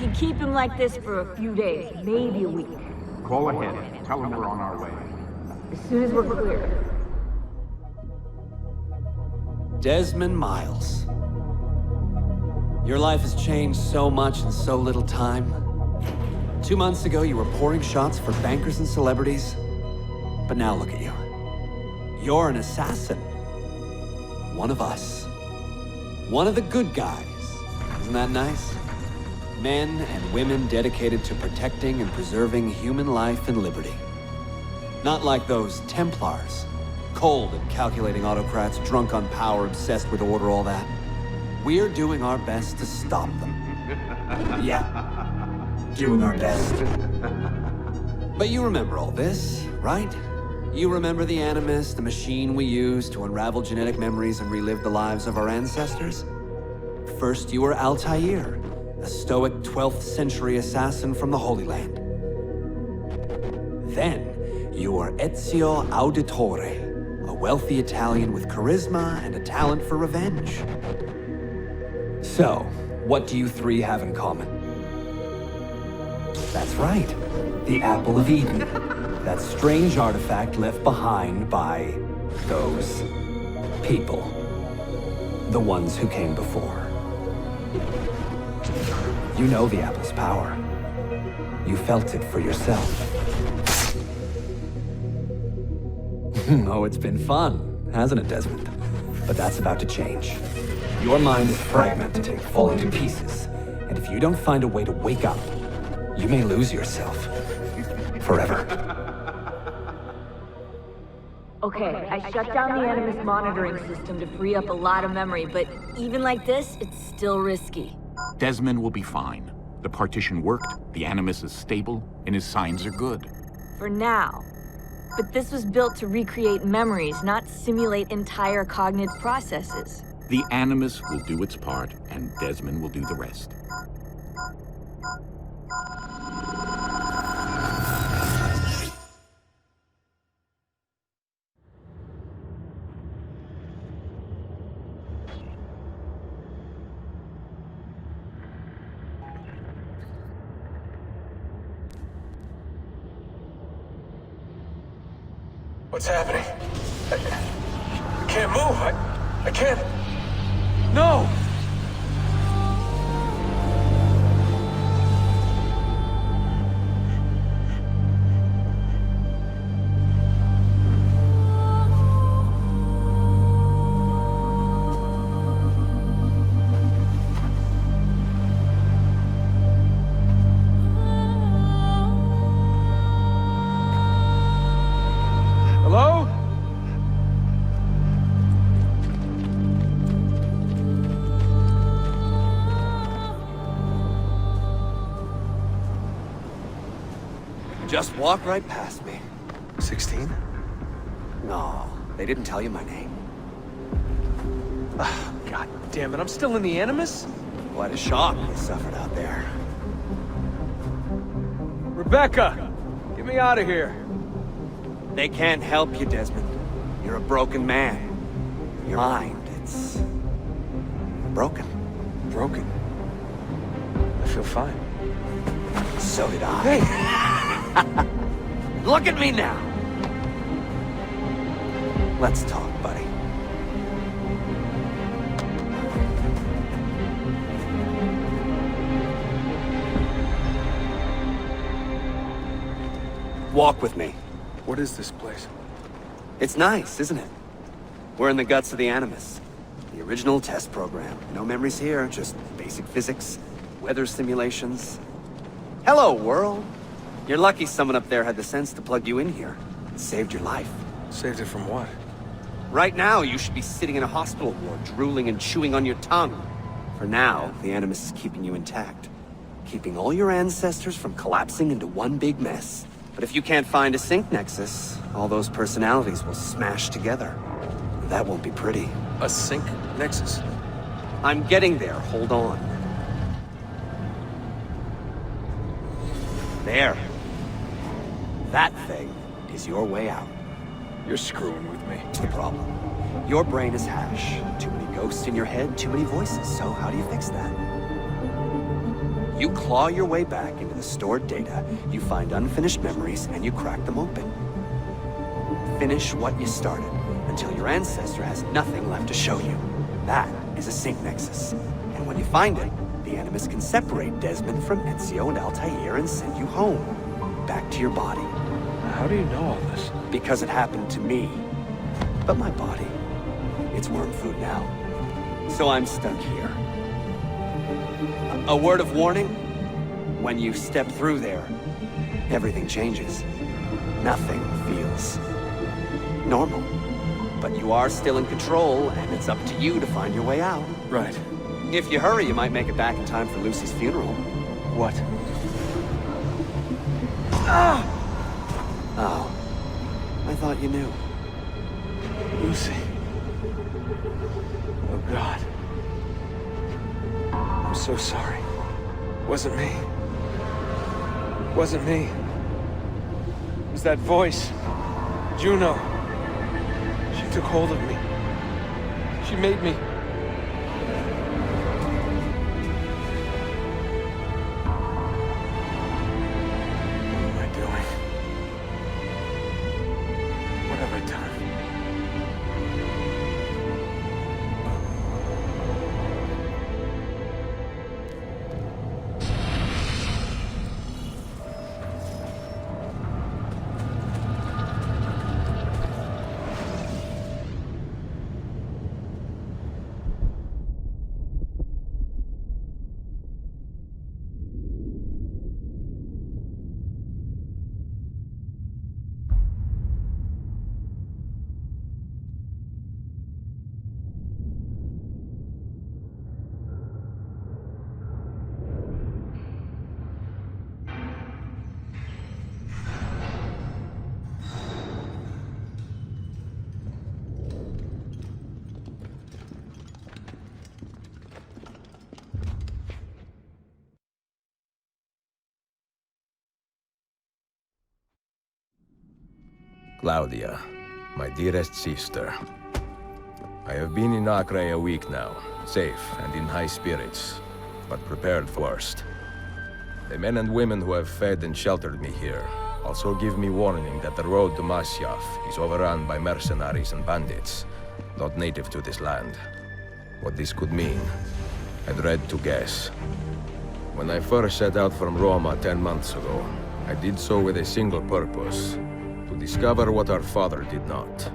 could keep him like this for a few days, maybe a week. Call ahead. Tell him we're on our way. As soon as we're clear. Desmond Miles. Your life has changed so much in so little time. 2 months ago, you were pouring shots for bankers and celebrities. But now look at you. You're an assassin. One of us. One of the good guys. Isn't that nice? Men and women dedicated to protecting and preserving human life and liberty. Not like those Templars. Cold and calculating autocrats, drunk on power, obsessed with order, all that. We're doing our best to stop them. Yeah. Doing our best. But you remember all this, right? You remember the Animus, the machine we used to unravel genetic memories and relive the lives of our ancestors? First, you were Altair, a stoic 12th century assassin from the Holy Land. Then, you were Ezio Auditore, a wealthy Italian with charisma and a talent for revenge. So, what do you three have in common? That's right, the Apple of Eden. That strange artifact left behind by those people. The ones who came before. You know the Apple's power. You felt it for yourself. Oh, it's been fun, hasn't it, Desmond? But that's about to change. Your mind is fragmented and falling to pieces. And if you don't find a way to wake up, you may lose yourself. Forever. Okay, I shut down the Animus monitoring system to free up a lot of memory, but even like this, it's still risky. Desmond will be fine. The partition worked, the Animus is stable, and his signs are good. For now. But this was built to recreate memories, not simulate entire cognitive processes. The Animus will do its part, and Desmond will do the rest. What's happening? I can't move. I can't. No! Hello? Just walk right past me. 16? No, they didn't tell you my name. God damn it, I'm still in the Animus? Quite a shock you suffered out there. Rebecca! Get me out of here. They can't help you, Desmond. You're a broken man. Your mind, it's... broken. Broken. I feel fine. So did I. Hey! Look at me now! Let's talk, buddy. Walk with me. What is this place? It's nice, isn't it? We're in the guts of the Animus. The original test program. No memories here, just basic physics, weather simulations. Hello, world. You're lucky someone up there had the sense to plug you in here. It saved your life. Saved it from what? Right now, you should be sitting in a hospital ward, drooling and chewing on your tongue. For now, the Animus is keeping you intact. Keeping all your ancestors from collapsing into one big mess. But if you can't find a sync nexus, all those personalities will smash together. That won't be pretty. A sync nexus? I'm getting there, hold on. There. That thing is your way out. You're screwing with me. What's the problem? Your brain is hash. Too many ghosts in your head, too many voices. So how do you fix that? You claw your way back into the stored data, you find unfinished memories, and you crack them open. Finish what you started, until your ancestor has nothing left to show you. That is a sync nexus. And when you find it, the Animus can separate Desmond from Ezio and Altair and send you home. Back to your body. How do you know all this? Because it happened to me. But my body, it's worm food now. So I'm stuck here. A word of warning? When you step through there, everything changes. Nothing feels normal. But you are still in control, and it's up to you to find your way out. Right. If you hurry, you might make it back in time for Lucy's funeral. What? Oh. I thought you knew. Lucy. Oh, God. I'm so sorry. Wasn't me. Wasn't me. It was that voice. Juno. She took hold of me. She made me... What am I doing? What have I done? Claudia, my dearest sister. I have been in Acre a week now, safe and in high spirits, but prepared for worst. The men and women who have fed and sheltered me here also give me warning that the road to Masyaf is overrun by mercenaries and bandits, not native to this land. What this could mean, I dread to guess. When I first set out from Roma 10 months ago, I did so with a single purpose: to discover what our father did not.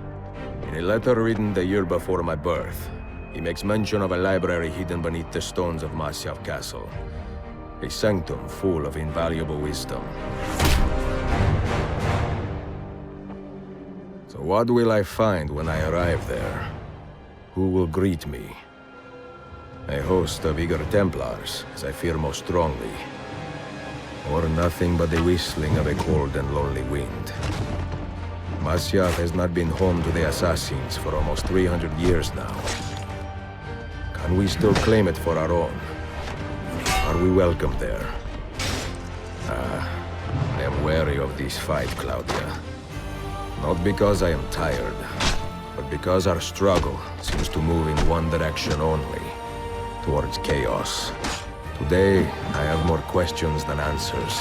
In a letter written the year before my birth, he makes mention of a library hidden beneath the stones of Masyaf Castle. A sanctum full of invaluable wisdom. So what will I find when I arrive there? Who will greet me? A host of eager Templars, as I fear most strongly. Or nothing but the whistling of a cold and lonely wind. Masyaf has not been home to the assassins for almost 300 years now. Can we still claim it for our own? Are we welcome there? I am wary of this fight, Claudia. Not because I am tired, but because our struggle seems to move in one direction only, towards chaos. Today, I have more questions than answers.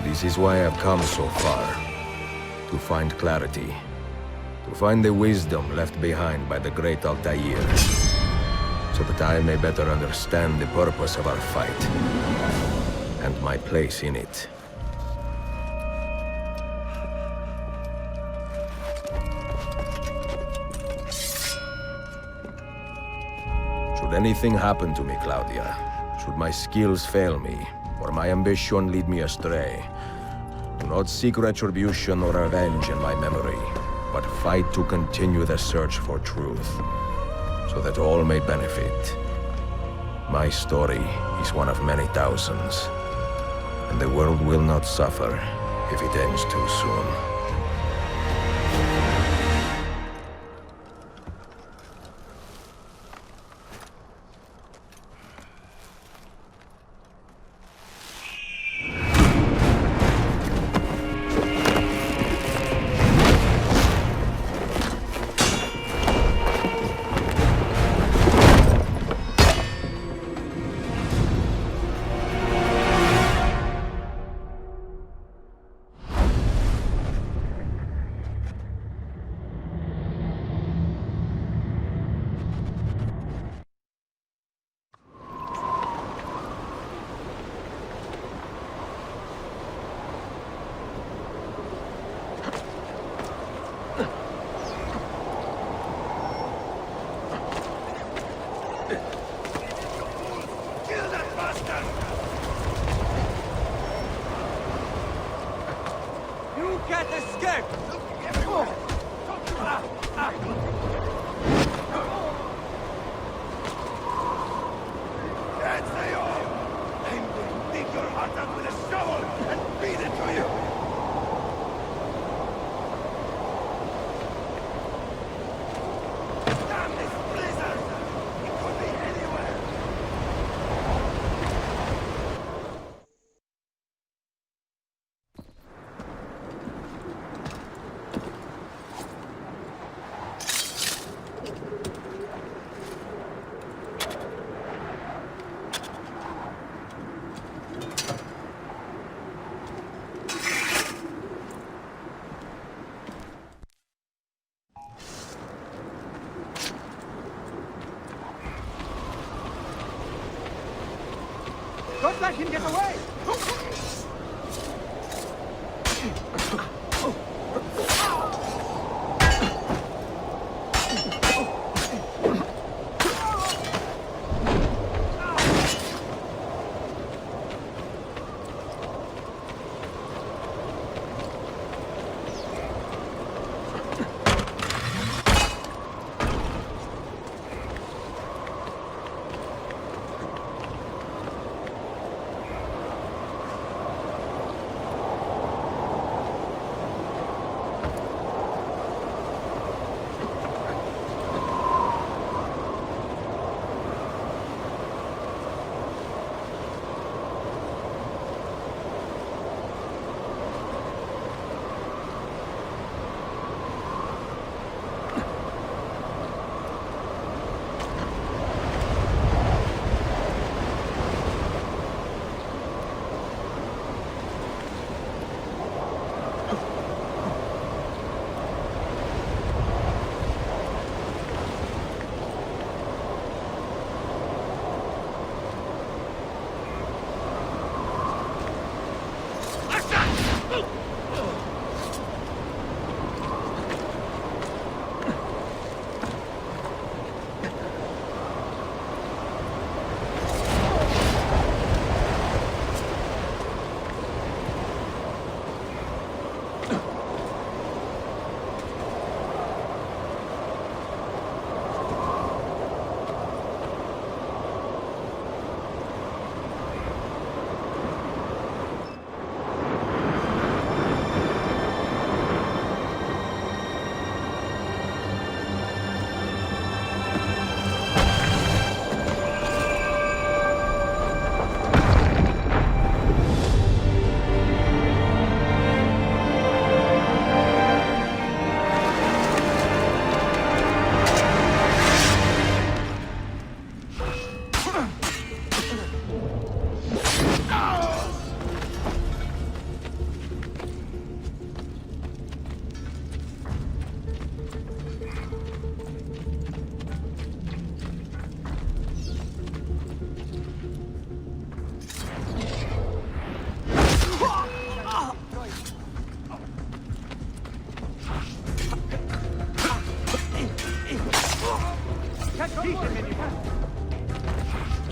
This is why I've come so far. To find clarity. To find the wisdom left behind by the great Altair. So that I may better understand the purpose of our fight. And my place in it. Should anything happen to me, Claudia, should my skills fail me, or my ambition lead me astray, do not seek retribution or revenge in my memory, but fight to continue the search for truth, so that all may benefit. My story is one of many thousands, and the world will not suffer if it ends too soon. escape! That's the all! I'm going to dig your heart out with a shovel and feed it to you! Damn this blizzard! It could be anywhere! Don't let him get away!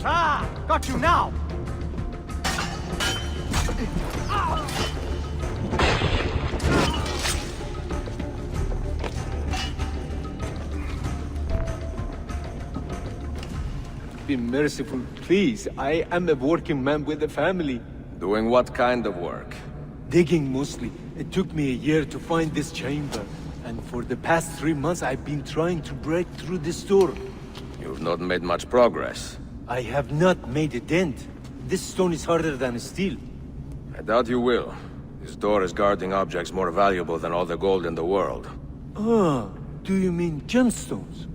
Ah! Got you now! Be merciful, please. I am a working man with a family. Doing what kind of work? Digging mostly. It took me a year to find this chamber. And for the past 3 months, I've been trying to break through this door. You've not made much progress. I have not made a dent. This stone is harder than steel. I doubt you will. This door is guarding objects more valuable than all the gold in the world. Ah, do you mean gemstones?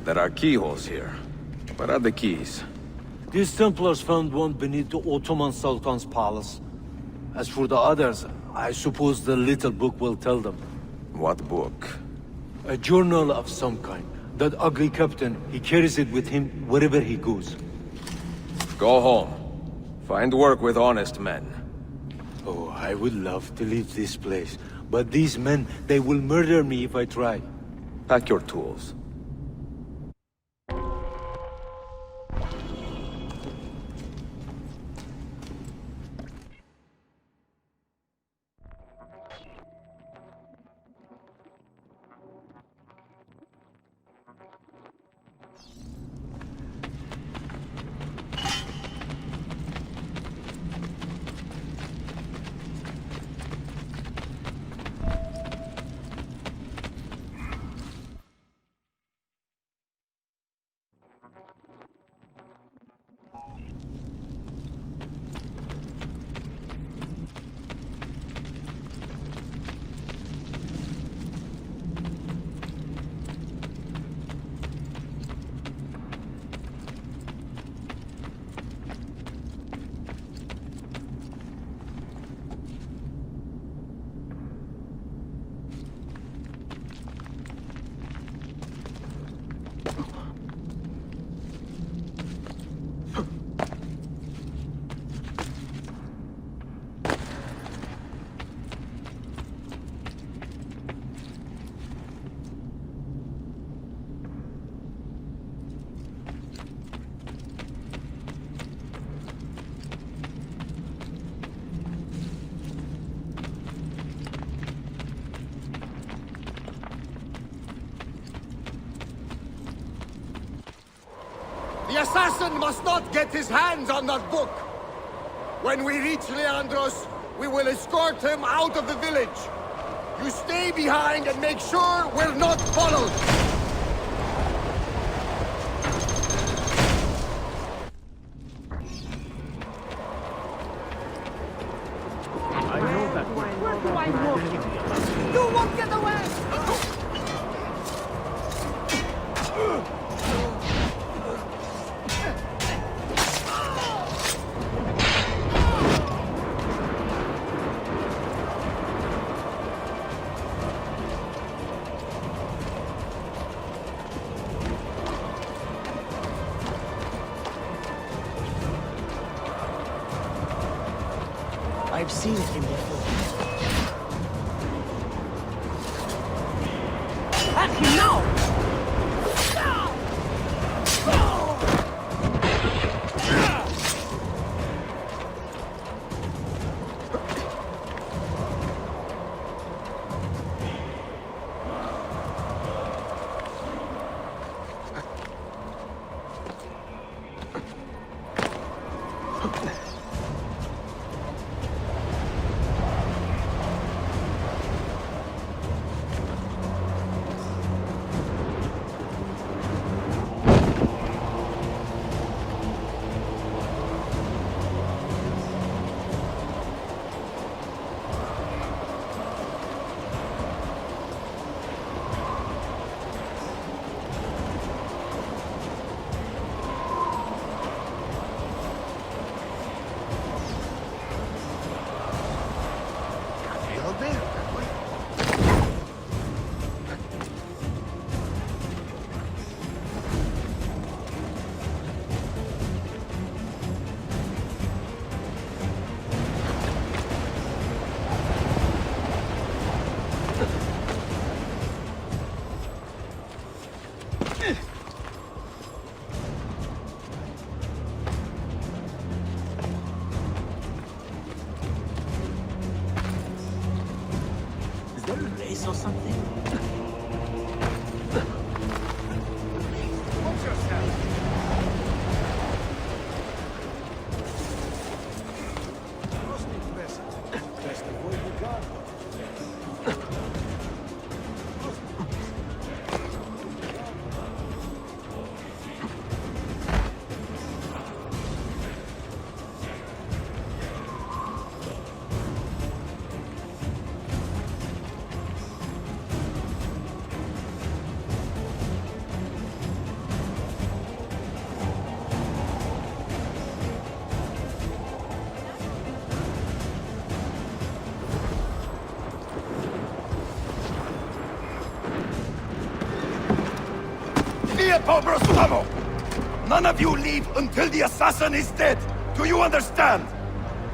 There are keyholes here. Where are the keys? These Templars found one beneath the Ottoman Sultan's palace. As for the others, I suppose the little book will tell them. What book? A journal of some kind. That ugly captain, he carries it with him wherever he goes. Go home. Find work with honest men. Oh, I would love to leave this place. But these men, they will murder me if I try. Pack your tools. The assassin must not get his hands on that book! When we reach Leandros, we will escort him out of the village. You stay behind and make sure we're not followed! You won't get away! I've seen him before. At him now! Is there a race or something? Watch yourself! Best avoid the guard. Brostamo! None of you leave until the assassin is dead! Do you understand?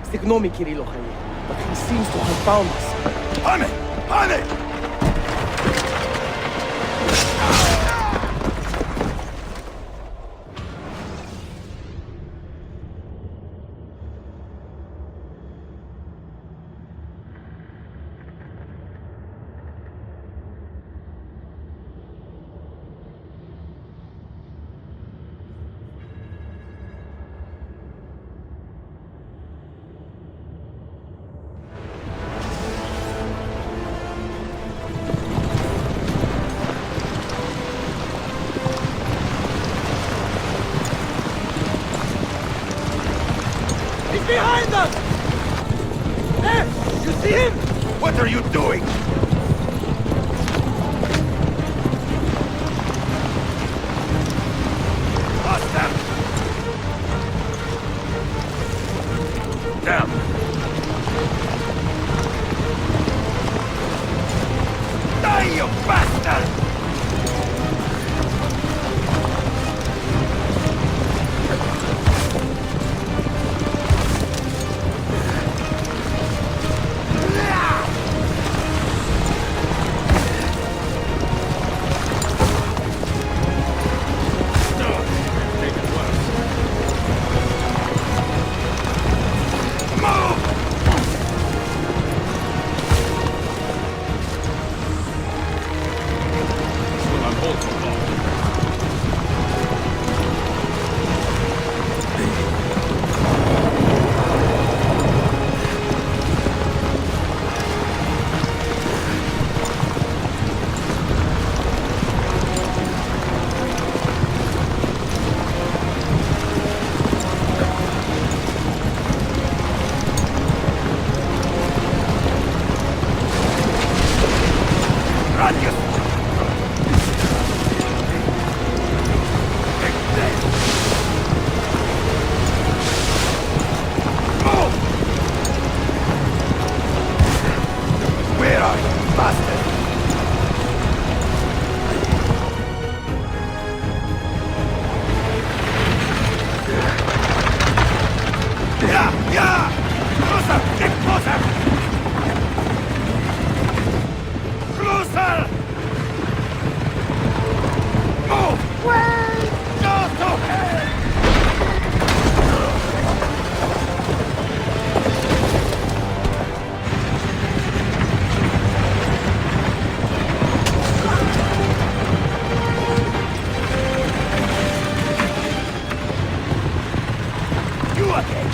Signomi Kirilo Khaye, but he seems to have found us. Hane! Hane! Behind us! There! You see him? What are you doing? Faster! Down! Die, you bastard! bastard! Yeah! Yeah! Closer! Get closer! Closer! Move! Wait! Go to hell! You again!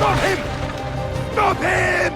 Stop him! Stop him!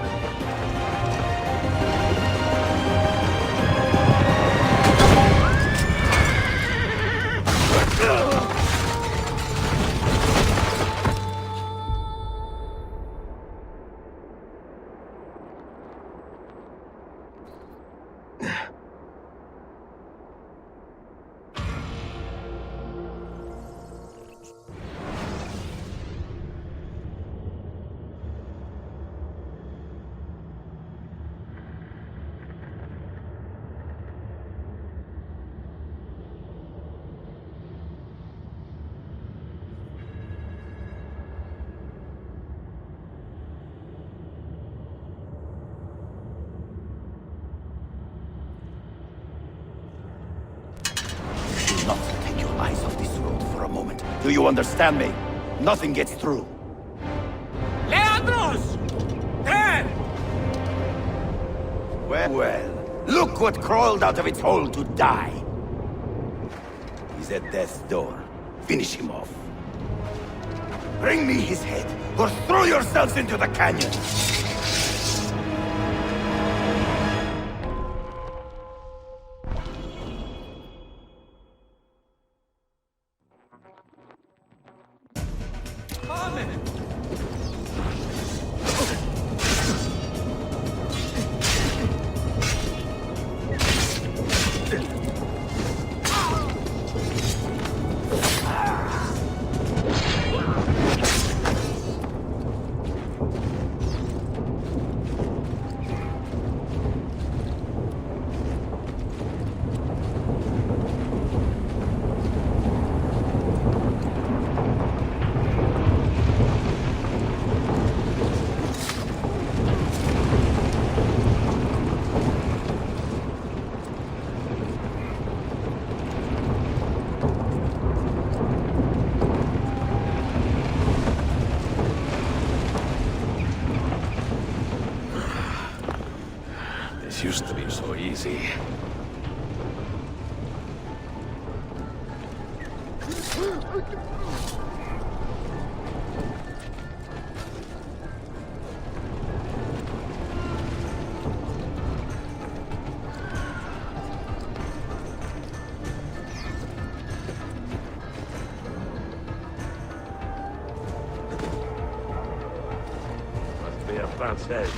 Do not take your eyes off this road for a moment. Do you understand me? Nothing gets through. Leandros! There! Well, look what crawled out of its hole to die. He's at death's door. Finish him off. Bring me his head, or throw yourselves into the canyon! used to be so easy. Must be a Français.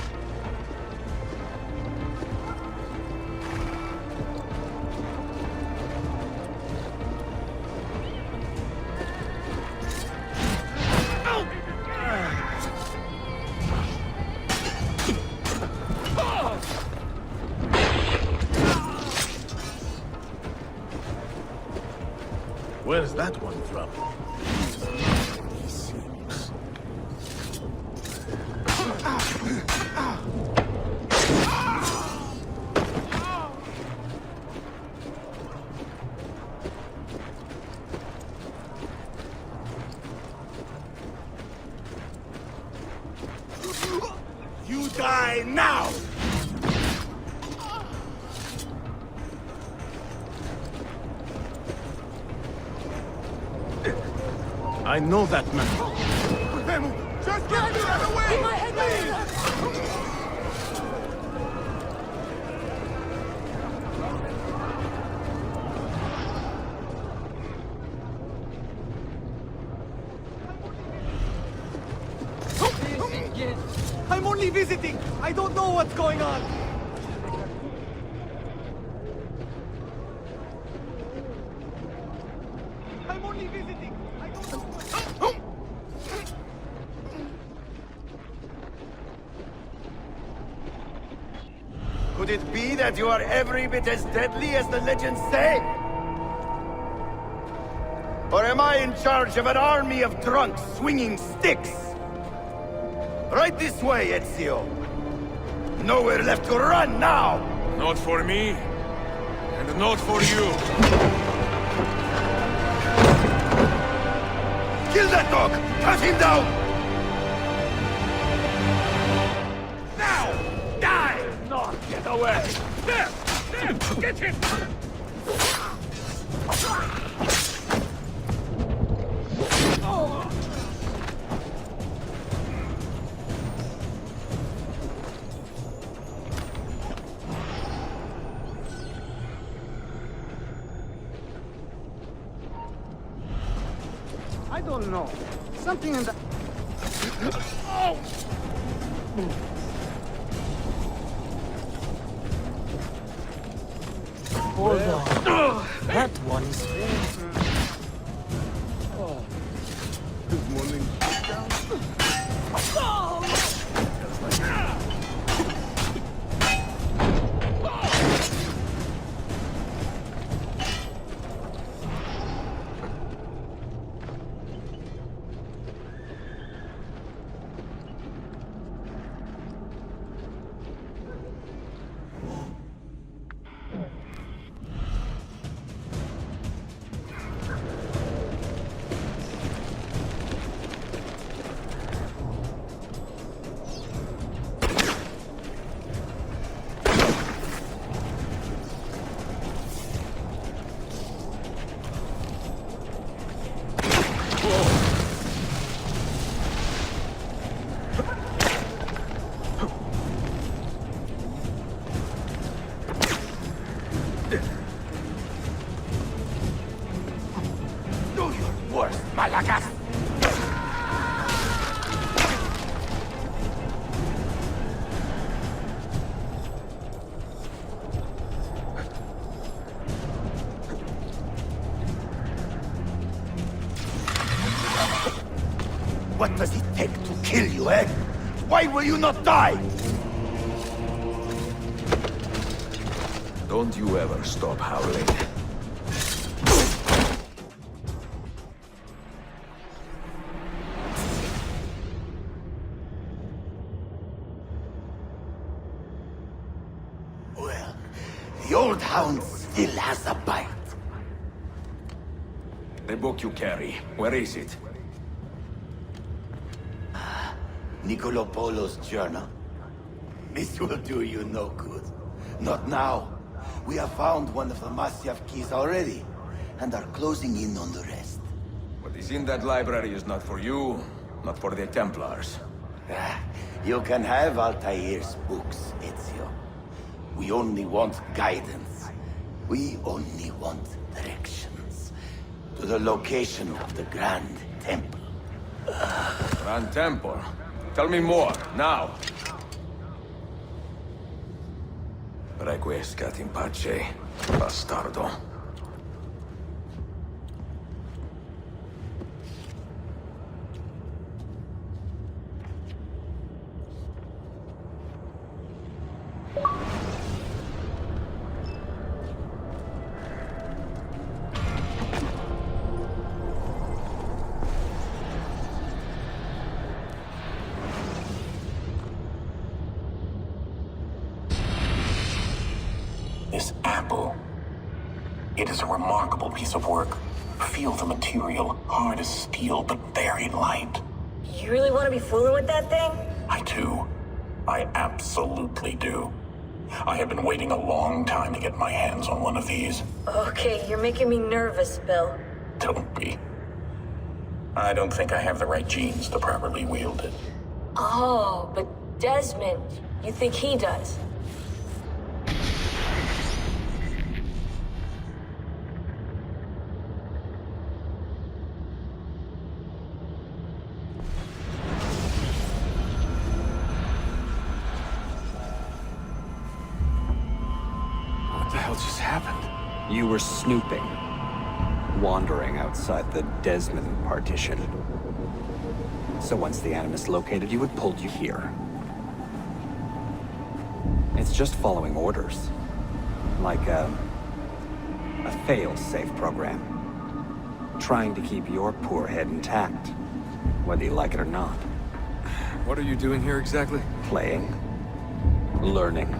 Where's that one from? You die now! I know that man. Just get me out of the way! I'm only visiting! I don't know what's going on! I'm only visiting! I don't know what's... Could it be that you are every bit as deadly as the legends say? Or am I in charge of an army of drunks swinging sticks? Right this way, Ezio. Nowhere left to run now! Not for me, and not for you. Kill that dog! Cut him down! Now! Die! No, get away! There! There! Get him! I don't know. Something in the... Hold on. That one's... Good morning. Do your worst, Malagas! What does it take to kill you, eh? Why will you not die? Don't you ever stop howling. Well, the old hound still has a bite. The book you carry, where is it? Niccolo Polo's journal. This will do you no good. Not now. We have found one of the Masyaf keys already, and are closing in on the rest. What is in that library is not for you, not for the Templars. You can have Altair's books, Ezio. We only want guidance. We only want directions. To the location of the Grand Temple. Grand Temple? Tell me more, now! Requiescat in pace, bastardo. This apple. It is a remarkable piece of work. Feel the material, hard as steel, but very light. You really want to be fooling with that thing? I do. I absolutely do. I have been waiting a long time to get my hands on one of these. Okay, you're making me nervous, Bill. Don't be. I don't think I have the right genes to properly wield it. Oh, but Desmond, you think he does? What the hell just happened? You were snooping. Wandering outside the Desmond partition. So once the Animus located you, it pulled you here. It's just following orders. Like a fail-safe program. Trying to keep your poor head intact, whether you like it or not. What are you doing here exactly? Playing. Learning.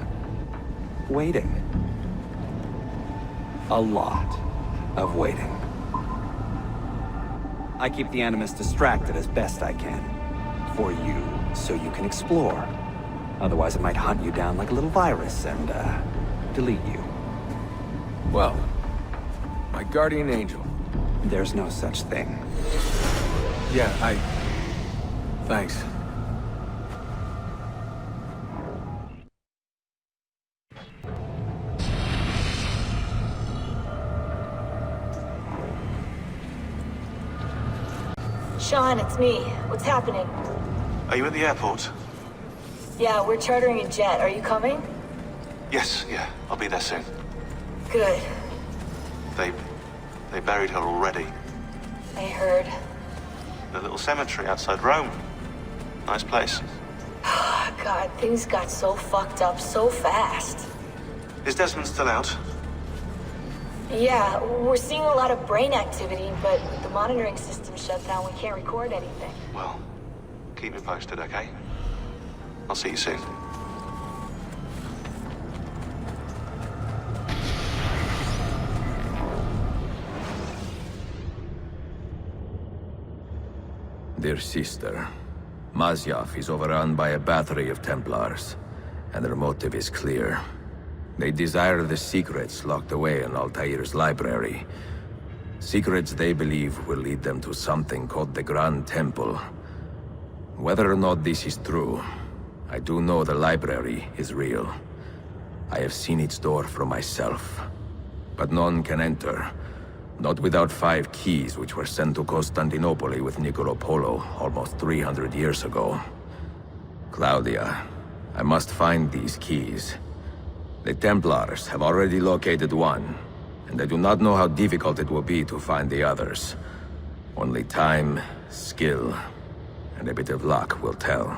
Waiting. A lot of waiting. I keep the Animus distracted as best I can. For you, so you can explore. Otherwise it might hunt you down like a little virus and, delete you. Well, my guardian angel. There's no such thing. Yeah, Thanks. Sean, it's me. What's happening? Are you at the airport? Yeah, we're chartering a jet. Are you coming? Yes, yeah. I'll be there soon. Good. They buried her already. I heard. The little cemetery outside Rome. Nice place. God, things got so fucked up so fast. Is Desmond still out? Yeah, we're seeing a lot of brain activity, but with the monitoring system shut down, we can't record anything. Well, keep me posted, okay? I'll see you soon. Dear sister, Masyaf is overrun by a battery of Templars, and their motive is clear. They desire the secrets locked away in Altair's library. Secrets they believe will lead them to something called the Grand Temple. Whether or not this is true, I do know the library is real. I have seen its door for myself. But none can enter. Not without 5 keys which were sent to Constantinople with Niccolo Polo almost 300 years ago. Claudia, I must find these keys. The Templars have already located one, and I do not know how difficult it will be to find the others. Only time, skill, and a bit of luck will tell.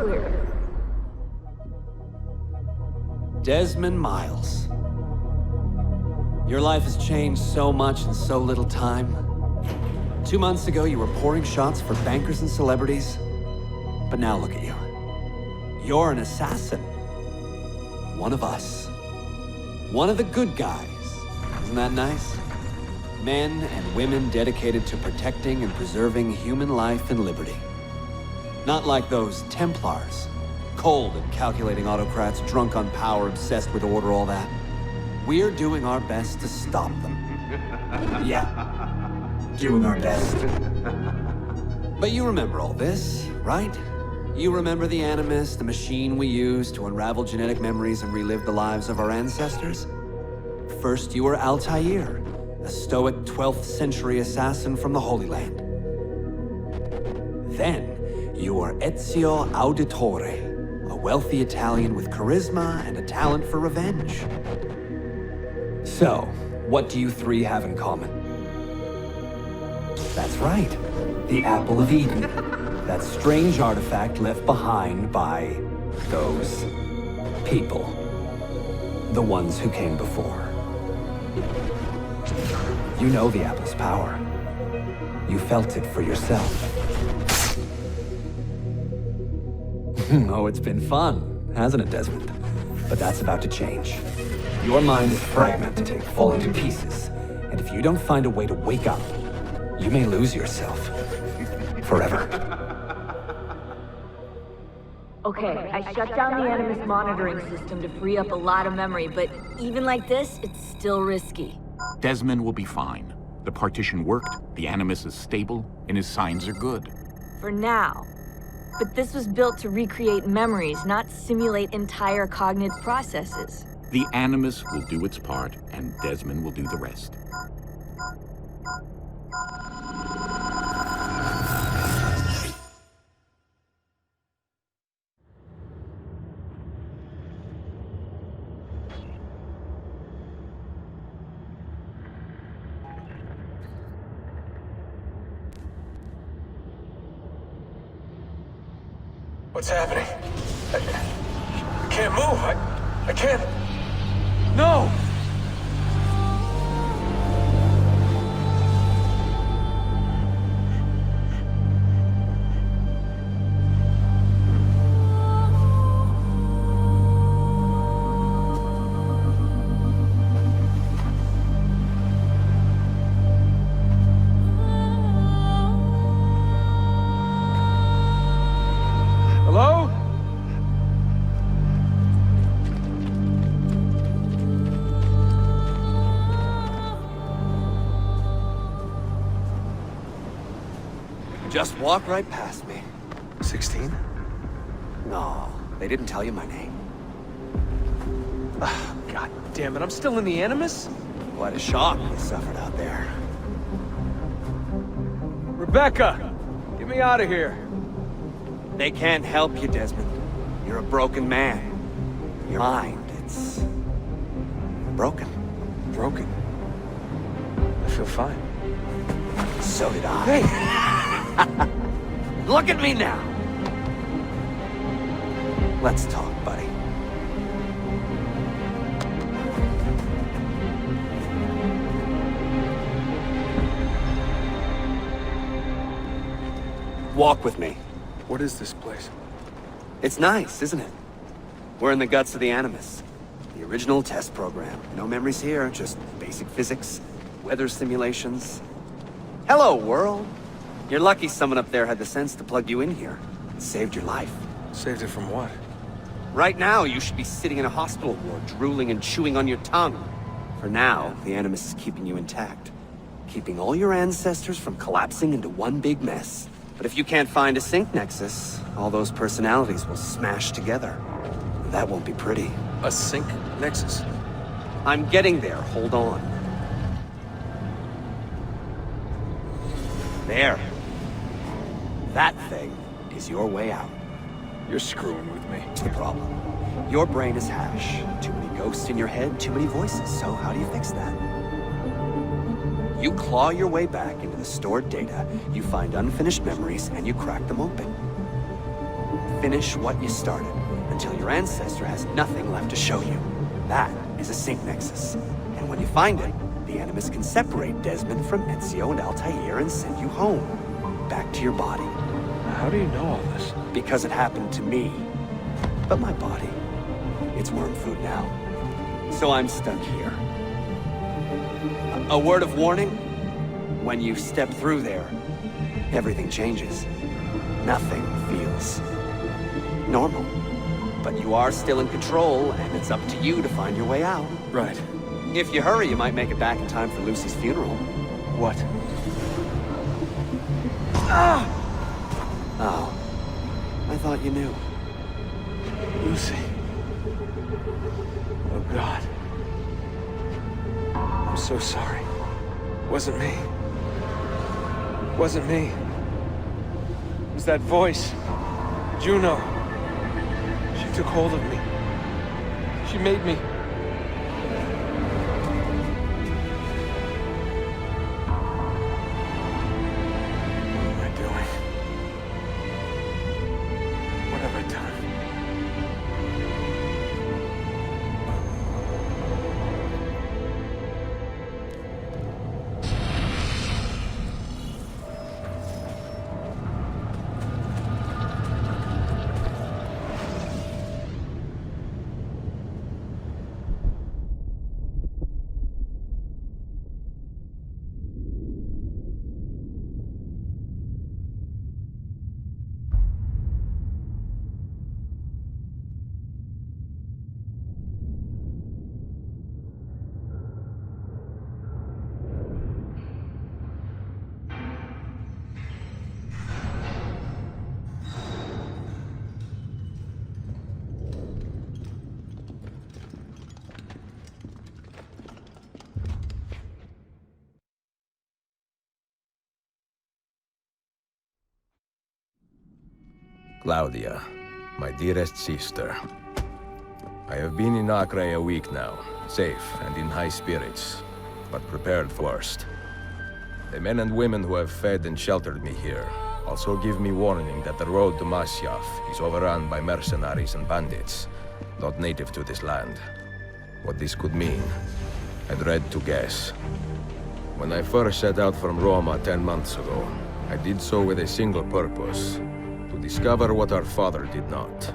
clear. Desmond Miles. Your life has changed so much in so little time. 2 months ago, you were pouring shots for bankers and celebrities. But now look at you. You're an assassin. One of us. One of the good guys. Isn't that nice? Men and women dedicated to protecting and preserving human life and liberty. Not like those Templars. Cold and calculating autocrats, drunk on power, obsessed with order, all that. We're doing our best to stop them. Yeah. Doing our best. But you remember all this, right? You remember the Animus, the machine we used to unravel genetic memories and relive the lives of our ancestors? First, you were Altair, a stoic 12th century assassin from the Holy Land. Then, you were Ezio Auditore, a wealthy Italian with charisma and a talent for revenge. So, what do you three have in common? That's right, the Apple of Eden. That strange artifact left behind by those people. The ones who came before. You know the Apple's power. You felt it for yourself. Oh, it's been fun, hasn't it, Desmond? But that's about to change. Your mind is fragmented, falling to pieces. And if you don't find a way to wake up, you may lose yourself. Forever. Okay, I shut down the Animus monitoring system to free up a lot of memory, but even like this, it's still risky. Desmond will be fine. The partition worked, the Animus is stable, and his signs are good. For now. But this was built to recreate memories, not simulate entire cognitive processes. The Animus will do its part, and Desmond will do the rest. What's happening? I can't move. I can't. No! Hello? Just walk right past me. 16? No, they didn't tell you my name. God damn it, I'm still in the Animus? Quite a shock you suffered out there. Rebecca! Get me out of here. They can't help you, Desmond. You're a broken man. Your mind, it's... broken. Broken? I feel fine. So did I. Hey! Look at me now! Let's talk, buddy. Walk with me. What is this place? It's nice, isn't it? We're in the guts of the Animus. The original test program. No memories here, just basic physics, weather simulations. Hello, world! You're lucky someone up there had the sense to plug you in here. It saved your life. Saved it from what? Right now, you should be sitting in a hospital ward, drooling and chewing on your tongue. For now, the Animus is keeping you intact. Keeping all your ancestors from collapsing into one big mess. But if you can't find a sync nexus, all those personalities will smash together. That won't be pretty. A sync nexus? I'm getting there, hold on. There. That thing is your way out. You're screwing with me. It's the problem. Your brain is hash. Too many ghosts in your head, too many voices. So how do you fix that? You claw your way back into the stored data, you find unfinished memories, and you crack them open. finish what you started, until your ancestor has nothing left to show you. That is a sync nexus. And when you find it, the Animus can separate Desmond from Ezio and Altair and send you home. Back to your body. How do you know all this? Because it happened to me. But my body, it's worm food now. So I'm stuck here. A word of warning? When you step through there, everything changes. Nothing feels normal. But you are still in control, and it's up to you to find your way out. Right. If you hurry, you might make it back in time for Lucy's funeral. What? Ah! Oh. I thought you knew. Lucy. Oh, God. I'm so sorry. Wasn't me. Wasn't me. It was that voice. Juno. She took hold of me. She made me. What am I doing? What have I done? Claudia, my dearest sister. I have been in Acre a week now, safe and in high spirits, but prepared for worst. The men and women who have fed and sheltered me here also give me warning that the road to Masyaf is overrun by mercenaries and bandits, not native to this land. What this could mean, I dread to guess. When I first set out from Roma 10 months ago, I did so with a single purpose: to discover what our father did not.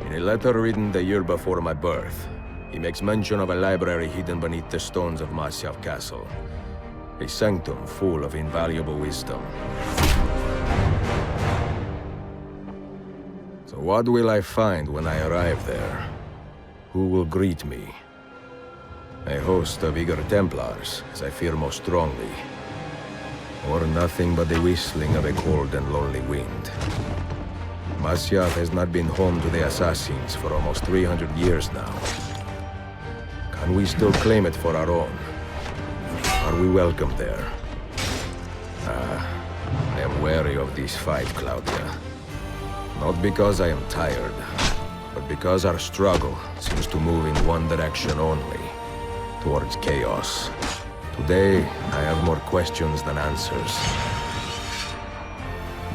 In a letter written the year before my birth, he makes mention of a library hidden beneath the stones of Masyaf Castle. A sanctum full of invaluable wisdom. So what will I find when I arrive there? Who will greet me? A host of eager Templars, as I fear most strongly. Or nothing but the whistling of a cold and lonely wind. Masyaf has not been home to the assassins for almost 300 years now. Can we still claim it for our own? Are we welcome there? I am wary of this fight, Claudia. Not because I am tired, but because our struggle seems to move in one direction only, towards chaos. Today, I have more questions than answers.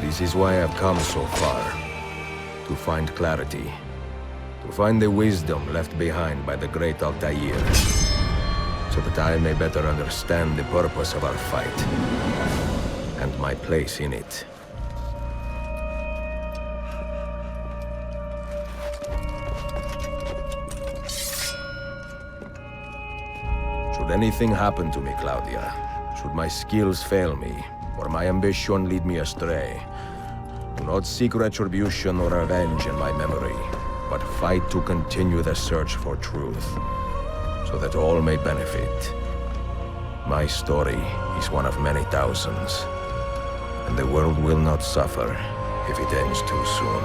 This is why I've come so far. To find clarity. To find the wisdom left behind by the great Altair. So that I may better understand the purpose of our fight. And my place in it. Should anything happen to me, Claudia, should my skills fail me, or my ambition lead me astray, do not seek retribution or revenge in my memory, but fight to continue the search for truth, so that all may benefit. My story is one of many thousands, and the world will not suffer if it ends too soon.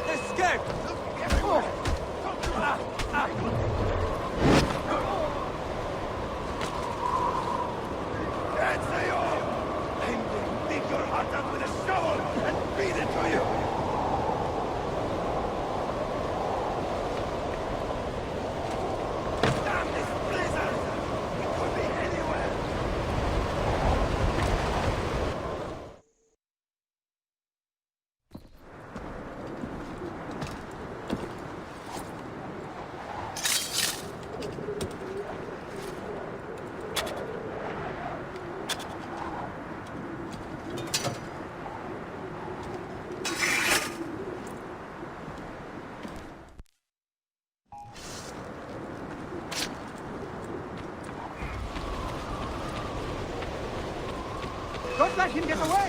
That is scared! Can't say all! I'm going to dig your heart out with a shovel and feed it to you! Damn this blizzard! It could be anywhere! Don't let him get away!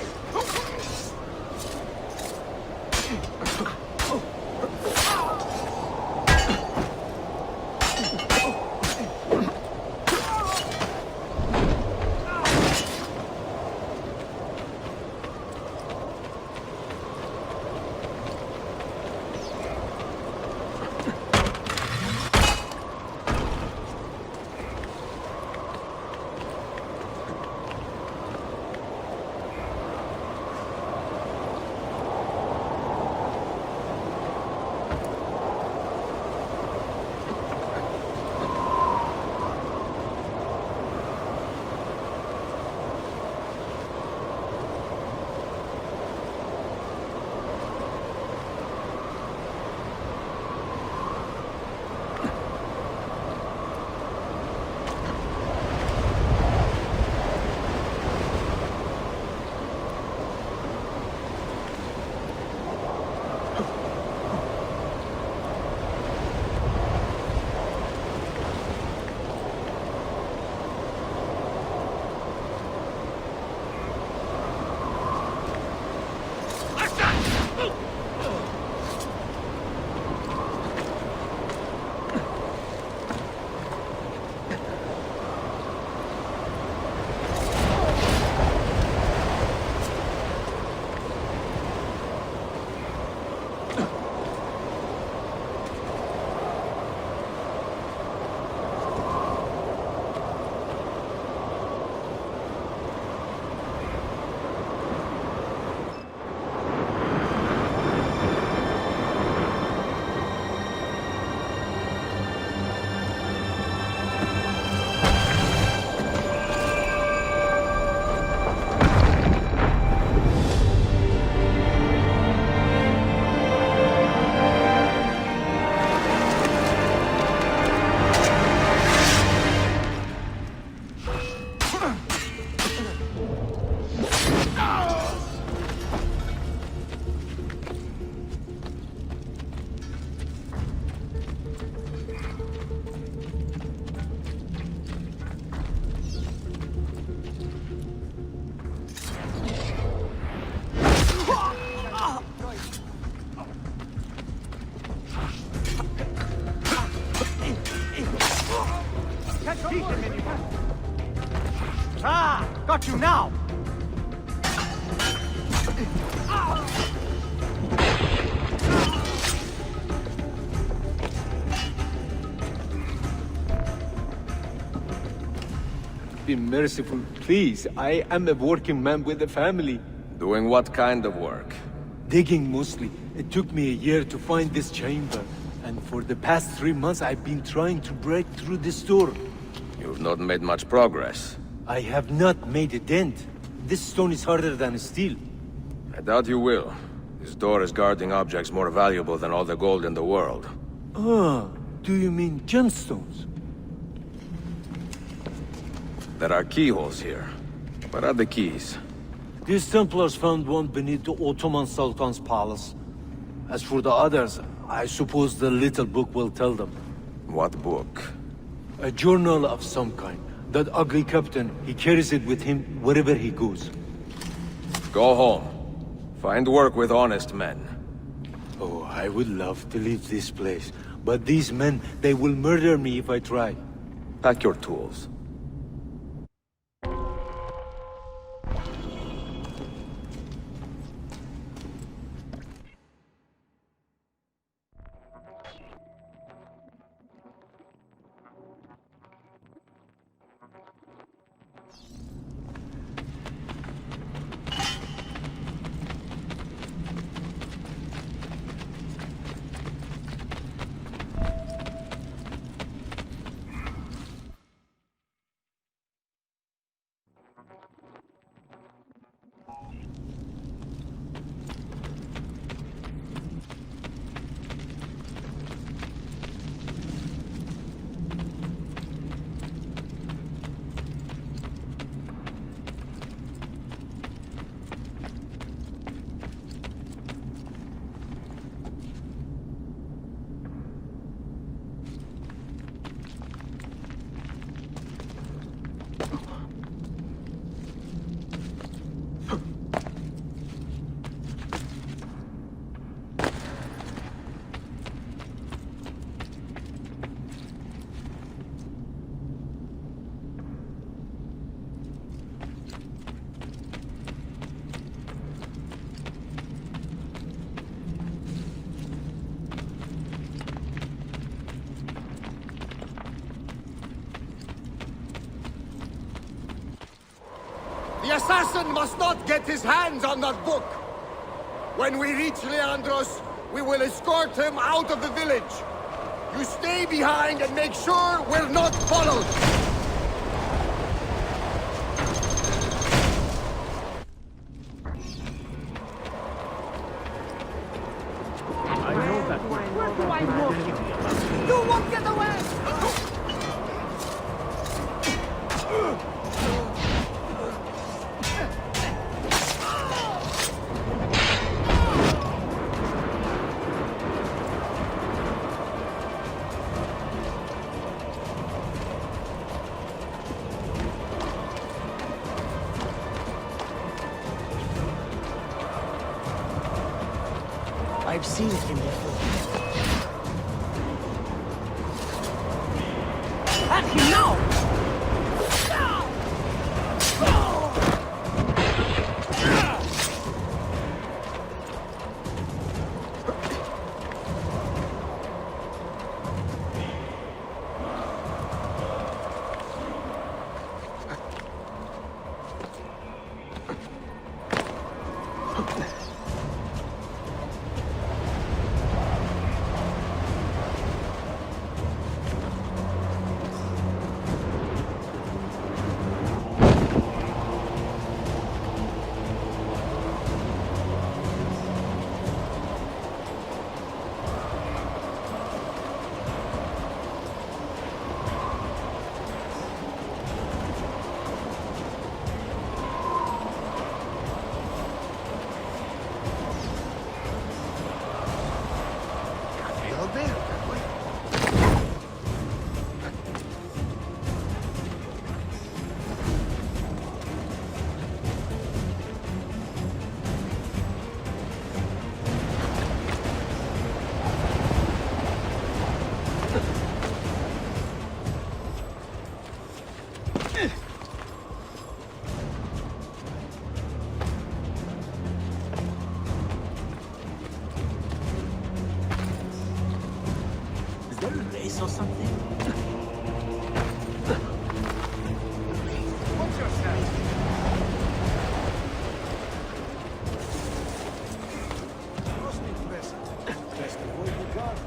Ah! Got you now! Be merciful, please. I am a working man with a family. Doing what kind of work? Digging mostly. It took me a year to find this chamber. And for the past 3 months, I've been trying to break through this door. You've not made much progress. I have not made a dent. This stone is harder than steel. I doubt you will. This door is guarding objects more valuable than all the gold in the world. Ah, do you mean gemstones? There are keyholes here. Where are the keys? These Templars found one beneath the Ottoman Sultan's palace. As for the others, I suppose the little book will tell them. What book? A journal of some kind. That ugly captain, he carries it with him wherever he goes. Go home. Find work with honest men. Oh, I would love to leave this place. But these men, they will murder me if I try. Pack your tools. The assassin must not get his hands on that book! When we reach Leandros, we will escort him out of the village. You stay behind and make sure we're not followed! I know that one. Where do I know him? You won't get away! I've seen him before. At him now! Or something? What's your status? Best avoid the guard.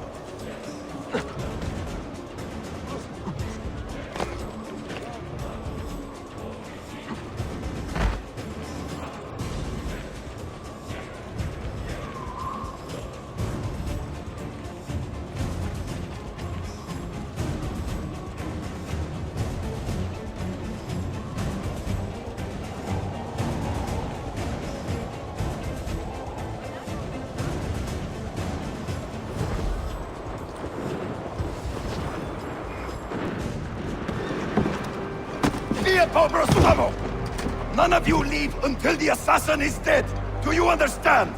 None of you leave until the assassin is dead! Do you understand?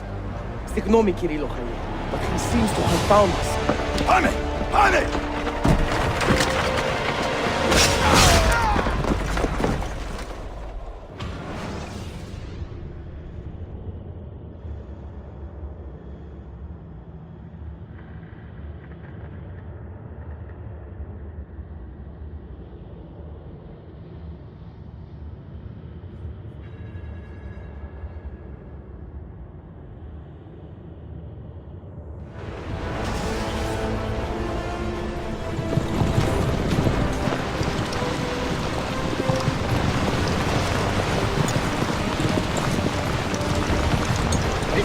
Ignore me, Kirilo Khaye, but he seems to have found us. Hane! Hane!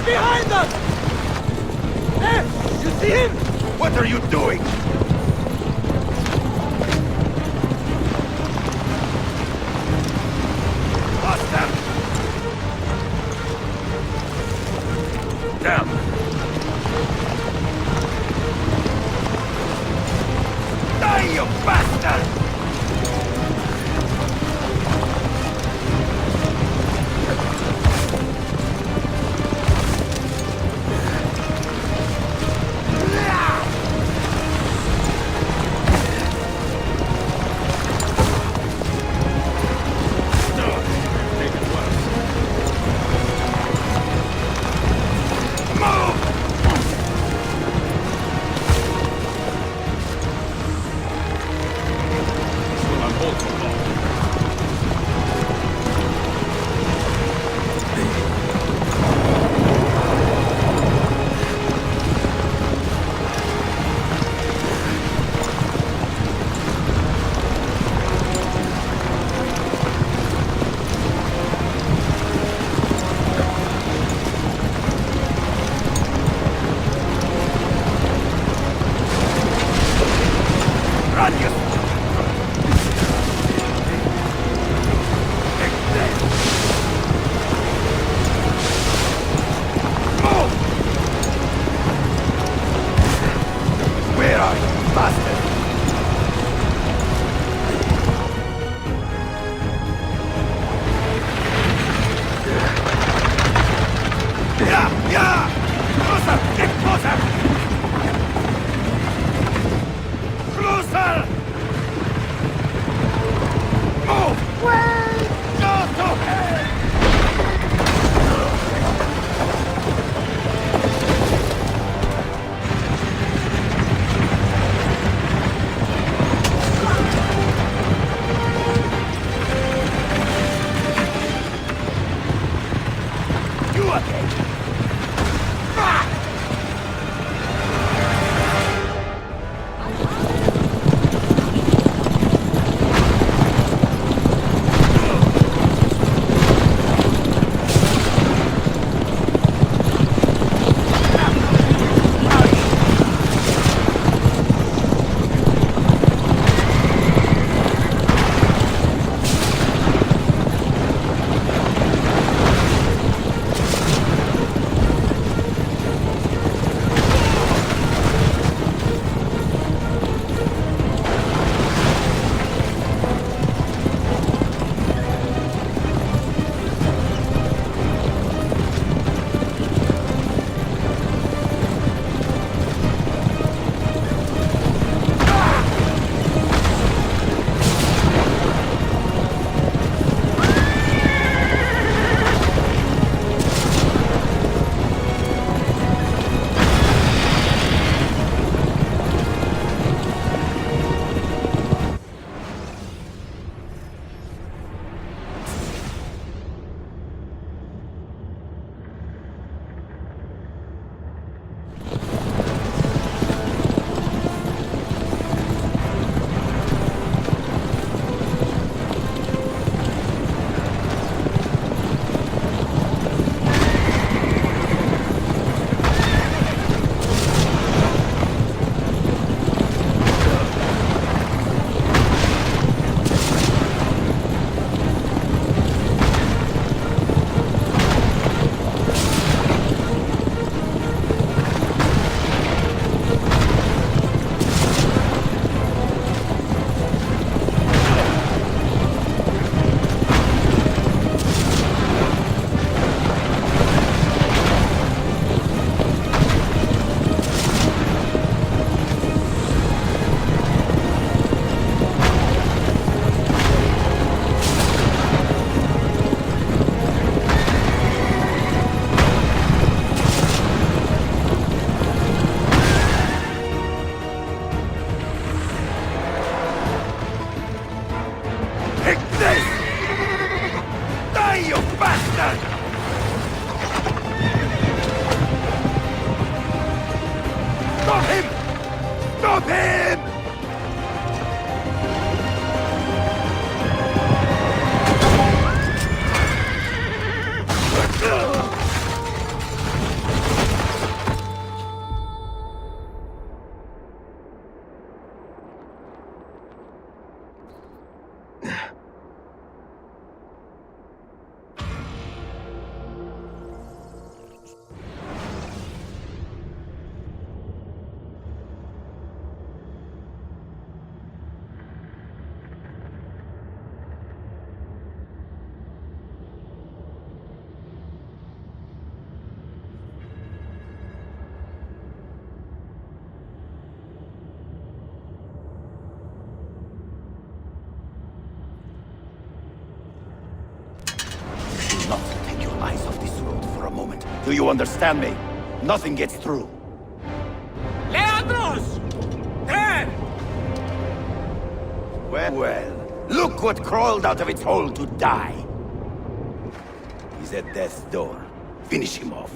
Behind us! There! You see him? What are you doing? Lost them! Damn! Die, you bastard! Flee, you bastard! Stop him! Stop him! Do you understand me? Nothing gets through. Leandros! There! Well, look what crawled out of its hole to die. He's at death's door. Finish him off.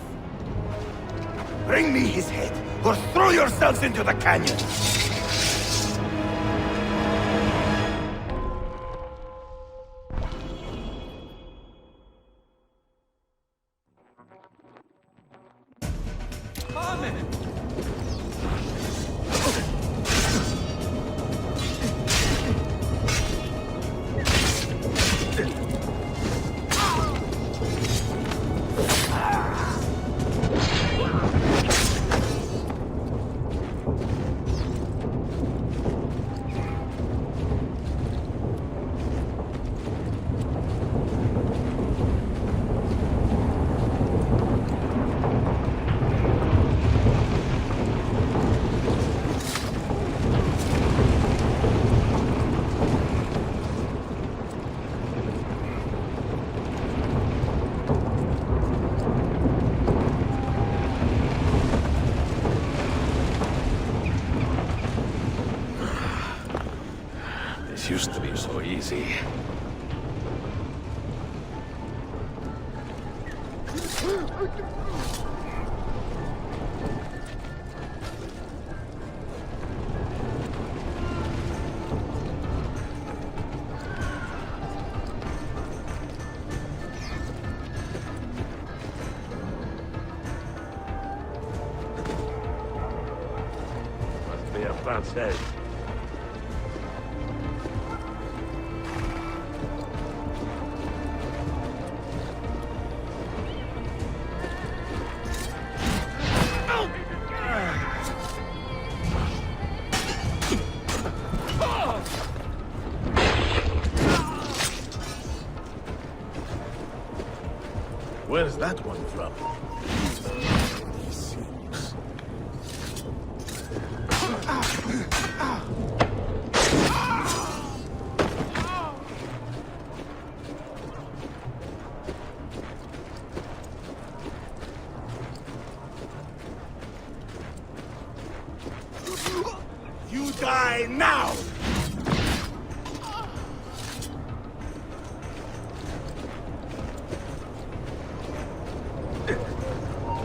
Bring me his head, or throw yourselves into the canyon! This used to be so easy. Must be a Francais. Where's that one from? You die now!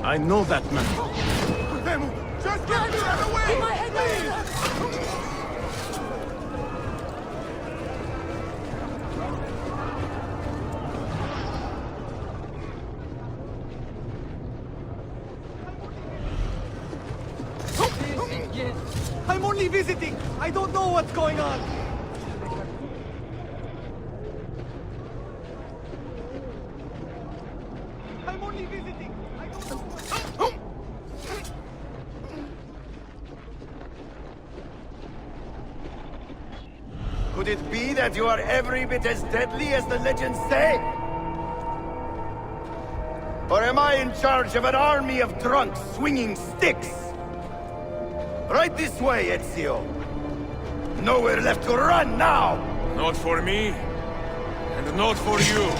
I know that man. Just get me out of the way! I'm only visiting. I don't know what's going on. I'm only visiting. I don't know what's... Could it be that you are every bit as deadly as the legends say? Or am I in charge of an army of drunks swinging sticks? Right this way, Ezio. Nowhere left to run now! Not for me, and not for you.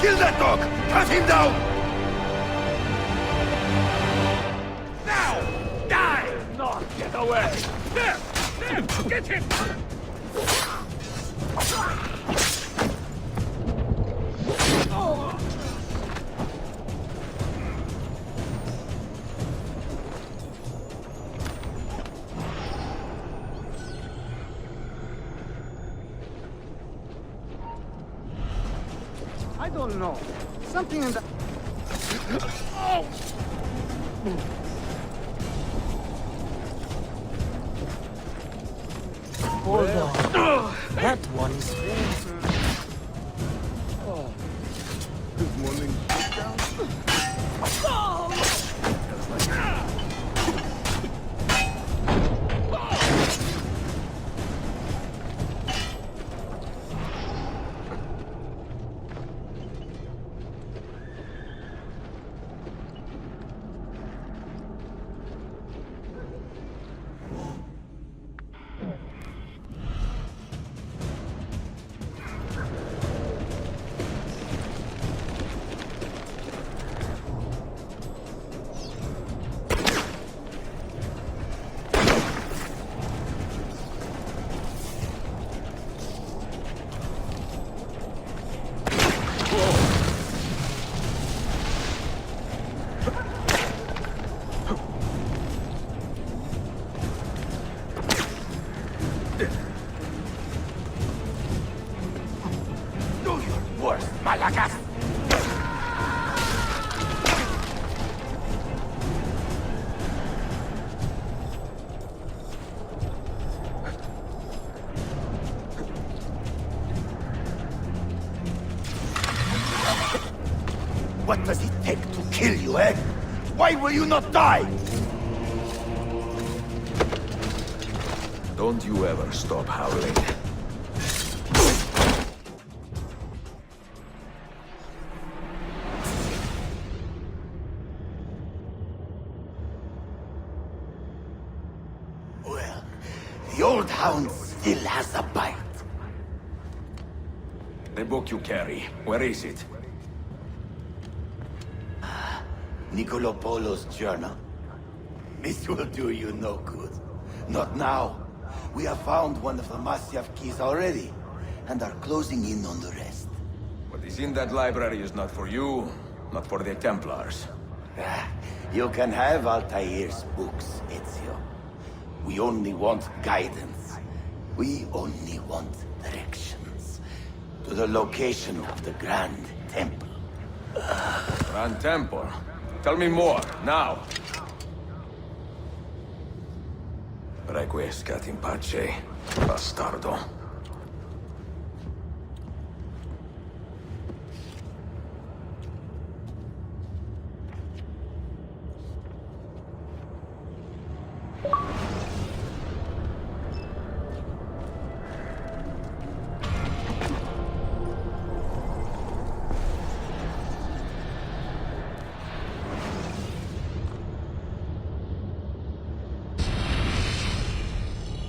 Kill that dog! Cut him down! Now! Die! Not get away! There! There! Get him! I don't know. Something in the... Hold on. That one's... Good morning. Worst, Malakas! What does it take to kill you, eh? Why will you not die? Don't you ever stop howling. Well, the old hound still has a bite. The book you carry, where is it? Niccolo Polo's journal. This will do you no good. Not now. We have found one of the Masyaf keys already, and are closing in on the rest. What is in that library is not for you, not for the Templars. You can have Altair's books, Ezio. We only want guidance. We only want directions. To the location of the Grand Temple. Grand Temple? Tell me more, now! Requiescat in pace, bastardo.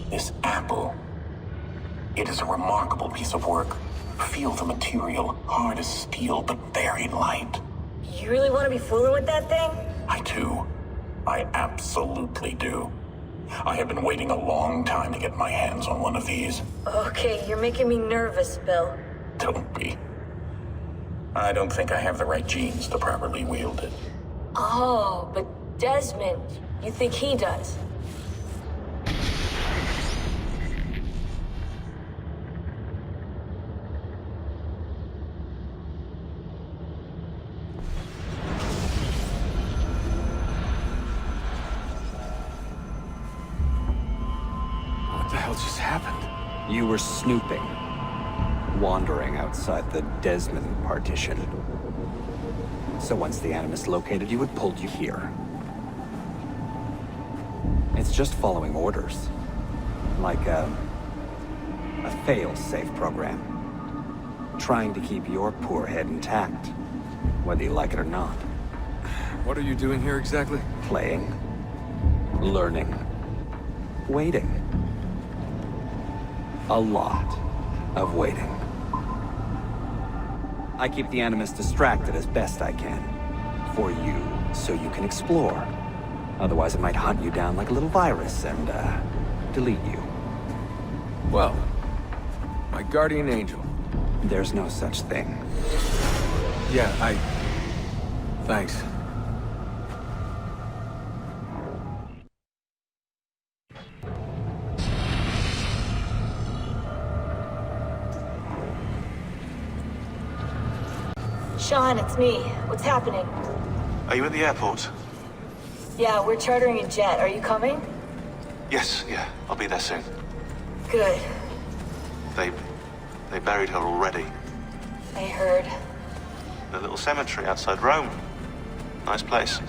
This apple. It is a remarkable piece of work. Feel the material, hard as steel, but very light. You really want to be fooling with that thing? I do. I absolutely do. I have been waiting a long time to get my hands on one of these. Okay, you're making me nervous, Bill. Don't be. I don't think I have the right genes to properly wield it. Oh, but Desmond, you think he does? What the hell just happened? You were snooping. Wandering outside the Desmond partition. So once the Animus located you, it pulled you here. It's just following orders. Like a fail-safe program. Trying to keep your poor head intact, whether you like it or not. What are you doing here exactly? Playing. Learning. Waiting. A lot of waiting. I keep the Animus distracted as best I can. For you, so you can explore. Otherwise it might hunt you down like a little virus and, delete you. Well, my guardian angel. There's no such thing. Yeah, Thanks. Sean, it's me. What's happening? Are you at the airport? Yeah, we're chartering a jet. Are you coming? Yes, yeah. I'll be there soon. Good. They buried her already. I heard. The little cemetery outside Rome. Nice place.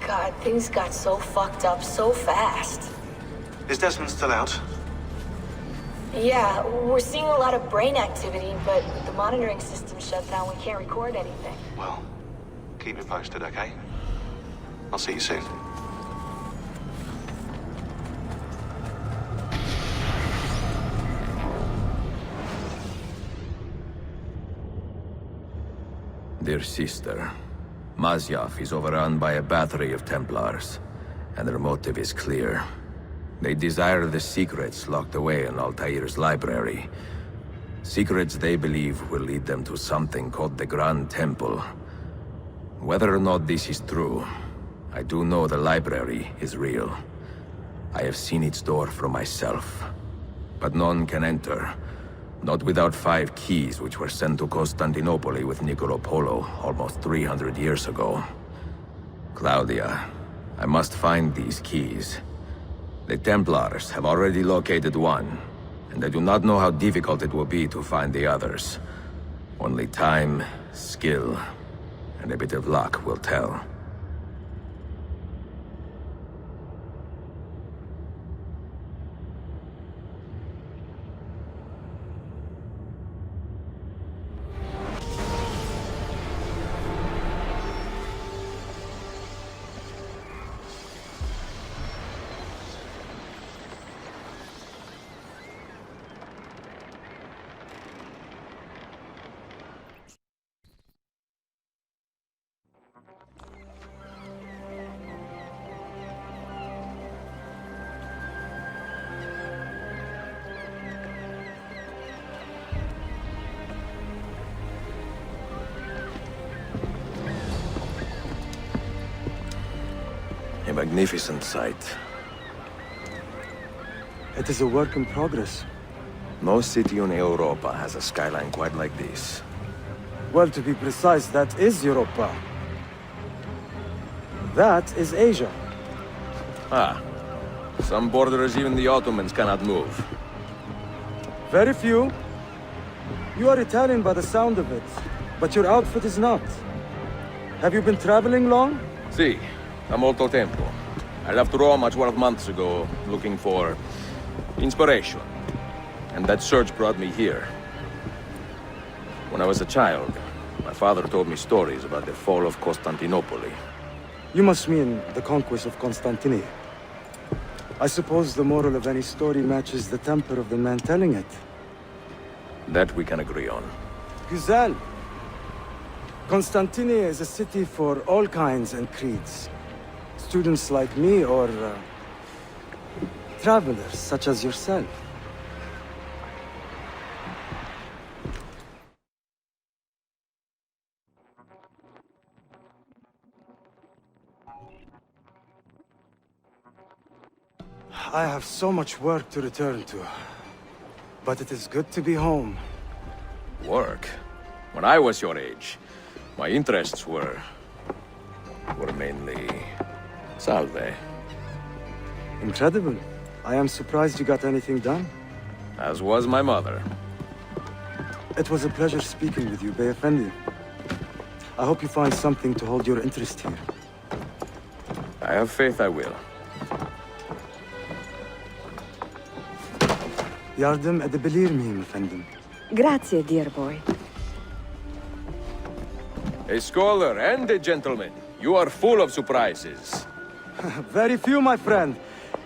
God, things got so fucked up so fast. Is Desmond still out? Yeah, we're seeing a lot of brain activity, but with the monitoring system shut down, we can't record anything. Well, keep me posted, okay? I'll see you soon. Dear sister, Masyaf is overrun by a battery of Templars, and their motive is clear. They desire the secrets locked away in Altair's library. Secrets they believe will lead them to something called the Grand Temple. Whether or not this is true, I do know the library is real. I have seen its door for myself. But none can enter. Not without 5 keys which were sent to Constantinople with Niccolo Polo almost 300 years ago. Claudia, I must find these keys. The Templars have already located one, and I do not know how difficult it will be to find the others. Only time, skill, and a bit of luck will tell. A magnificent sight. It is a work in progress. No city in Europa has a skyline quite like this. Well, to be precise, that is Europa. That is Asia. Ah. Some borders even the Ottomans cannot move. Very few. You are Italian by the sound of it, but your outfit is not. Have you been traveling long? Sì, da molto tempo. I left Rome 12 months ago, looking for inspiration. And that search brought me here. When I was a child, my father told me stories about the fall of Constantinople. You must mean the conquest of Constantinople. I suppose the moral of any story matches the temper of the man telling it. That we can agree on. Güzel. Constantinople is a city for all kinds and creeds. Students like me or travelers such as yourself. I have so much work to return to. But it is good to be home. Work? When I was your age, my interests were mainly salve. Incredible. I am surprised you got anything done. As was my mother. It was a pleasure speaking with you, Bey Effendi. I hope you find something to hold your interest here. I have faith I will. Yardım edebilir miyim efendim? Grazie, dear boy. A scholar and a gentleman. You are full of surprises. Very few, my friend.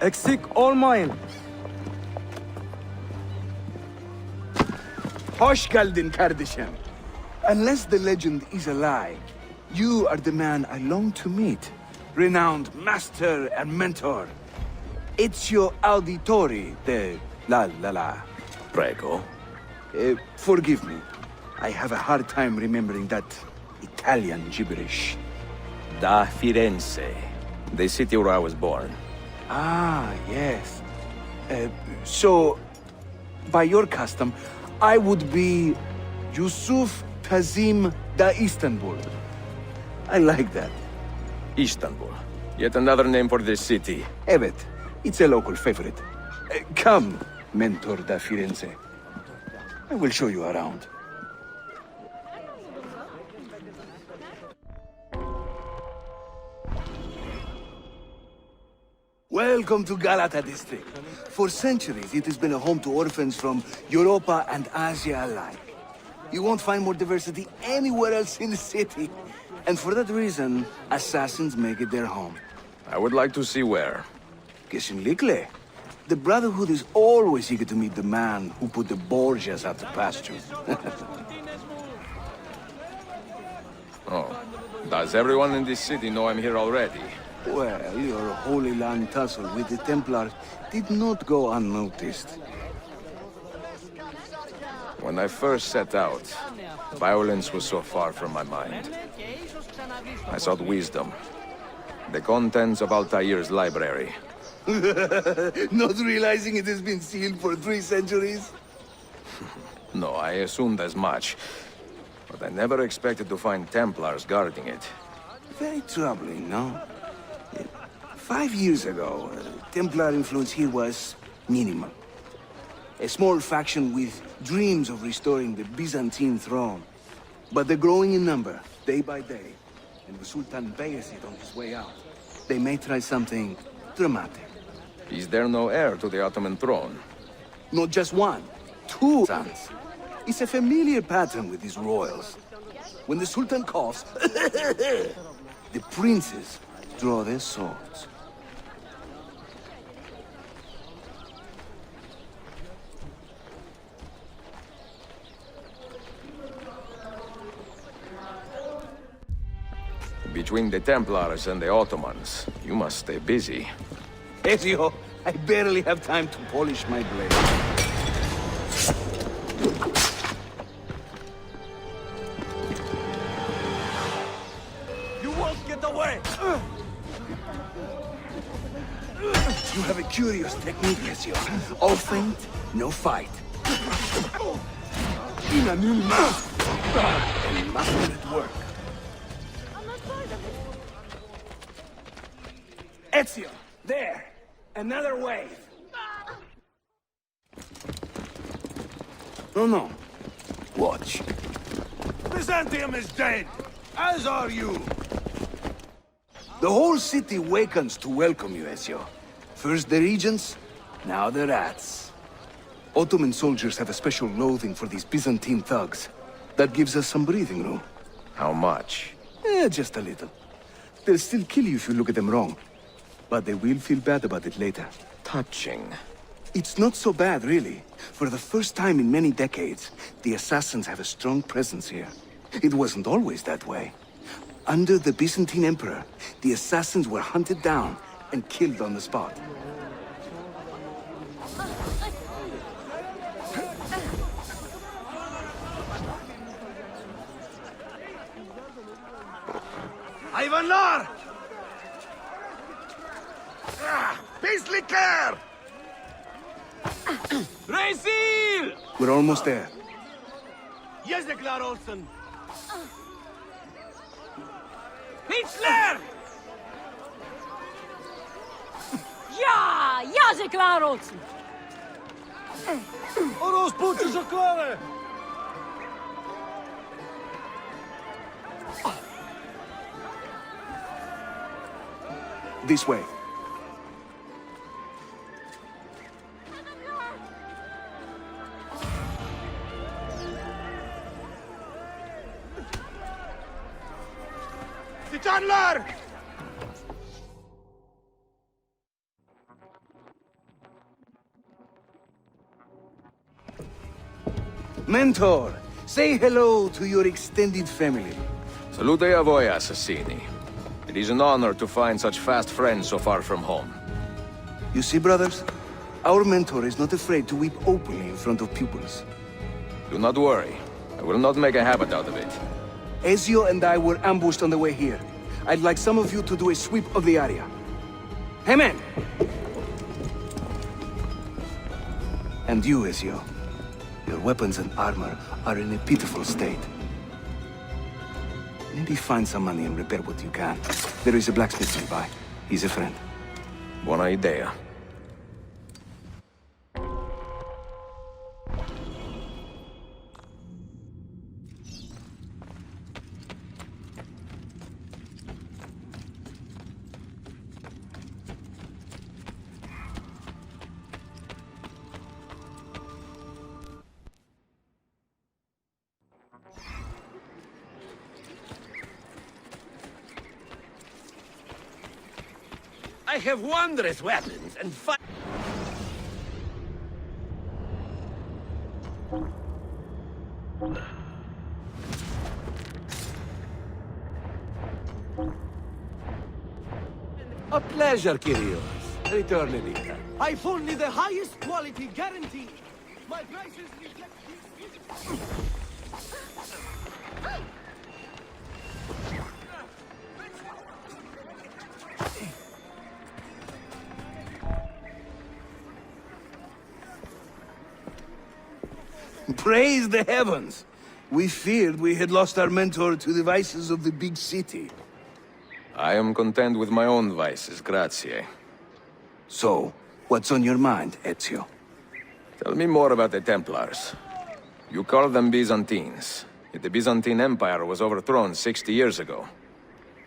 Eksik olmayın. Hoş geldin kardeşim. Unless the legend is a lie, you are the man I long to meet. Renowned master and mentor. Ezio Auditore de la. Prego. Forgive me. I have a hard time remembering that Italian gibberish. Da Firenze, the city where I was born. Ah, yes. So, by your custom, I would be Yusuf Kazim Da Istanbul. I like that. Istanbul. Yet another name for this city. Evet, it's a local favorite. Come, Mentor da Firenze. I will show you around. Welcome to Galata district. For centuries, it has been a home to orphans from Europa and Asia alike. You won't find more diversity anywhere else in the city. And for that reason, assassins make it their home. I would like to see where. Kesinlikle. The Brotherhood is always eager to meet the man who put the Borgias out to pasture. Oh. Does everyone in this city know I'm here already? Well, your Holy Land tussle with the Templars did not go unnoticed. When I first set out, violence was so far from my mind. I sought wisdom. The contents of Altair's library. Not realizing it has been sealed for 3 centuries? No, I assumed as much. But I never expected to find Templars guarding it. Very troubling, no? 5 years ago, Templar influence here was minimal. A small faction with dreams of restoring the Byzantine throne. But they're growing in number, day by day. And the Sultan Bayezid on his way out. They may try something dramatic. Is there no heir to the Ottoman throne? Not just one, 2 sons. It's a familiar pattern with these royals. When the Sultan coughs, the princes draw their swords. Between the Templars and the Ottomans, you must stay busy. Ezio, I barely have time to polish my blade. You won't get away! You have a curious technique, Ezio. All feint, no fight. In a new mouth. And master at work. Ezio, there! Another wave! No. Watch. Byzantium is dead, as are you. The whole city wakens to welcome you, Ezio. First the regents, now the rats. Ottoman soldiers have a special loathing for these Byzantine thugs. That gives us some breathing room. How much? Just a little. They'll still kill you if you look at them wrong. But they will feel bad about it later. Touching. It's not so bad, really. For the first time in many decades, the assassins have a strong presence here. It wasn't always that way. Under the Byzantine Emperor, the assassins were hunted down and killed on the spot. Ivanlar! Beastly care! Resil! We're almost there. Yezeklar olsun! Hitler! Ja, yazıklar olsun. Orospu çocukları! This way. Titanlar! Mentor, say hello to your extended family. Salute a voi, assassini. It is an honor to find such fast friends so far from home. You see, brothers? Our mentor is not afraid to weep openly in front of pupils. Do not worry. I will not make a habit out of it. Ezio and I were ambushed on the way here. I'd like some of you to do a sweep of the area. Hey, men! And you, Ezio. Your weapons and armor are in a pitiful state. Maybe find some money and repair what you can. There is a blacksmith nearby. He's a friend. Buona idea. I have wondrous weapons and a pleasure, Kyrios. Return later. I've only the highest quality guaranteed. My prices reflect Praise the heavens! We feared we had lost our mentor to the vices of the big city. I am content with my own vices, grazie. So, what's on your mind, Ezio? Tell me more about the Templars. You call them Byzantines, yet the Byzantine Empire was overthrown 60 years ago.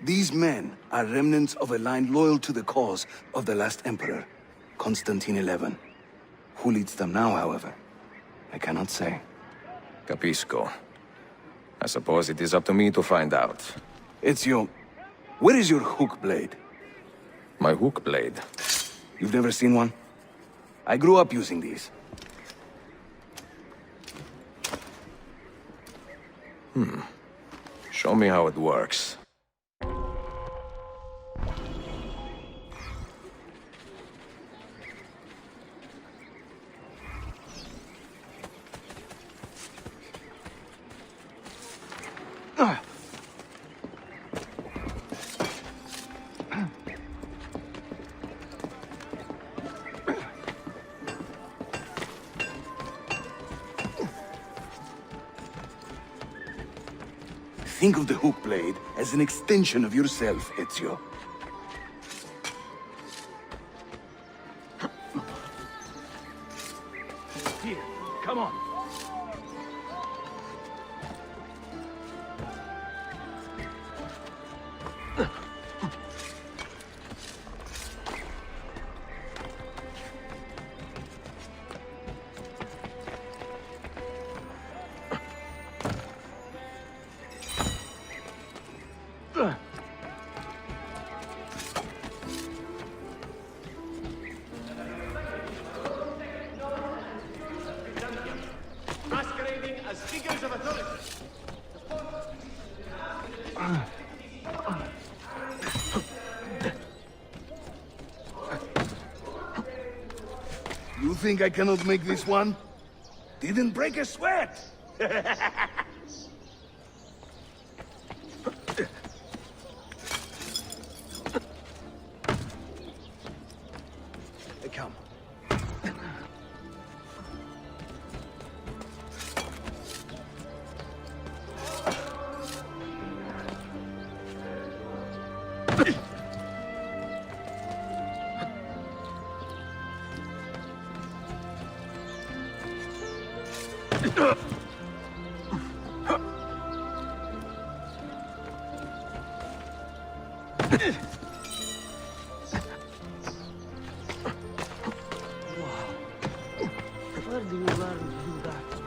These men are remnants of a line loyal to the cause of the last emperor, Constantine XI. Who leads them now, however? I cannot say. Capisco. I suppose it is up to me to find out. Ezio, where is your hook blade? My hook blade? You've never seen one? I grew up using these. Show me how it works. Think of the hook blade as an extension of yourself, Ezio. here. Come on. Masquerading as figures of authority. You think I cannot make this one? Didn't break a sweat! Come. Where do you learn to do that?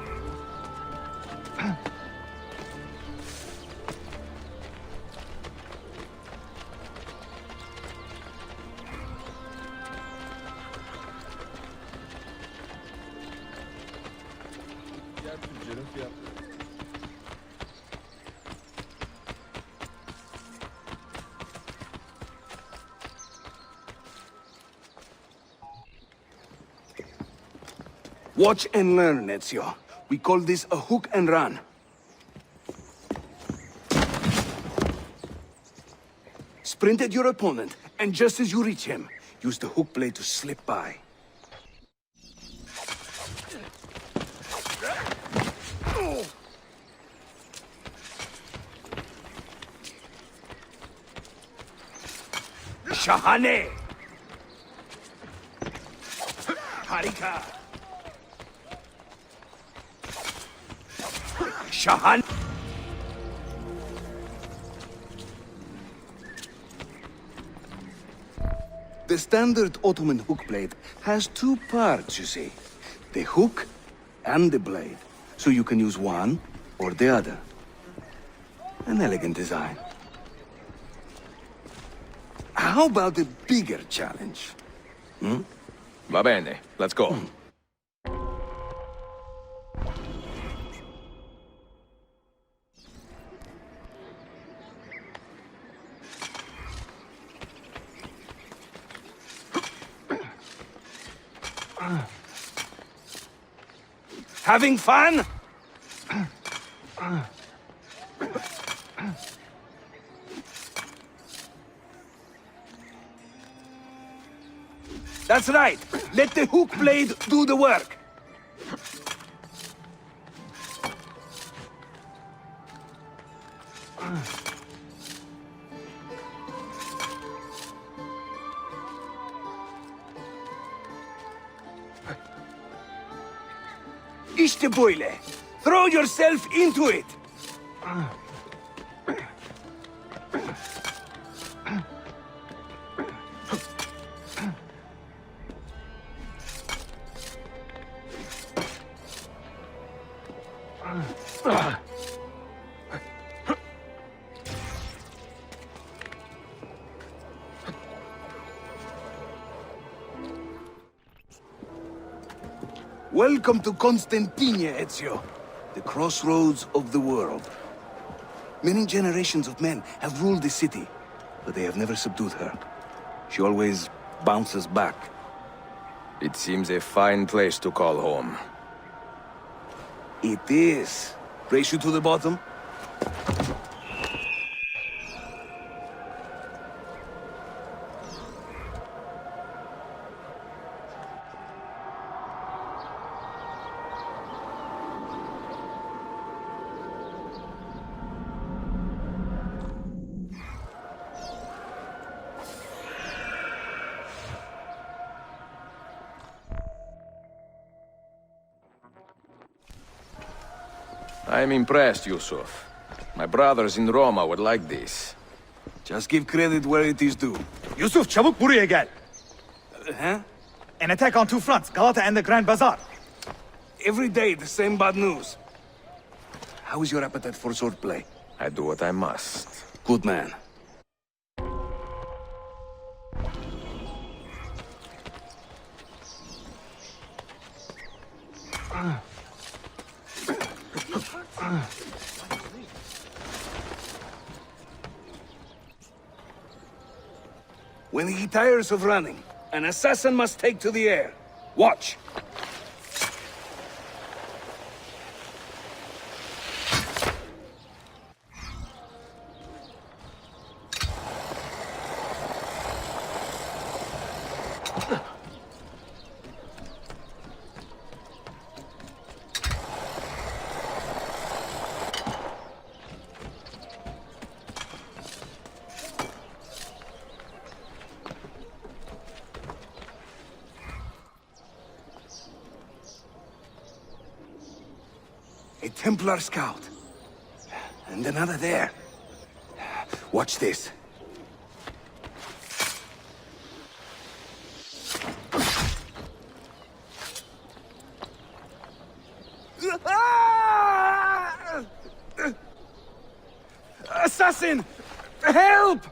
Watch and learn, Ezio. We call this a hook and run. Sprint at your opponent, and just as you reach him, use the hook blade to slip by. Shahane! Harika! Shahan! The standard Ottoman hook blade has two parts, you see. The hook and the blade. So you can use one or the other. An elegant design. How about a bigger challenge? Va bene, let's go. Having fun? That's right. Let the hook blade do the work. İşte böyle. Throw yourself into it. Welcome to Constantine, Ezio. The crossroads of the world. Many generations of men have ruled the city, but they have never subdued her. She always bounces back. It seems a fine place to call home. It is. Race you to the bottom? I'm impressed, Yusuf. My brothers in Roma would like this. Just give credit where it is due. Yusuf, çabuk buraya gel. Huh? An attack on two fronts, Galata and the Grand Bazaar. Every day, the same bad news. How is your appetite for swordplay? I do what I must. Good man. When he tires of running, an assassin must take to the air. Watch. A Templar scout. And another there. Watch this. Assassin! Help!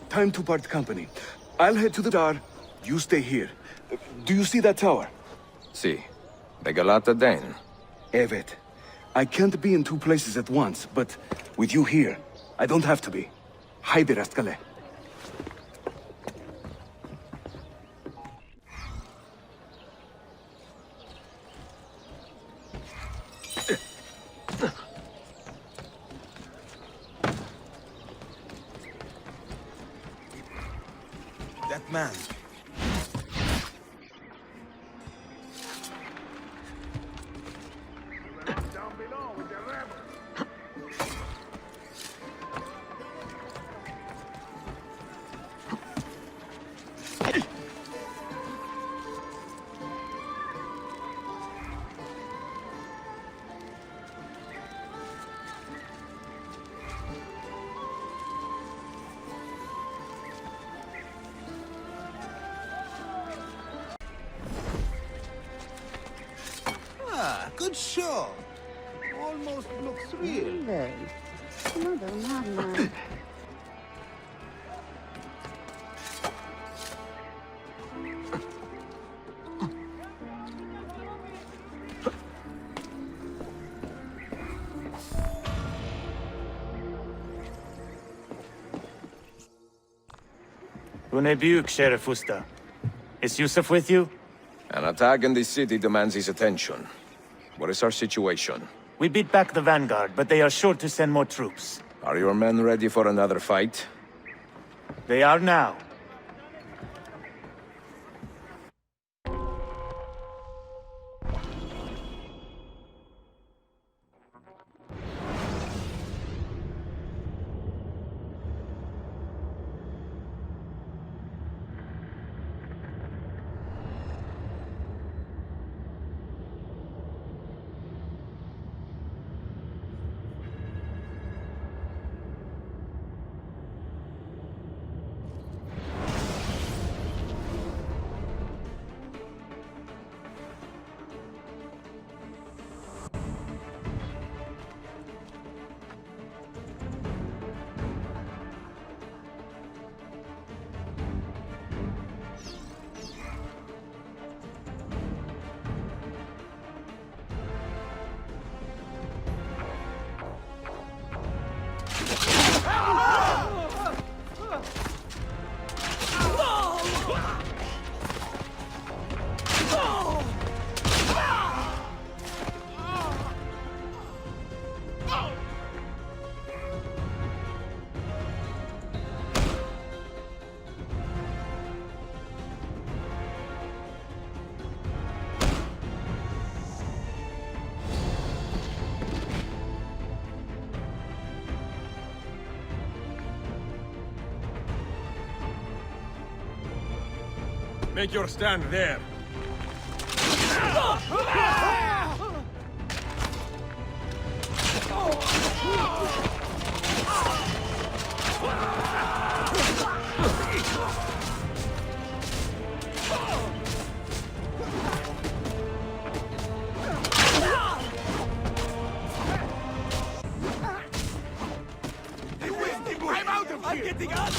Time to part company. I'll head to the tower. You stay here. Do you see that tower? See, the Galata Dane. Evet. I can't be in two places at once, but with you here, I don't have to be. Haydi rastgele. man. Ah, good shot. Almost looks real. Another madman. Bu ne büyük Sheriff Usta. Is Yusuf with you? An attack in this city demands his attention. What is our situation? We beat back the Vanguard, but they are sure to send more troops. Are your men ready for another fight? They are now. Make your stand there. I'm out of here! I'm getting out!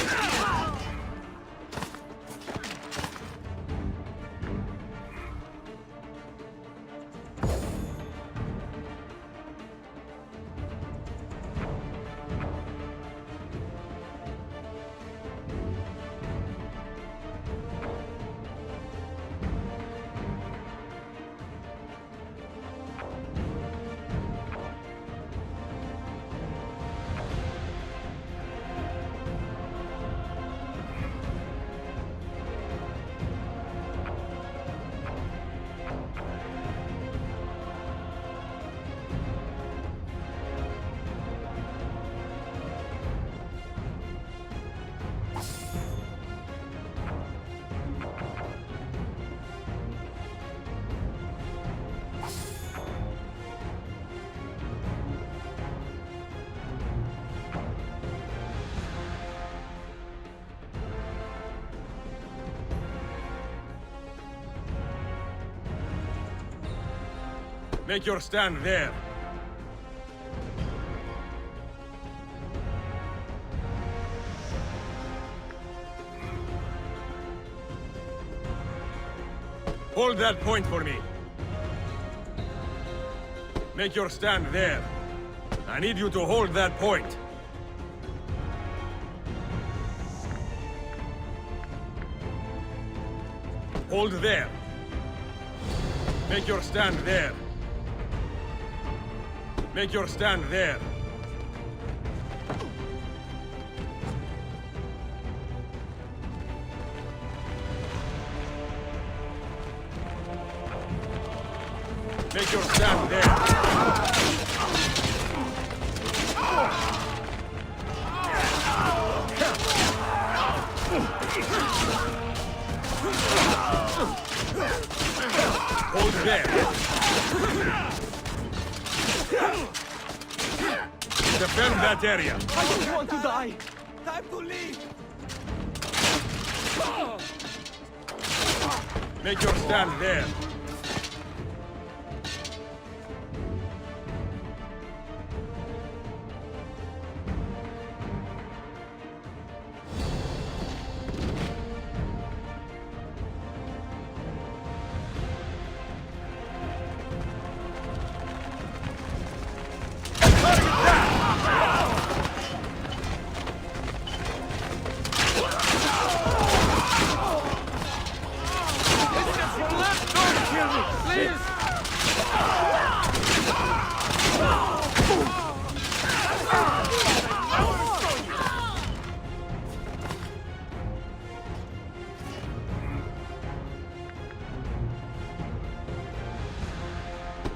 Make your stand there. Hold that point for me. Make your stand there. I need you to hold that point. Hold there. Make your stand there. Make your stand there. Make your stand there. Hold there. Defend that area. I don't want to die. Time to leave. Make your stand there.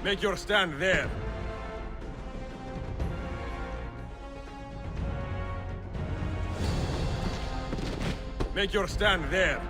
Make your stand there. Make your stand there.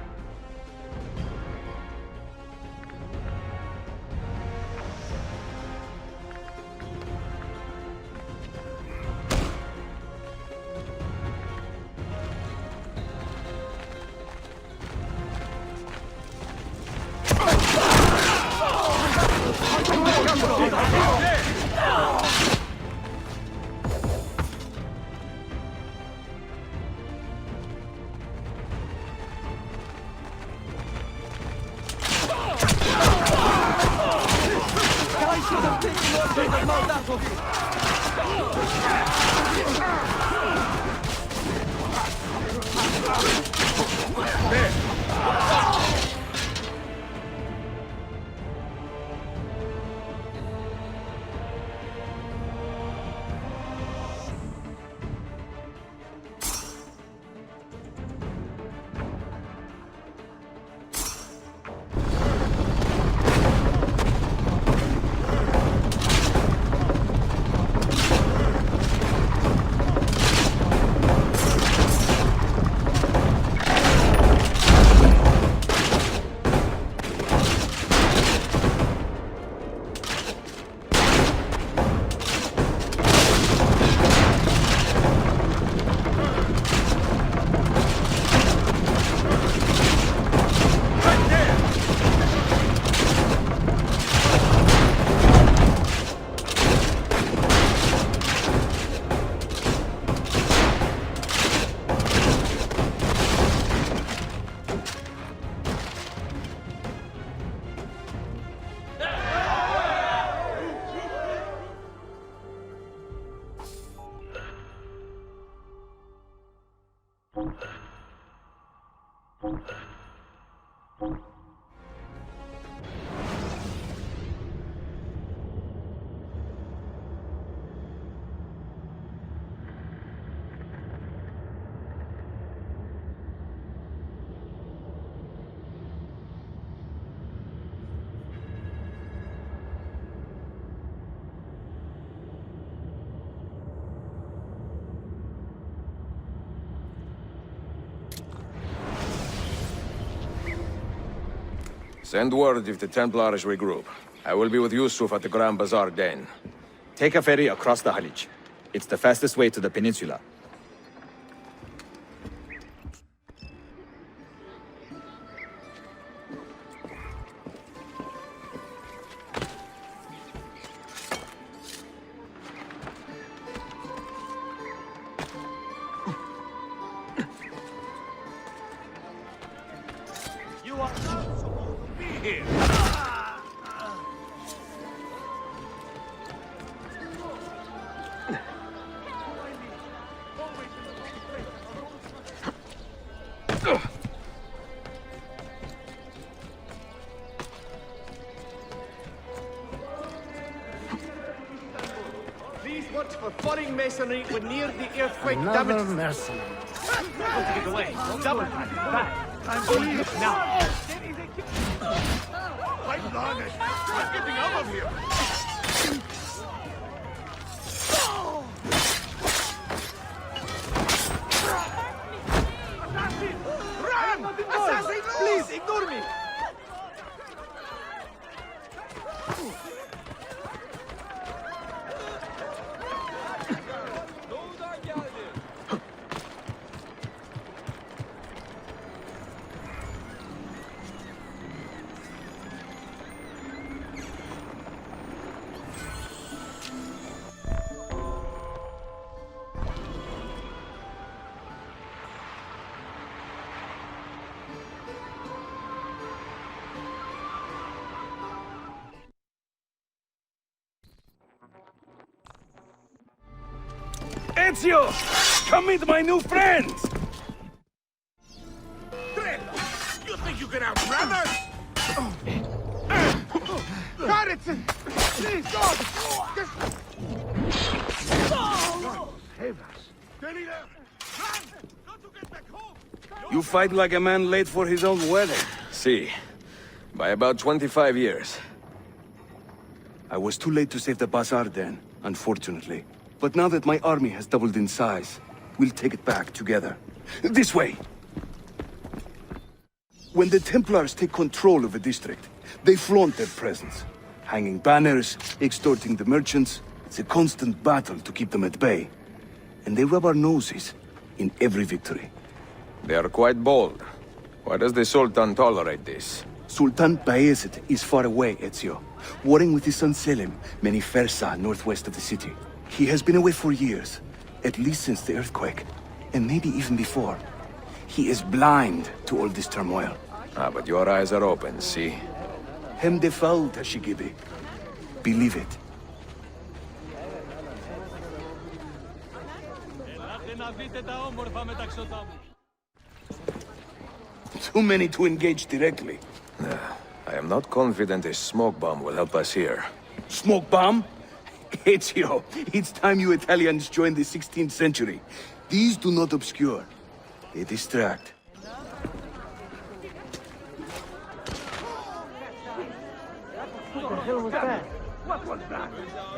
Send word if the Templars regroup. I will be with Yusuf at the Grand Bazaar Den. Take a ferry across the Halij. It's the fastest way to the peninsula. You are not supposed to be here. Please watch for falling masonry when near the earthquake Another damage. mercenary. Don't take it away. Double time. Back. I'm leaving now. honest. I'm getting out of here. Run! Assassin, please ignore me. Ezio! Come meet my new friends! You think you can outrun us? Garrison! Please, God! Save us. You fight like a man late for his own wedding. See, by about 25 years. I was too late to save the bazaar then, unfortunately. But now that my army has doubled in size, we'll take it back together. This way! When the Templars take control of a district, they flaunt their presence. Hanging banners, extorting the merchants. It's a constant battle to keep them at bay. And they rub our noses in every victory. They are quite bold. Why does the Sultan tolerate this? Sultan Bayezid is far away, Ezio. Warring with his son Selim, many Fersa northwest of the city. He has been away for years, at least since the earthquake, and maybe even before. He is blind to all this turmoil. Ah, but your eyes are open, see? Hem defal, Tashigibi. Believe it. Too many to engage directly. I am not confident a smoke bomb will help us here. Smoke bomb? Ezio, it's time you Italians joined the 16th century. These do not obscure. They distract. What the hell was that? What was that?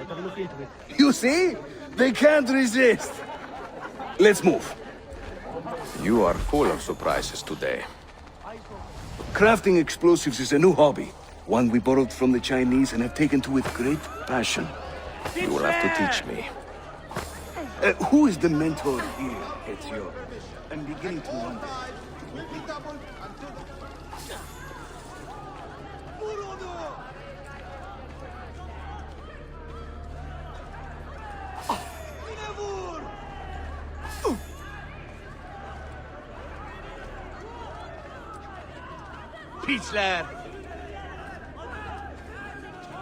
Better look into it. You see? They can't resist. Let's move. You are full of surprises today. Crafting explosives is a new hobby. One we borrowed from the Chinese and have taken to with great passion. You will have to teach me. Who is the mentor here, Ezio? I'm beginning to wonder. Piçler!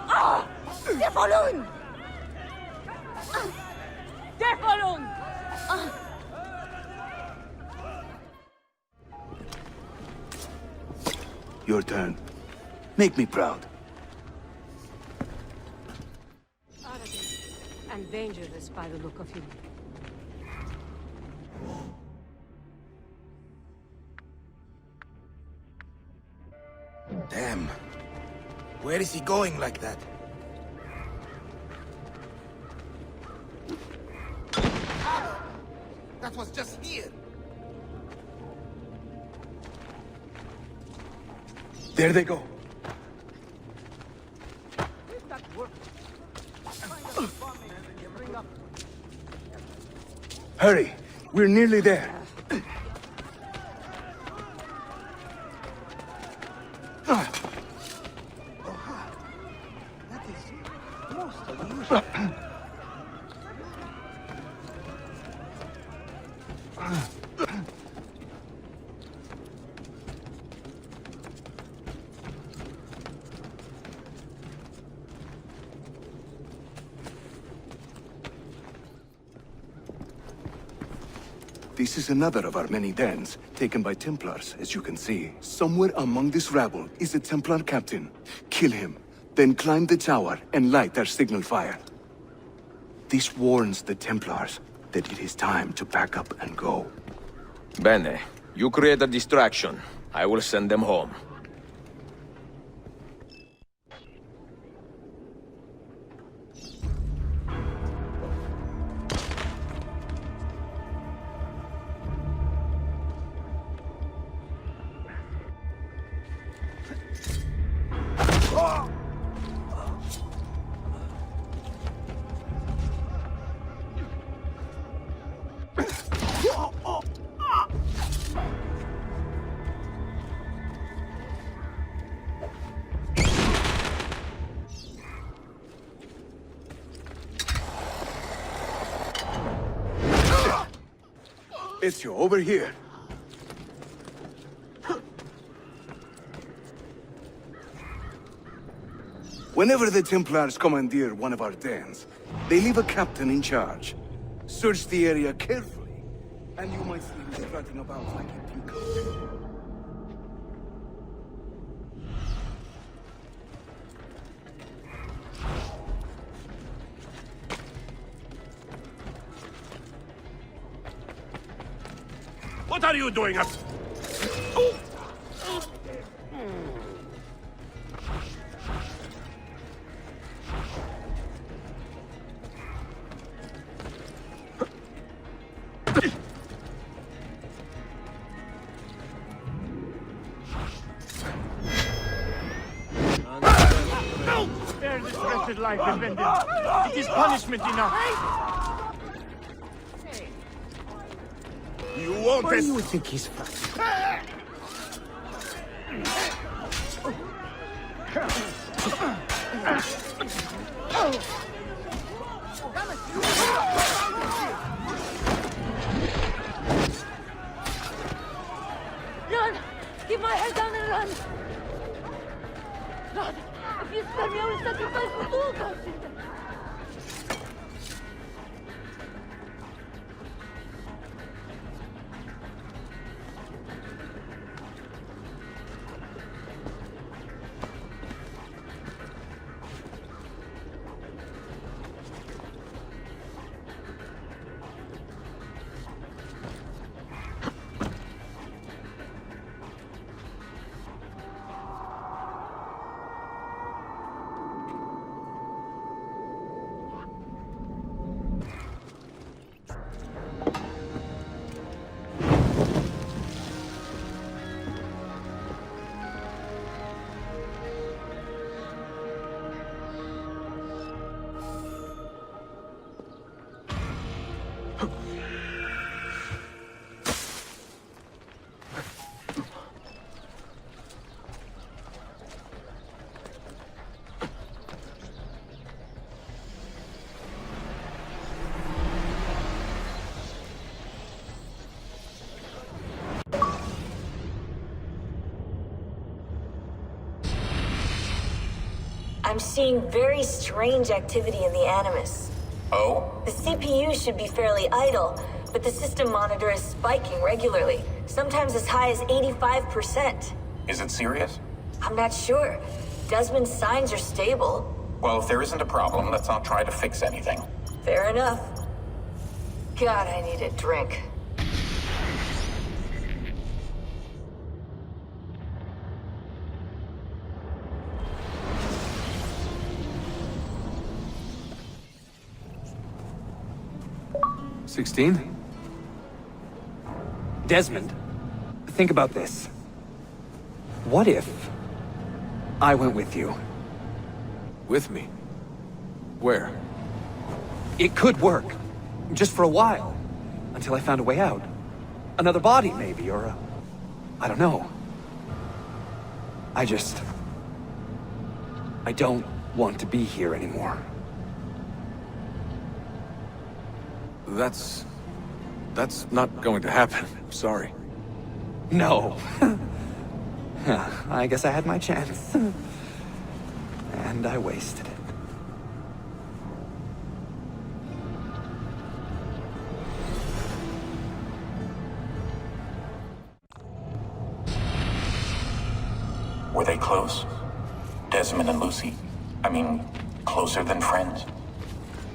Ah! Defolun! Defolun! Your turn. Make me proud. And dangerous by the look of you. Damn. Where is he going like that? That was just here. There they go. Hurry! We're nearly there. This is another of our many dens, taken by Templars, as you can see. Somewhere among this rabble is a Templar captain. Kill him, then climb the tower and light our signal fire. This warns the Templars that it is time to pack up and go. Bene, you create a distraction. I will send them home. Ezio, over here. Whenever the Templars commandeer one of our dens, they leave a captain in charge. Search the area carefully, and you might see him strutting about like a peacock. What are you doing up? Spare this wretched life, defendant. It is punishment enough. You won't. Where do you think he's from? Run! Keep my head down and run! Run! If you spare me, I will sacrifice the whole country! I'm seeing very strange activity in the Animus. Oh? The CPU should be fairly idle, but the system monitor is spiking regularly, sometimes as high as 85%. Is it serious? I'm not sure. Desmond's signs are stable. Well, if there isn't a problem, let's not try to fix anything. Fair enough. God, I need a drink. Desmond, think about this. What if I went with you? With me? Where? It could work. Just for a while. Until I found a way out. Another body, maybe, or a... I don't know. I don't want to be here anymore. That's not going to happen. I'm sorry. No. I guess I had my chance. And I wasted it. Were they close? Desmond and Lucy? I mean, closer than friends?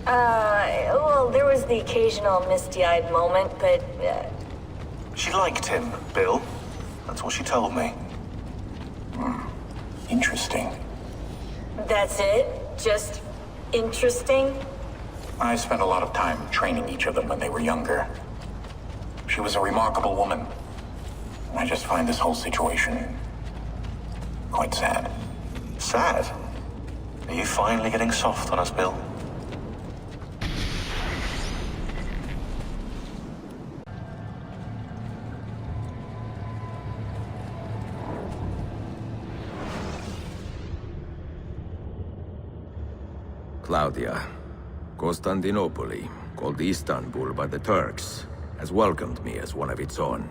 Well, there was the occasional misty-eyed moment, but, She liked him, Bill. That's what she told me. Interesting. that's it? Just interesting? I spent a lot of time training each of them when they were younger. She was a remarkable woman. I just find this whole situation quite sad. Sad? Are you finally getting soft on us, Bill? Claudia. Constantinople, called Istanbul by the Turks, has welcomed me as one of its own.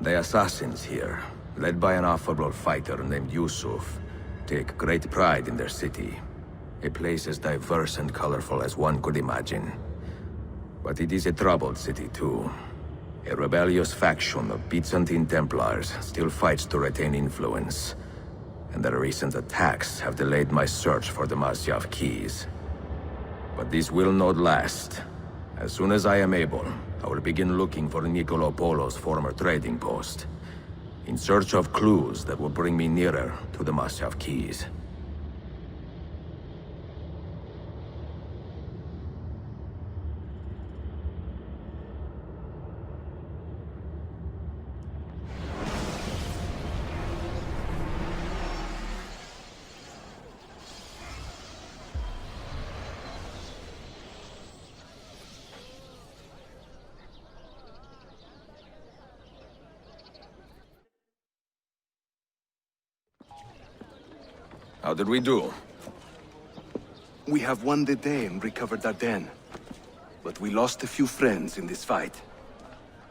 The assassins here, led by an affable fighter named Yusuf, take great pride in their city. A place as diverse and colorful as one could imagine. But it is a troubled city too. A rebellious faction of Byzantine Templars still fights to retain influence. And the recent attacks have delayed my search for the Masyaf keys. But this will not last. As soon as I am able, I will begin looking for Nicolo Polo's former trading post, in search of clues that will bring me nearer to the Masyaf keys. How did we do? We have won the day and recovered Ardennes. But we lost a few friends in this fight.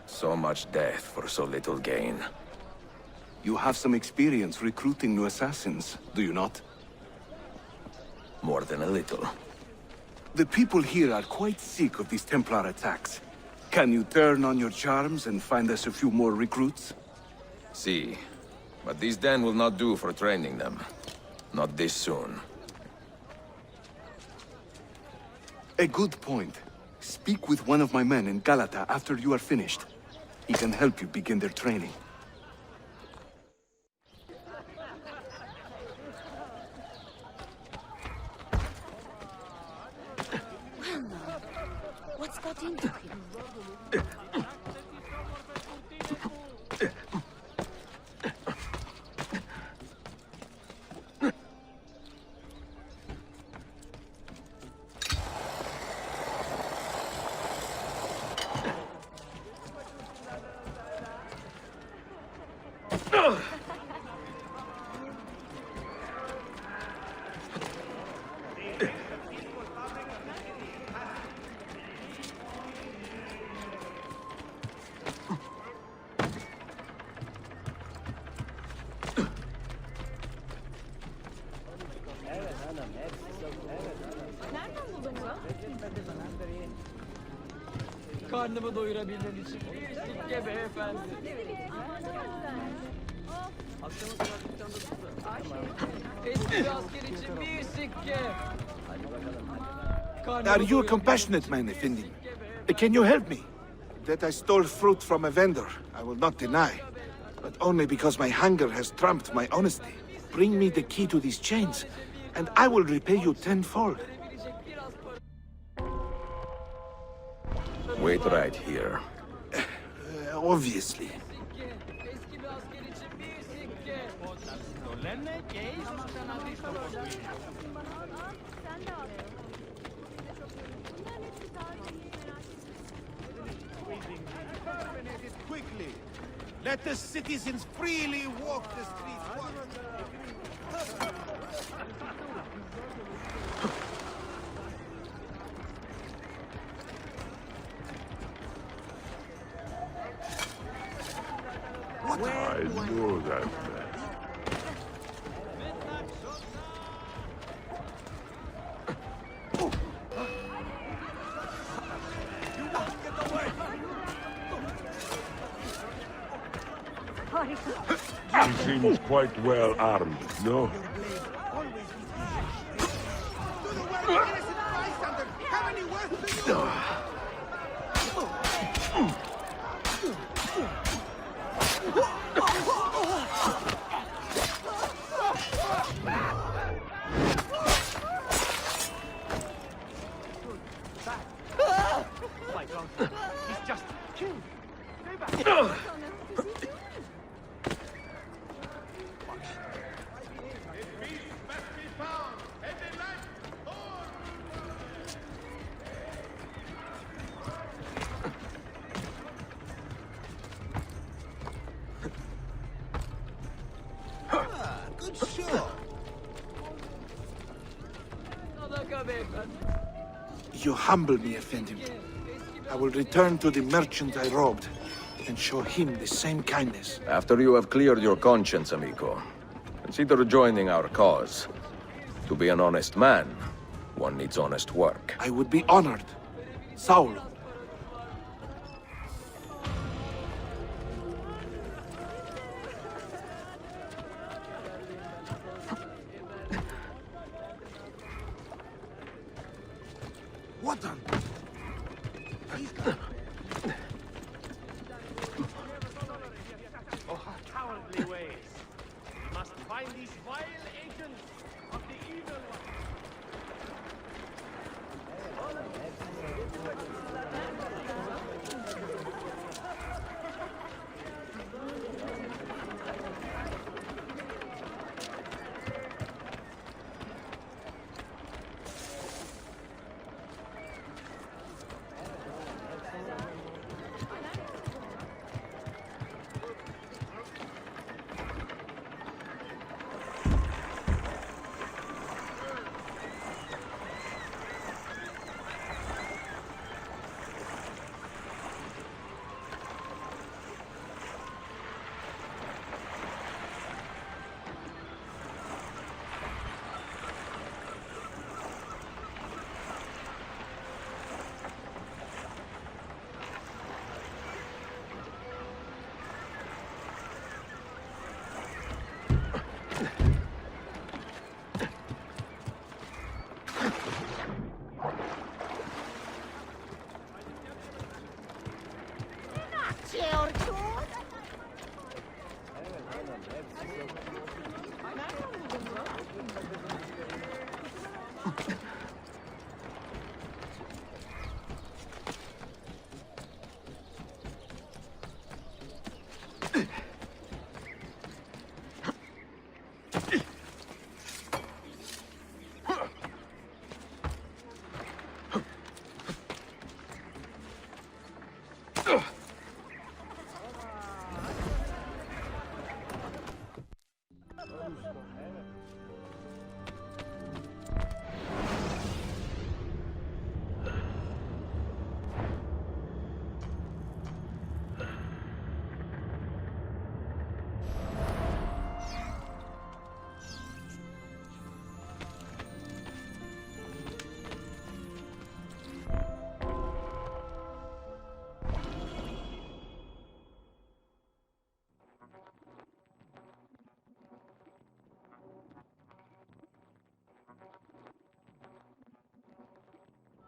So much death for so little gain. You have some experience recruiting new assassins, do you not? More than a little. The people here are quite sick of these Templar attacks. Can you turn on your charms and find us a few more recruits? See, but these den will not do for training them. Not this soon. A good point. Speak with one of my men in Galata after you are finished. He can help you begin their training. What's got into him? Karnımı doyurabilmem için bir sikke beyefendi. Akşama kadar dükkanda tuttu. Eski bir asker için bir sikke. Are you a compassionate man, Effendi? Can you help me? That I stole fruit from a vendor, I will not deny. But only because my hunger has trumped my honesty. Bring me the key to these chains, and I will repay you tenfold. Wait right here. Obviously. Quickly! Let the citizens freely walk the streets. I know that man. He seems quite well armed, no? He's just killed. Go back. Sadaka be. You humble me, Effendim. I will return to the merchant I robbed and show him the same kindness. After you have cleared your conscience, amigo, consider joining our cause. To be an honest man, one needs honest work. I would be honored. Saul. What on? Oh, how cowardly ways! We must find these vile agents of the evil one.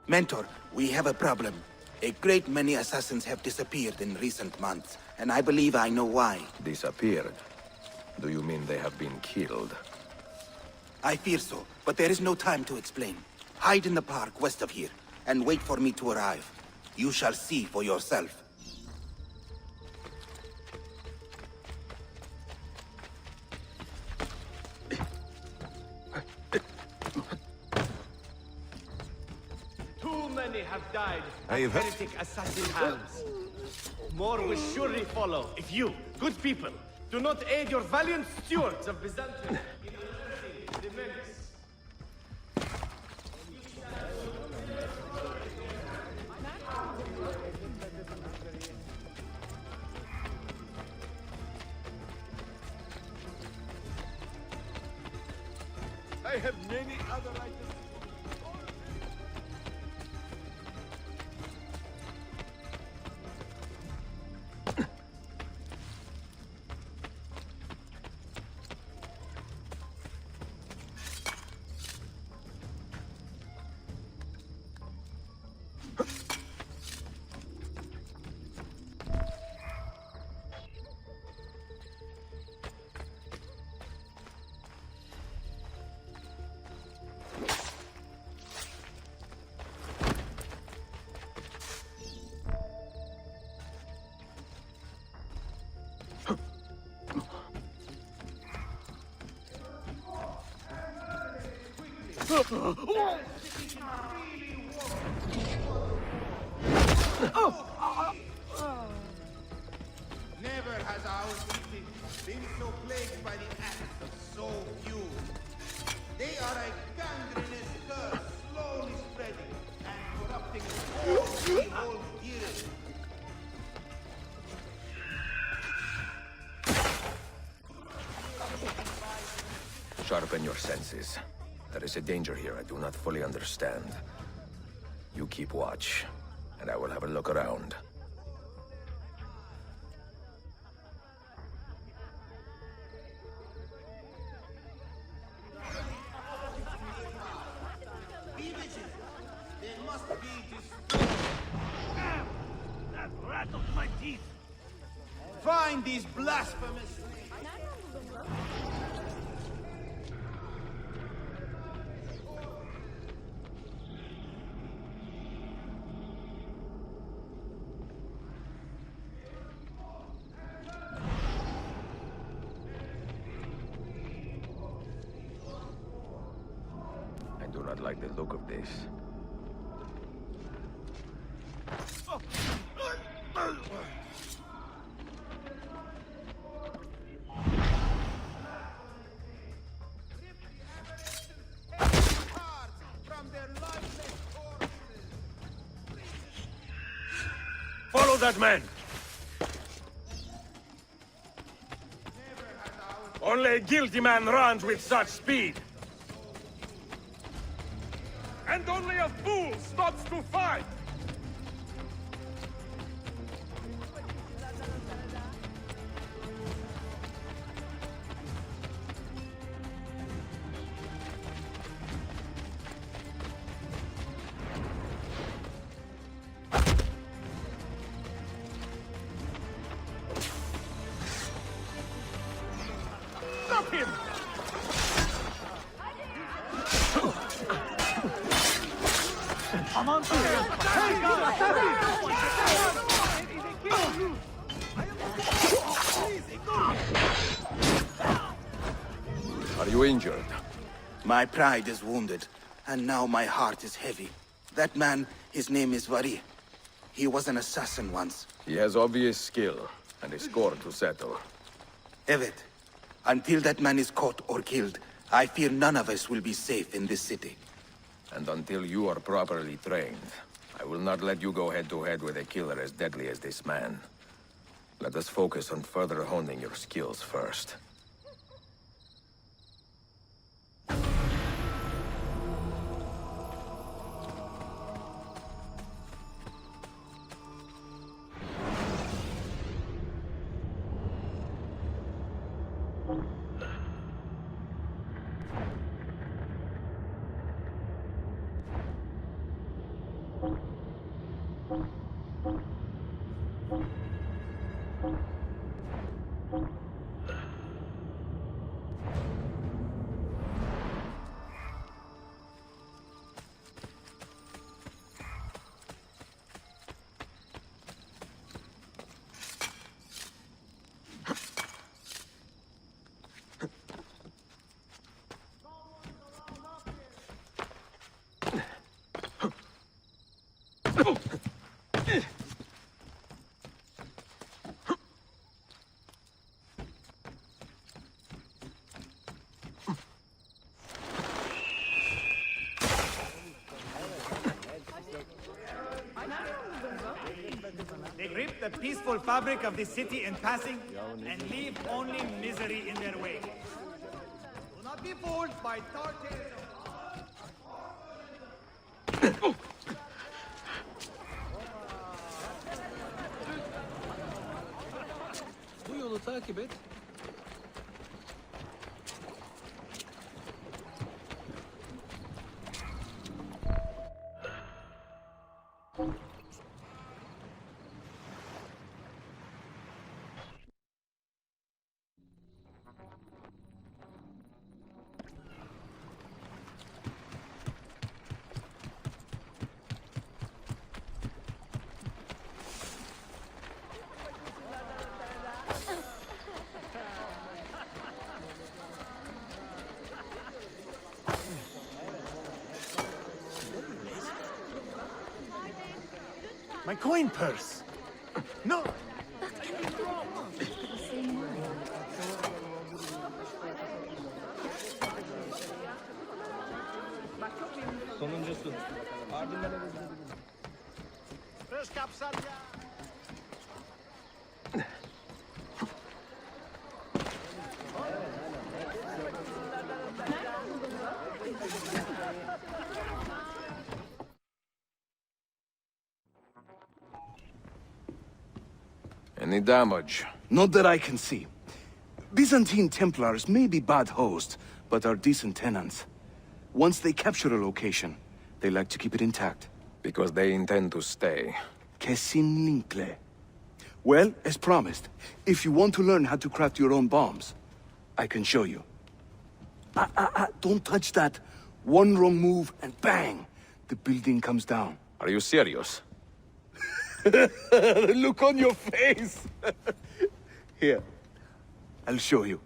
Mentor, we have a problem. A great many assassins have disappeared in recent months, and I believe I know why. Disappeared? Do you mean they have been killed? I fear so, but there is no time to explain. Hide in the park west of here, and wait for me to arrive. You shall see for yourself. Too many have died I at have- heretic assassin hands. More will surely follow if you, good people, do not aid your valiant stewards of Byzantium in unearthing the menace. I have many other items. Never has our city been so plagued by the acts of so few. They are a gangrenous curse, slowly spreading and corrupting all we hold dearest. Sharpen your senses. There is a danger here I do not fully understand. You keep watch, and I will have a look around. Be vigilant. There must be that rattled my teeth. Find these blasphemous. I do not like the look of this. Follow that man! Only a guilty man runs with such speed! And only a fool stops to fight! Stop him! Aman Are you injured? My pride is wounded, and now my heart is heavy. That man, his name is Vari. He was an assassin once. He has obvious skill, and a score to settle. Evet, until that man is caught or killed, I fear none of us will be safe in this city. And until you are properly trained, I will not let you go head-to-head with a killer as deadly as this man. Let us focus on further honing your skills first. They rip the peaceful fabric of the city in passing and leave only misery in their wake. Do not be fooled by tall tales of... Bu yolu takip et. My coin purse! No! Sonuncusu. Ardından Fresh kapsal ya. Any damage? Not that I can see. Byzantine Templars may be bad hosts, but are decent tenants. Once they capture a location, they like to keep it intact. Because they intend to stay. Kesin Linkle. Well, as promised, if you want to learn how to craft your own bombs, I can show you. Don't touch that. One wrong move and bang! The building comes down. Are you serious? The look on your face! Here, I'll show you.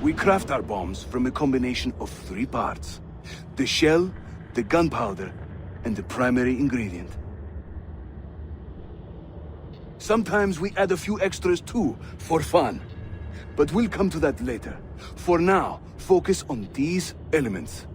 We craft our bombs from a combination of 3 parts. The shell, the gunpowder, and the primary ingredient. Sometimes we add a few extras too, for fun. But we'll come to that later. For now, focus on these elements.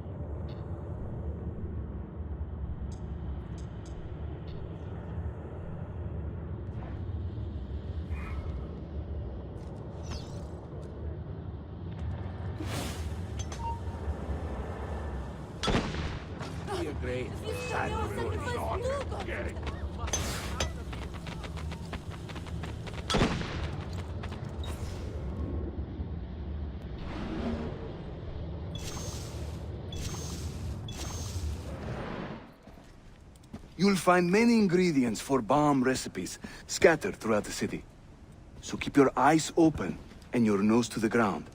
You'll find many ingredients for bomb recipes scattered throughout the city. So keep your eyes open and your nose to the ground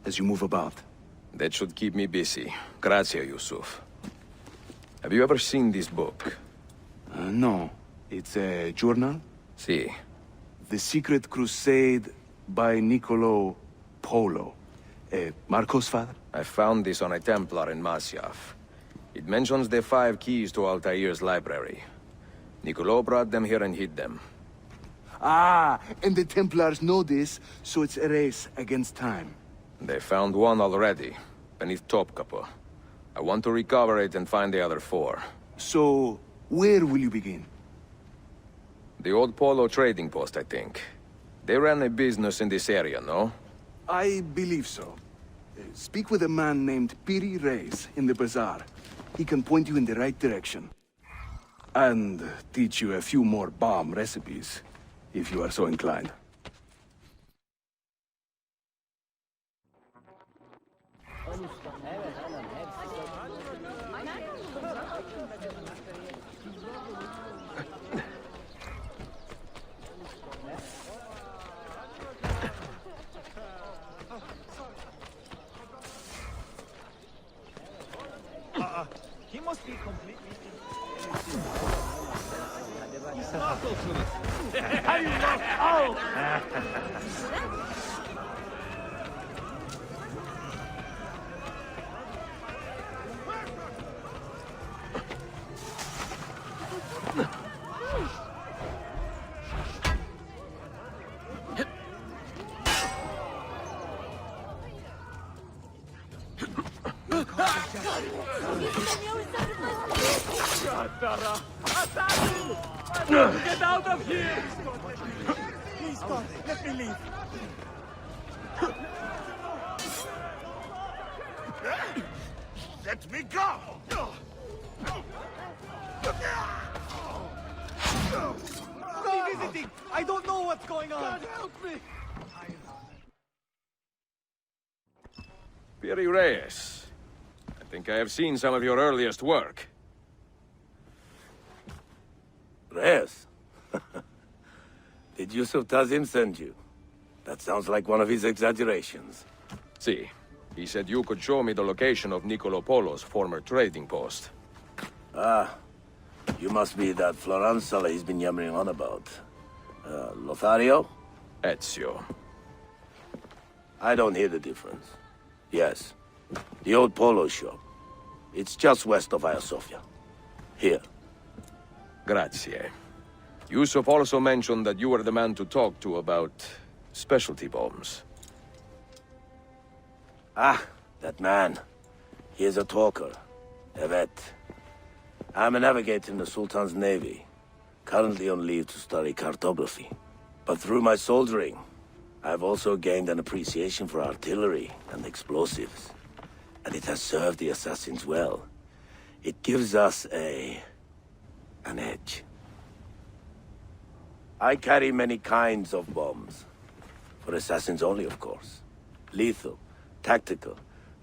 as you move about. That should keep me busy. Grazie, Yusuf. Have you ever seen this book? No. It's a journal? Si. The Secret Crusade by Niccolo Polo. Marco's father? I found this on a Templar in Masyaf. It mentions the 5 keys to Altair's library. Niccolo brought them here and hid them. Ah, and the Templars know this, so it's a race against time. They found one already, beneath Topkapi. I want to recover it and find the other 4. So, where will you begin? The old Polo trading post, I think. They ran a business in this area, no? I believe so. Speak with a man named Piri Reis in the bazaar. He can point you in the right direction. And teach you a few more bomb recipes, if you are so inclined. He must be completely... Get out of here! Please, God, let me leave. Let me go! Revisiting! I don't know what's going on! God, help me! Piri Reyes. I think I have seen some of your earliest work. Reyes? Did Yusuf Tazim send you? That sounds like one of his exaggerations. See, he said you could show me the location of Niccolo Polo's former trading post. Ah, you must be that Floranzala he's been yammering on about. Lothario? Ezio. I don't hear the difference. Yes. The old polo shop. It's just west of Hagia Sophia. Here. Grazie. Yusuf also mentioned that you were the man to talk to about specialty bombs. Ah, that man. He is a talker. A vet. I'm a navigator in the Sultan's navy. Currently on leave to study cartography. But through my soldiering, I've also gained an appreciation for artillery and explosives. And it has served the assassins well. It gives us an edge. I carry many kinds of bombs. For assassins only, of course. Lethal, tactical,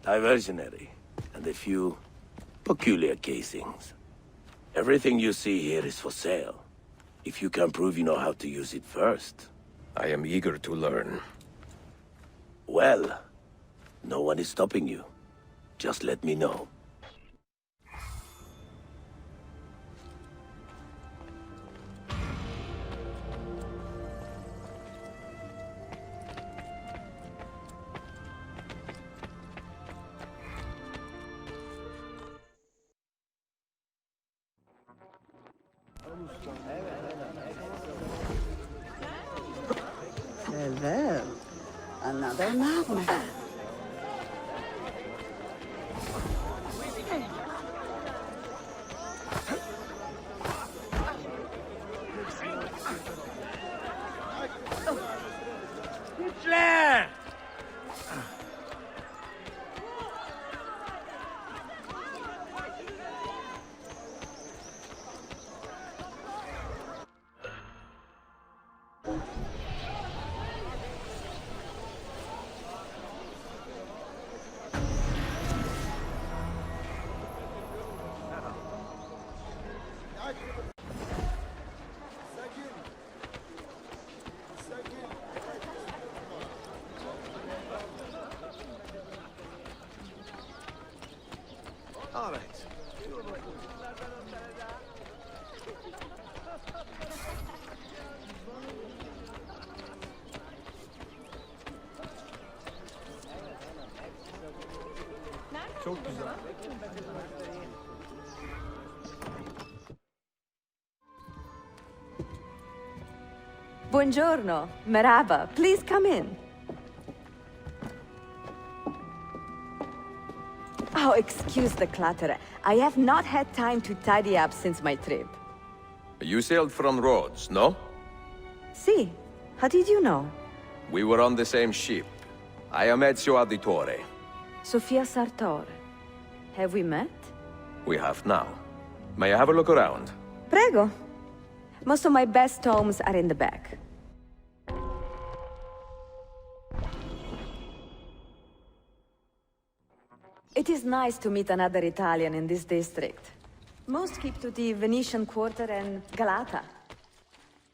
diversionary, and a few peculiar casings. Everything you see here is for sale. If you can prove you know how to use it first. I am eager to learn. Well, no one is stopping you. Just let me know. Well, another madman. Hitler! All right. Çok güzel. Buongiorno. Merhaba. Please come in. Oh, excuse the clutter. I have not had time to tidy up since my trip. You sailed from Rhodes, no? See, how did you know? We were on the same ship. I am Ezio Auditore. Sofia Sartor. Have we met? We have now. May I have a look around? Prego. Most of my best tomes are in the back. It is nice to meet another Italian in this district. Most keep to the Venetian Quarter and Galata.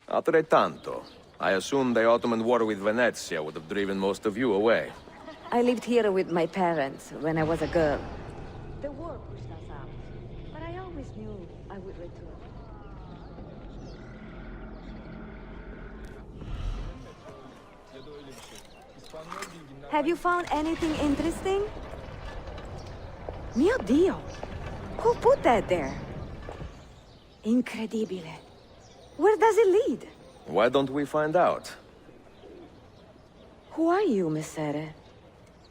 Altrettanto. I assume the Ottoman war with Venezia would have driven most of you away. I lived here with my parents when I was a girl. The war pushed us out, but I always knew I would return. Have you found anything interesting? Mio Dio! Who put that there? Incredibile. Where does it lead? Why don't we find out? Who are you, Messere?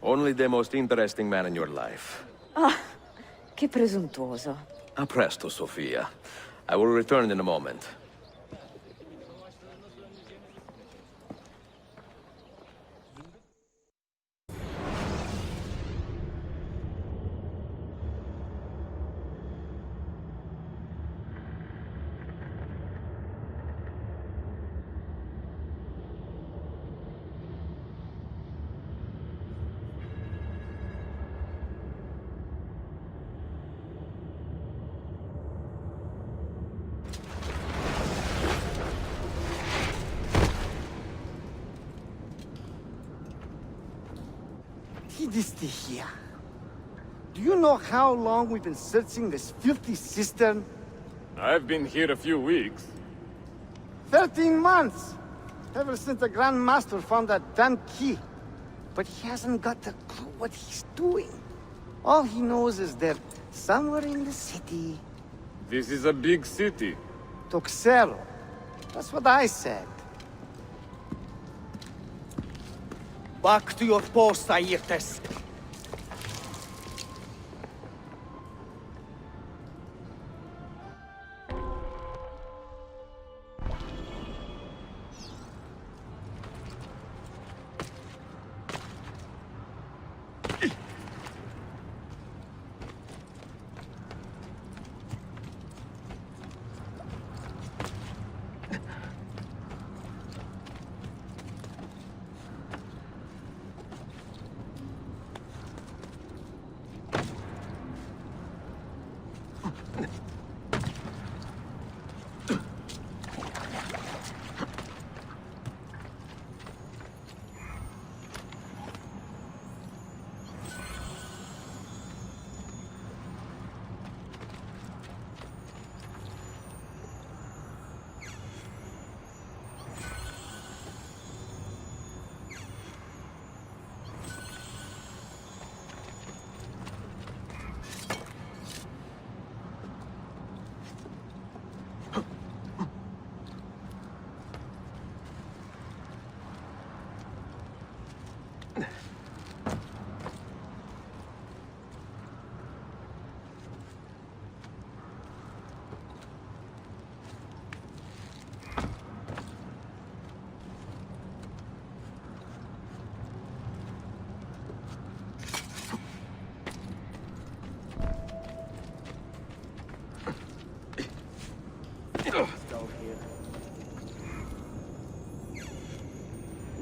Only the most interesting man in your life. Ah, che presuntuoso. A presto, Sofia. I will return in a moment. Here. Do you know how long we've been searching this filthy cistern? I've been here a few weeks. 13 months! Ever since the Grand Master found that damn key. But he hasn't got a clue what he's doing. All he knows is that somewhere in the city... This is a big city. Toxero. That's what I said. Back to your post, Ayrtes.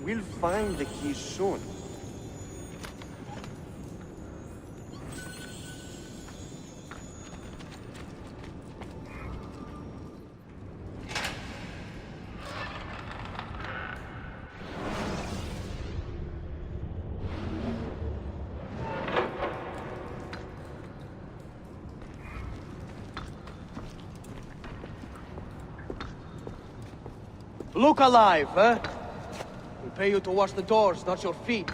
We'll find the key soon. Look alive, huh? We pay you to wash the doors, not your feet.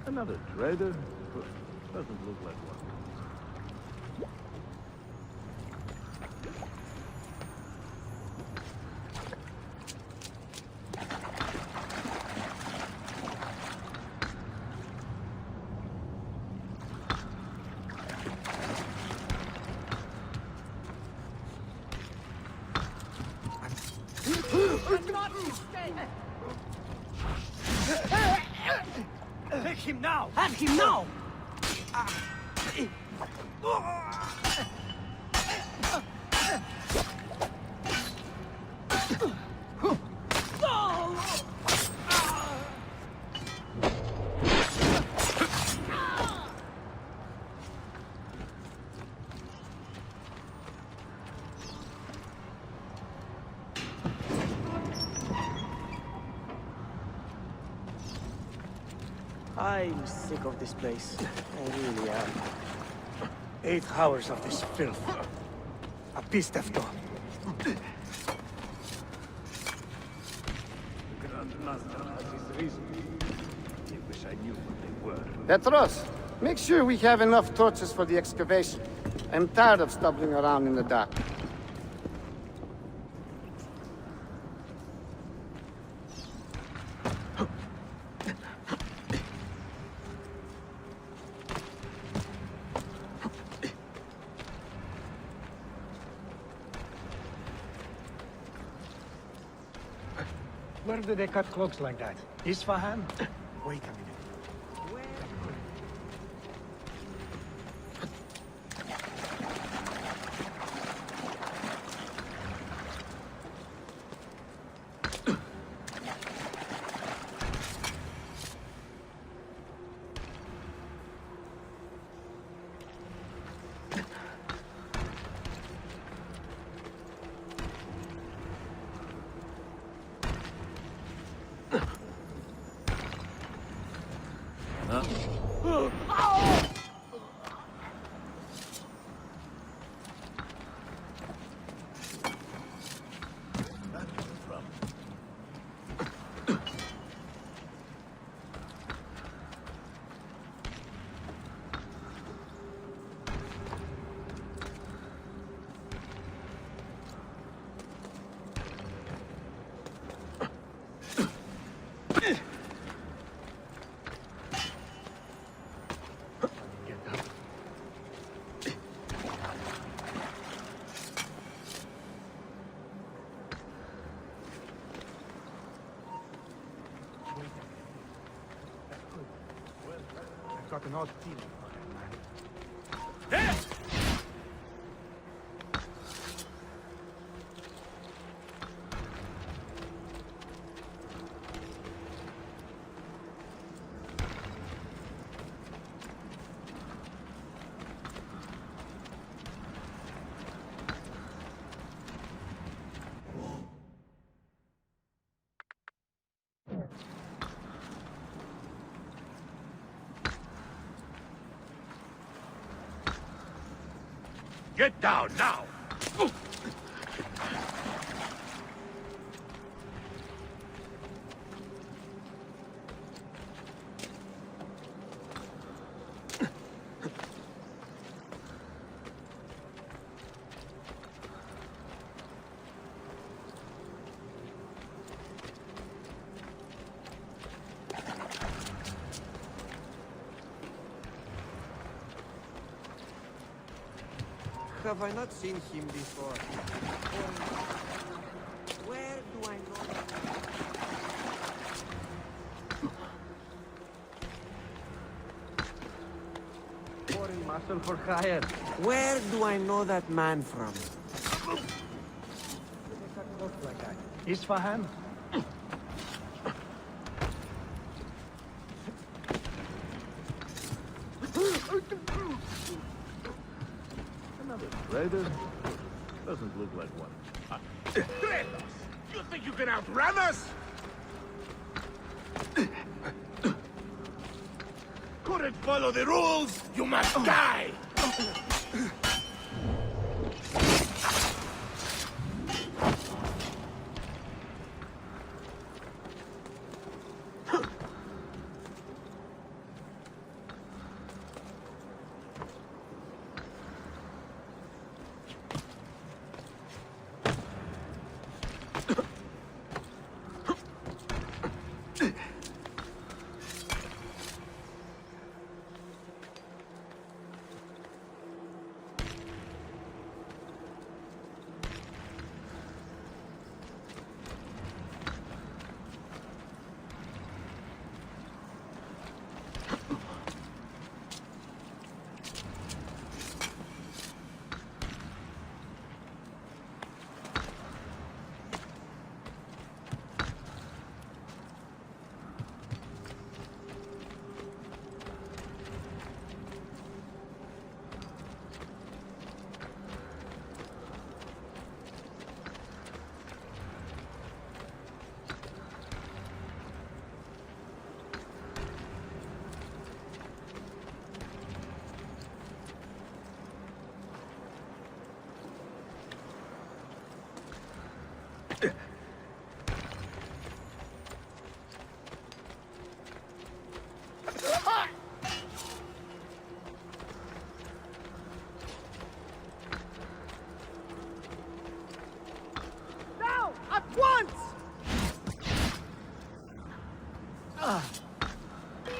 Another trader? Doesn't look like one. Take him now! Have him now! I'm sick of this place. I really am. 8 hours of this filth. Apistevto. Petros, make sure we have enough torches for the excavation. I'm tired of stumbling around in the dark. Where do they cut cloaks like that? Isfahan? Wait a minute. got an odd feeling for him, man. Get down now! Have I not seen him before? Where do I know that? Foreign muscle for hire. Where do I know that man from? They cut clocks like that. Isfahan? Another trader? Doesn't look like one. Traitors! You think you can outrun us? Couldn't follow the rules? You must die!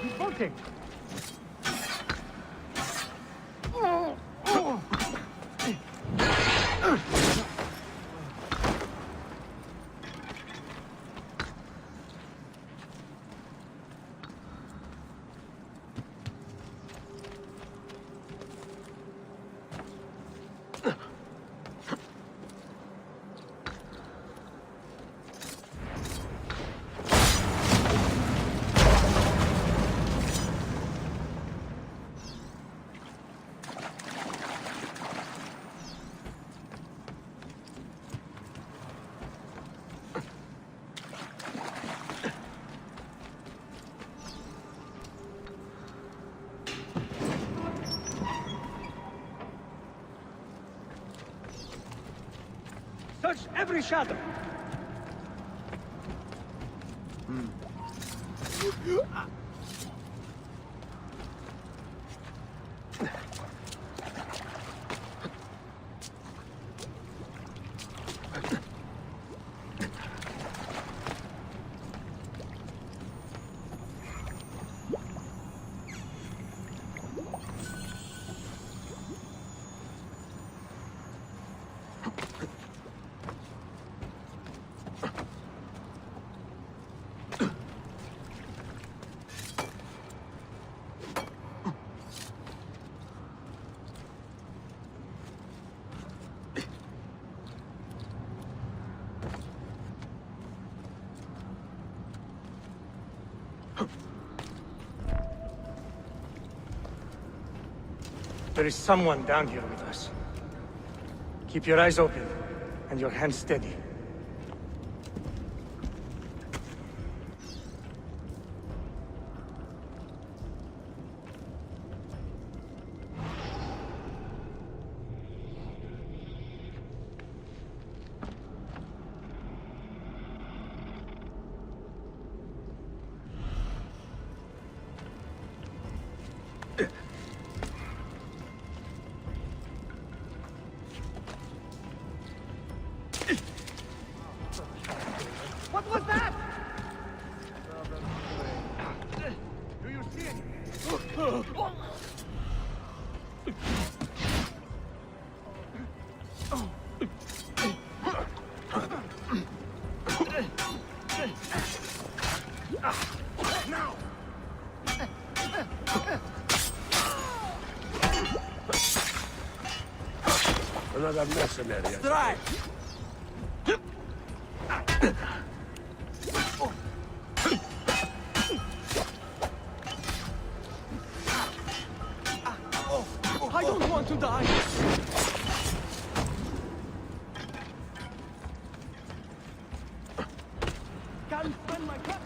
He's bolting. Search every shadow. There is someone down here with us. Keep your eyes open, and your hands steady. What was that? Do you see it? Now! Another mercenary. Strike! I don't want to die. Can't spend my gun.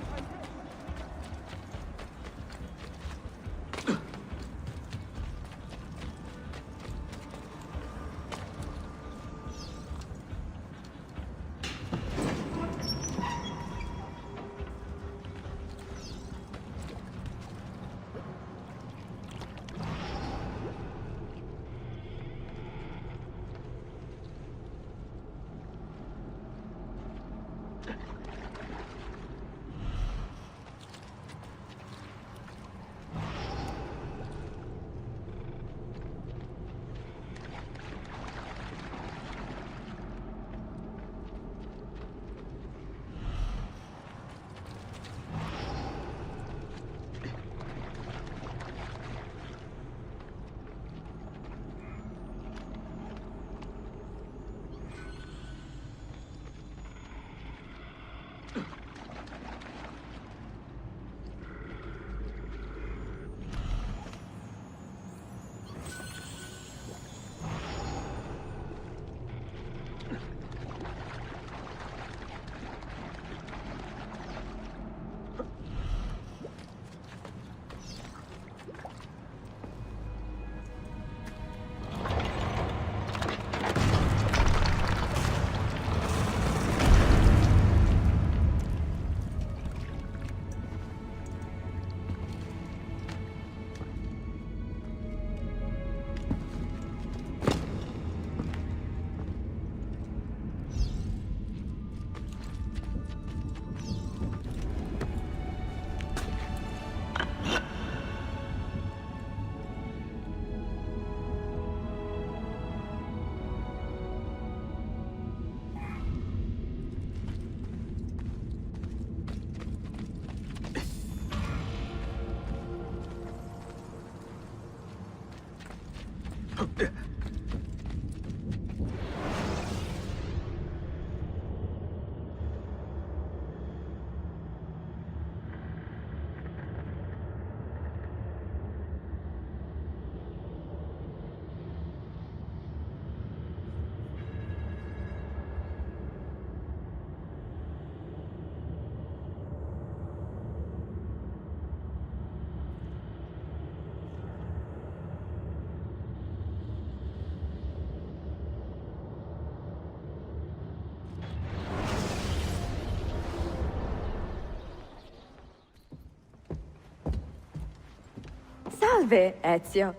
Salve, Ezio.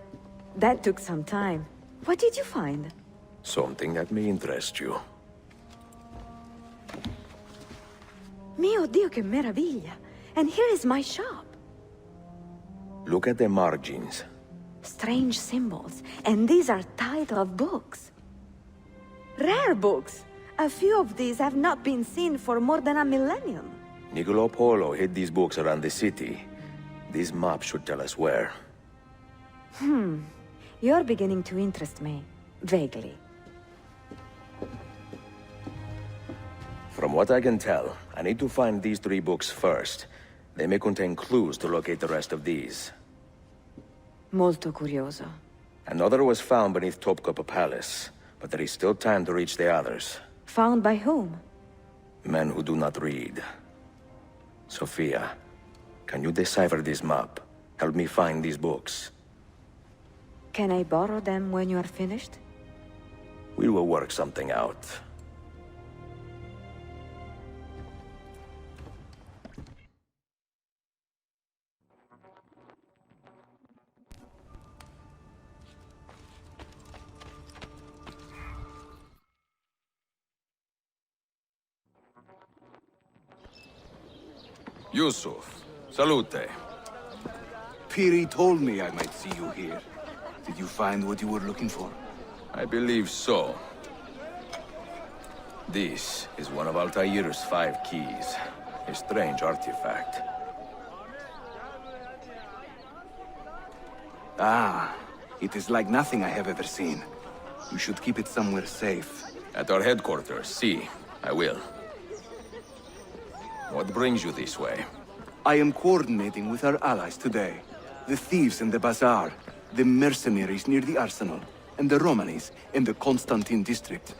That took some time. What did you find? Something that may interest you. Mio Dio, che meraviglia! And here is my shop. Look at the margins. Strange symbols, and these are titles of books. Rare books. A few of these have not been seen for more than a millennium. Niccolo Polo hid these books around the city. This map should tell us where. You're beginning to interest me. Vaguely. From what I can tell, I need to find these 3 books first. They may contain clues to locate the rest of these. Molto curioso. Another was found beneath Topkapi Palace, but there is still time to reach the others. Found by whom? Men who do not read. Sophia, can you decipher this map? Help me find these books. Can I borrow them when you are finished? We will work something out. Yusuf, salute. Piri told me I might see you here. Did you find what you were looking for? I believe so. This is one of Altair's 5 keys. A strange artifact. Ah, it is like nothing I have ever seen. You should keep it somewhere safe. At our headquarters, see. I will. What brings you this way? I am coordinating with our allies today. The thieves in the bazaar, the mercenaries near the arsenal, and the Romanis in the Constantine district.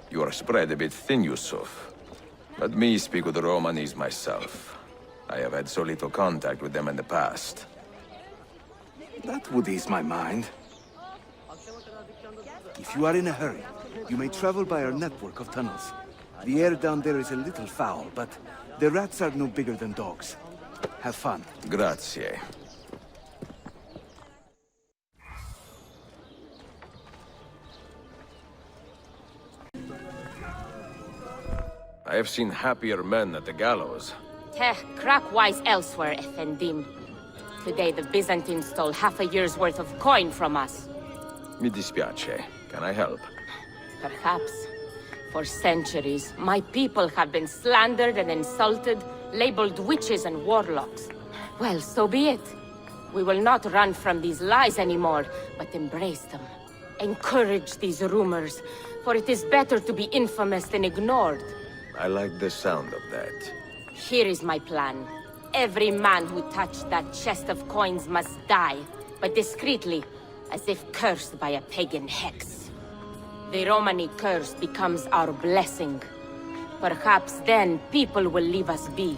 You are spread a bit thin, Yusuf. Let me speak with the Romanis myself. I have had so little contact with them in the past. That would ease my mind. If you are in a hurry, you may travel by our network of tunnels. The air down there is a little foul, but the rats are no bigger than dogs. Have fun. Grazie. I have seen happier men at the gallows. Crack wise elsewhere, Effendim. Today the Byzantines stole half a year's worth of coin from us. Mi dispiace. Can I help? Perhaps. For centuries, my people have been slandered and insulted, labeled witches and warlocks. Well, so be it. We will not run from these lies anymore, but embrace them. Encourage these rumors, for it is better to be infamous than ignored. I like the sound of that. Here is my plan. Every man who touched that chest of coins must die, but discreetly, as if cursed by a pagan hex. The Romani curse becomes our blessing. Perhaps then people will leave us be.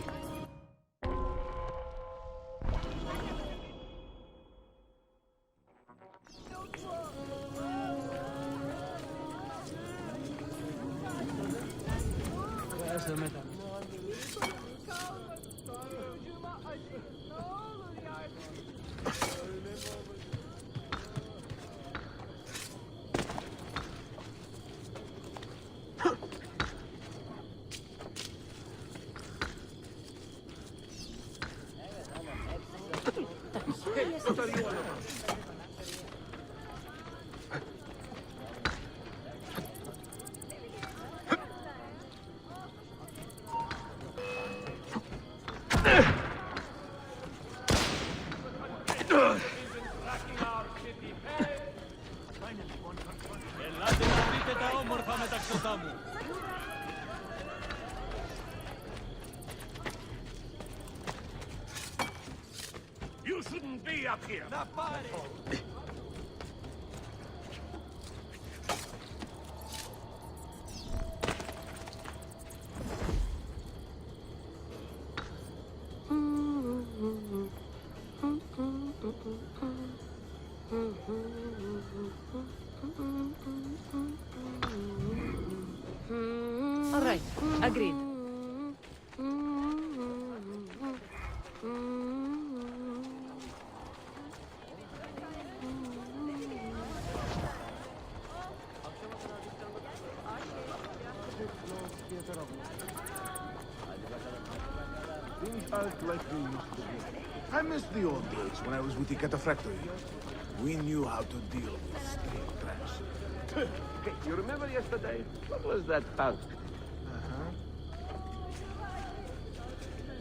You shouldn't be up here. All right, agreed. Things aren't like they used to be. I miss the old days when I was with the Cataphractory. We knew how to deal with street trash. Hey, you remember yesterday? What was that punk?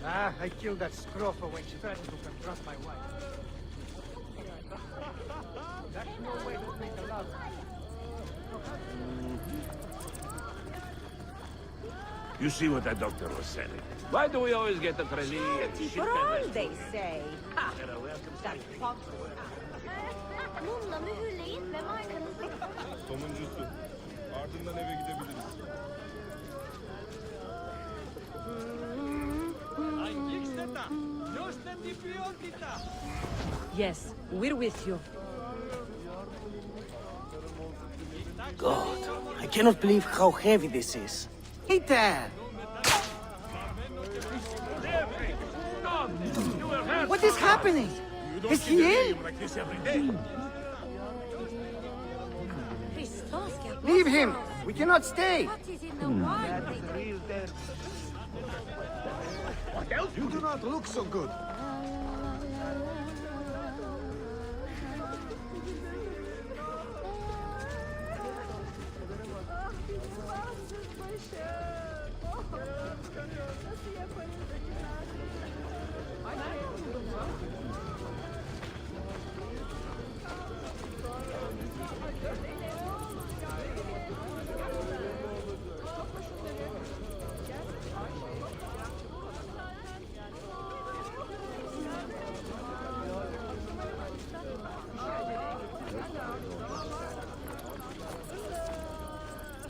Ah, I killed that scroffer when she threatened to confront my wife. That's no way to make a love. You see what that doctor was saying? Why do we always get the crazy For all they say. Ha! That punk. Mumla mühürleyin ve Sonuncusu. Ardından eve gidebiliriz. Yes, we're with you. God, I cannot believe how heavy this is. Hey, Dad! What is happening? Is he ill? Leave him! We cannot stay! You do not look so good.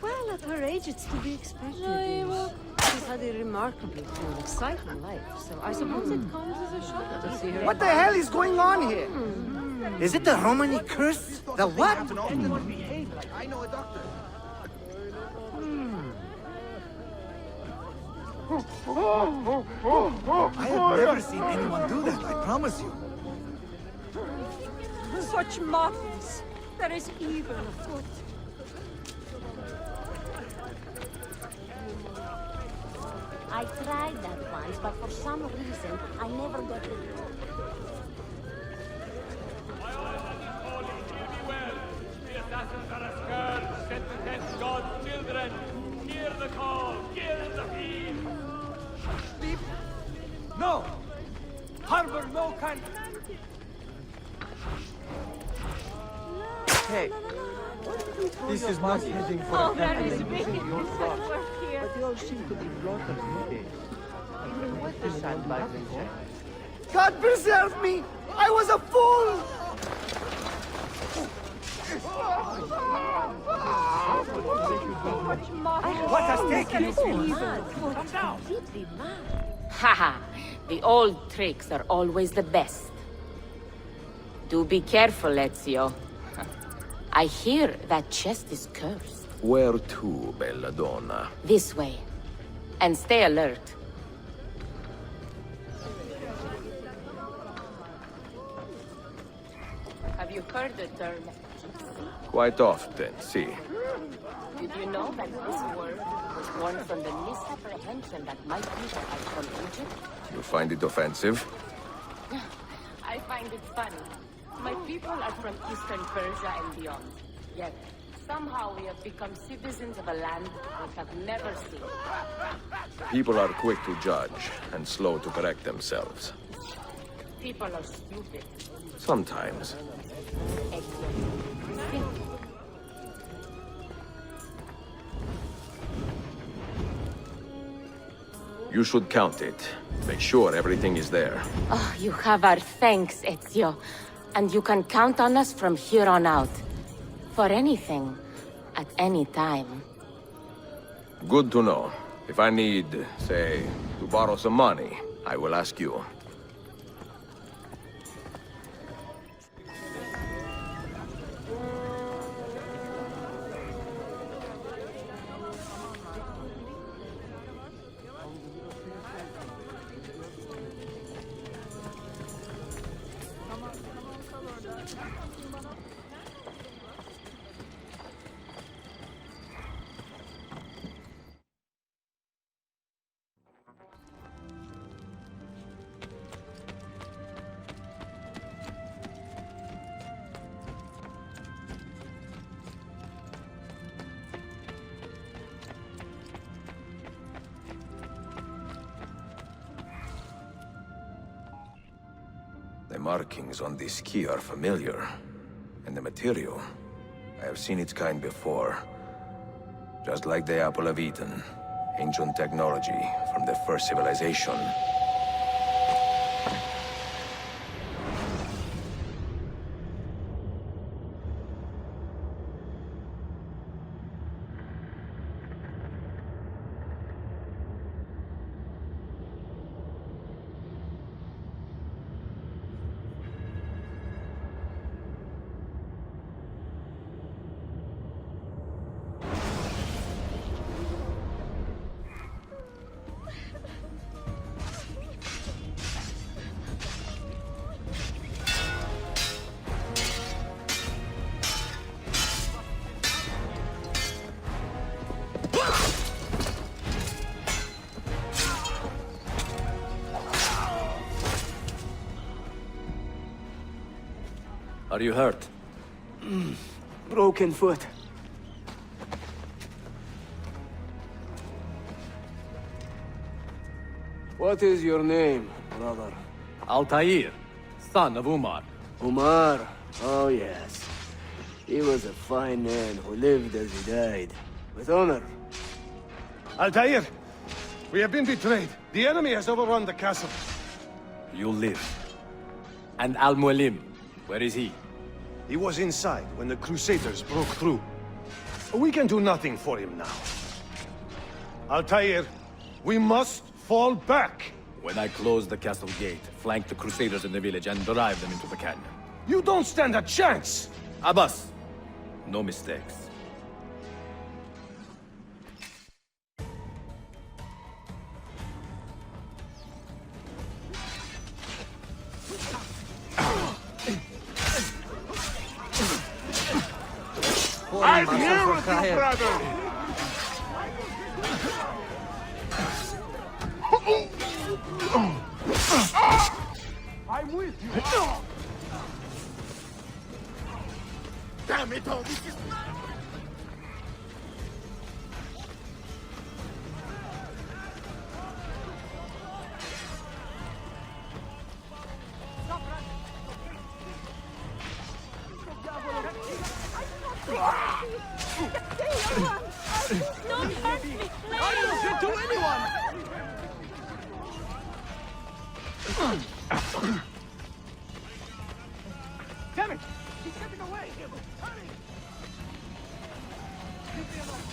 Well, at her age, it's to be expected. She's had a remarkably full, exciting life, so I suppose it comes as a shock to see her. What the hell is going on here? Is it the Romani curse? The what? I know a doctor. I have never seen anyone do that, I promise you. Such madness! There is evil afoot. I tried that once, but for some reason, I never got it. The assassins are a scourge sent to test God's children. Hear the call, kill the thief. Thief? No! Harbor no kind... Hey, this is not heading for Oh, a that campaign is me. using your thoughts. But you all seem to be blockers these days. Even with the sandbags in check. God preserve me! I was a fool! What has taken you? Come down! Haha! The old tricks are always the best. Do be careful, Ezio. I hear that chest is cursed. Where to, Belladonna? This way. And stay alert. Have you heard the term? Quite often, see. Did you know that this word was born from the misapprehension that my people are from Egypt? You find it offensive? I find it funny. My people are from Eastern Persia and beyond. Yet, somehow we have become citizens of a land we have never seen. People are quick to judge and slow to correct themselves. People are stupid. Sometimes. You should count it. Make sure everything is there. Oh, you have our thanks, Ezio. And you can count on us from here on out. For anything, at any time. Good to know. If I need, say, to borrow some money, I will ask you. The markings on this key are familiar. And the material, I have seen its kind before. Just like the Apple of Eden. Ancient technology from the first civilization. Are you hurt? Broken foot. What is your name, brother? Altair, son of Umar. Umar? Oh, yes. He was a fine man who lived as he died. With honor. Altair! We have been betrayed. The enemy has overrun the castle. You live. And Al-Mualim, where is he? He was inside when the Crusaders broke through. We can do nothing for him now. Altair, we must fall back. When I close the castle gate, flank the Crusaders in the village and drive them into the canyon. You don't stand a chance! Abbas, no mistakes. I'm here with you, brother! I'm with you! Damn it all, this is... Don't hurt me, please! I don't hit to anyone! Damn it! He's getting away! Hurry! Leave me alone!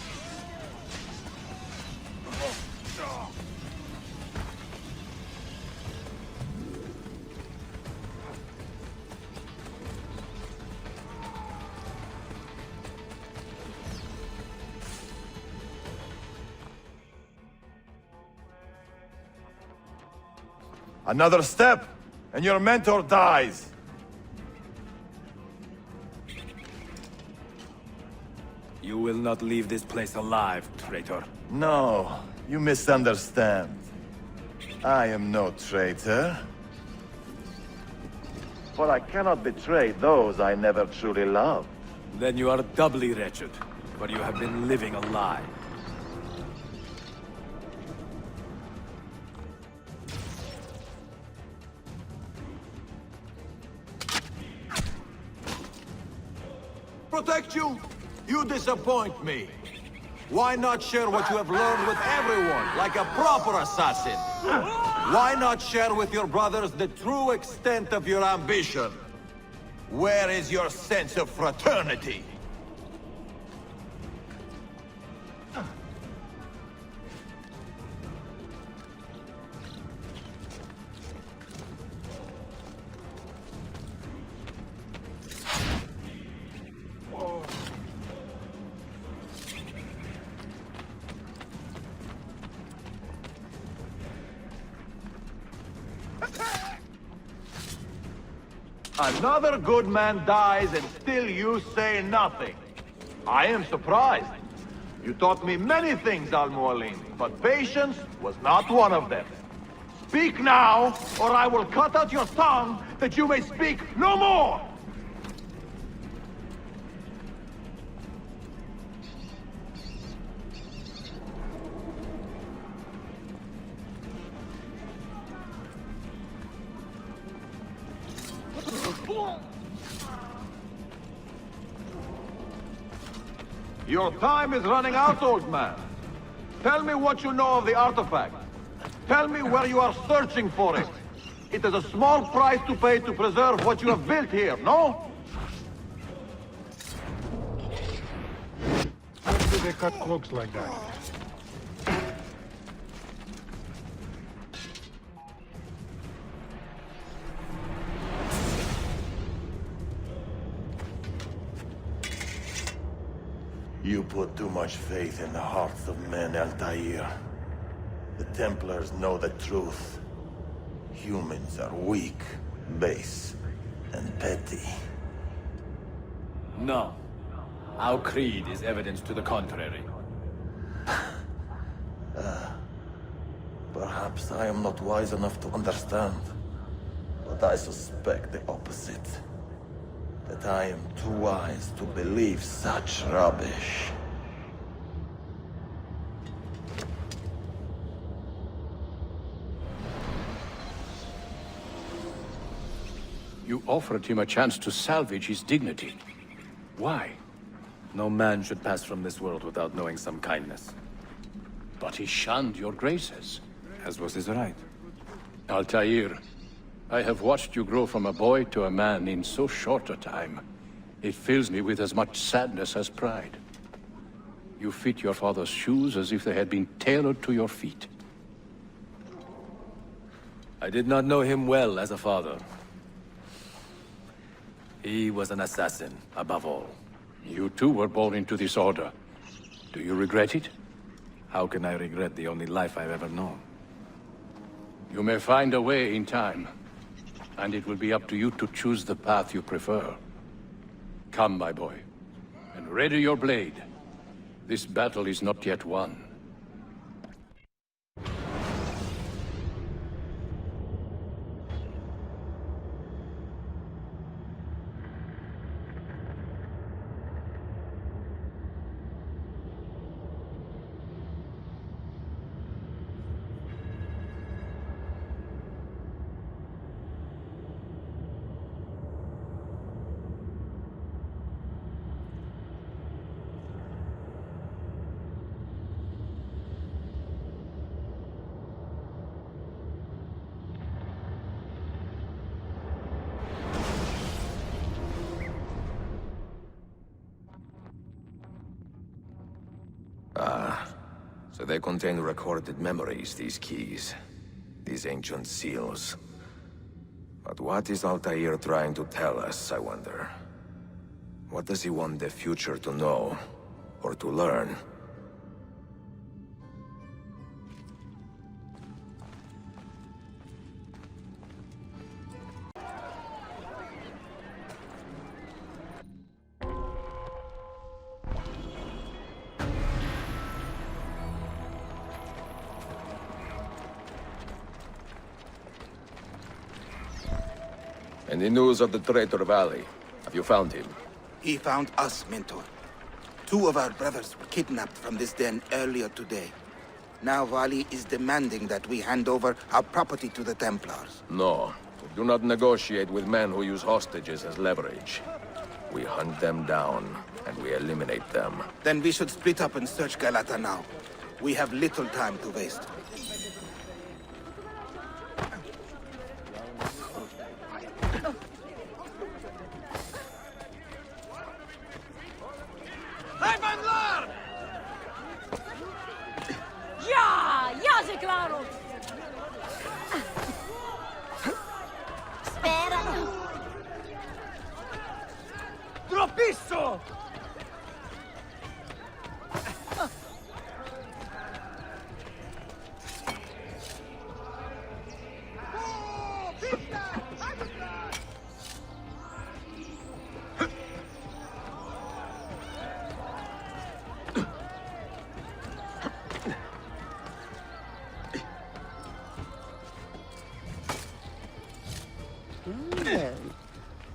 Another step, and your mentor dies. You will not leave this place alive, traitor. No, you misunderstand. I am no traitor. For I cannot betray those I never truly loved. Then you are doubly wretched, for you have been living a lie. Protect you? You disappoint me. Why not share what you have learned with everyone, like a proper assassin? Why not share with your brothers the true extent of your ambition? Where is your sense of fraternity? Another good man dies and still you say nothing. I am surprised. You taught me many things, Al-Mualim, but patience was not one of them. Speak now, or I will cut out your tongue that you may speak no more! Your time is running out, old man. Tell me what you know of the artifact. Tell me where you are searching for it. It is a small price to pay to preserve what you have built here, no? When do they cut cloaks like that? You put too much faith in the hearts of men, Altair. The Templars know the truth. Humans are weak, base, and petty. No. Our creed is evidence to the contrary. Perhaps I am not wise enough to understand, but I suspect the opposite. that I am too wise to believe such rubbish. You offered him a chance to salvage his dignity. Why? No man should pass from this world without knowing some kindness. But he shunned your graces. As was his right. Altair, I have watched you grow from a boy to a man in so short a time. It fills me with as much sadness as pride. You fit your father's shoes as if they had been tailored to your feet. I did not know him well as a father. He was an assassin, above all. You too were born into this order. Do you regret it? How can I regret the only life I've ever known? You may find a way in time, and it will be up to you to choose the path you prefer. Come, my boy, and ready your blade. This battle is not yet won. So they contain recorded memories, these keys. These ancient seals. But what is Altair trying to tell us, I wonder? What does he want the future to know? Or to learn? Any news of the traitor Valley? Have you found him? He found us, Mentor. 2 of our brothers were kidnapped from this den earlier today. Now Valley is demanding that we hand over our property to the Templars. No. We do not negotiate with men who use hostages as leverage. We hunt them down, and we eliminate them. Then we should split up and search Galata now. We have little time to waste. Ja, ze klaro! Sperano! Troppisso!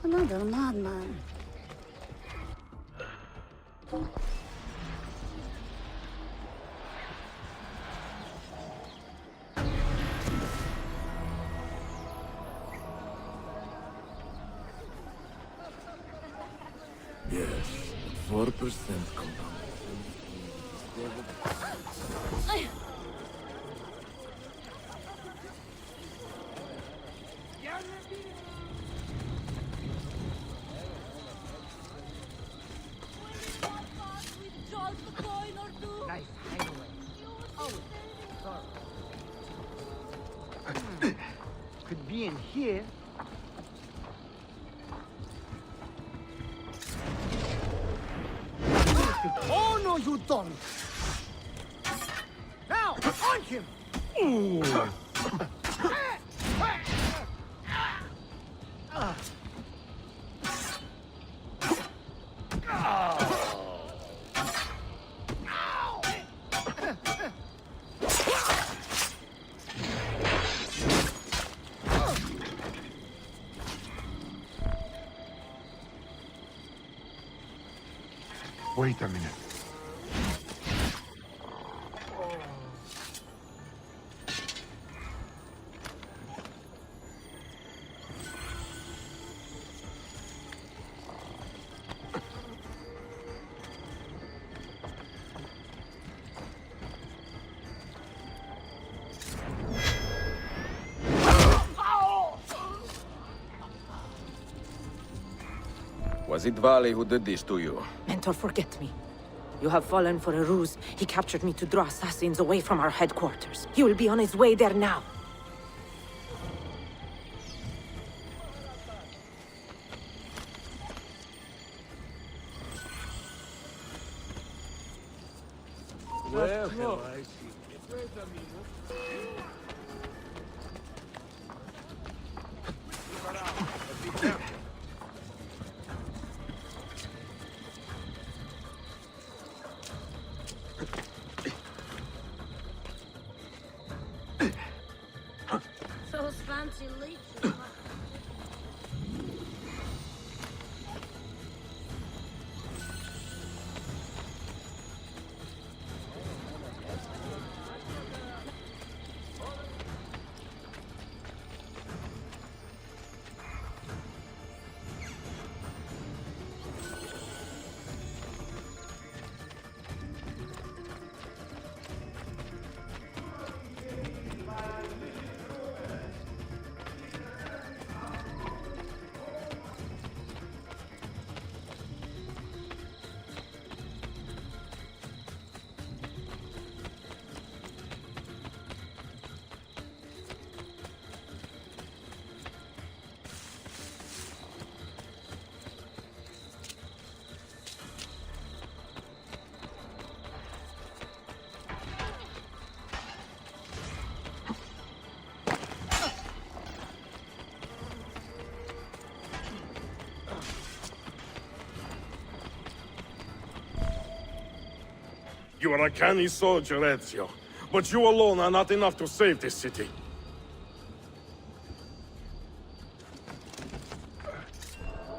Another madman. Yes, 4% compound. Could be in here. Oh no, you don't! Now, on him! Wait a minute. Was it Vali who did this to you? Mentor, forget me. You have fallen for a ruse. He captured me to draw assassins away from our headquarters. He will be on his way there now. Where have I seen it? Those fancy leeches. You are a canny soldier, Ezio. But you alone are not enough to save this city.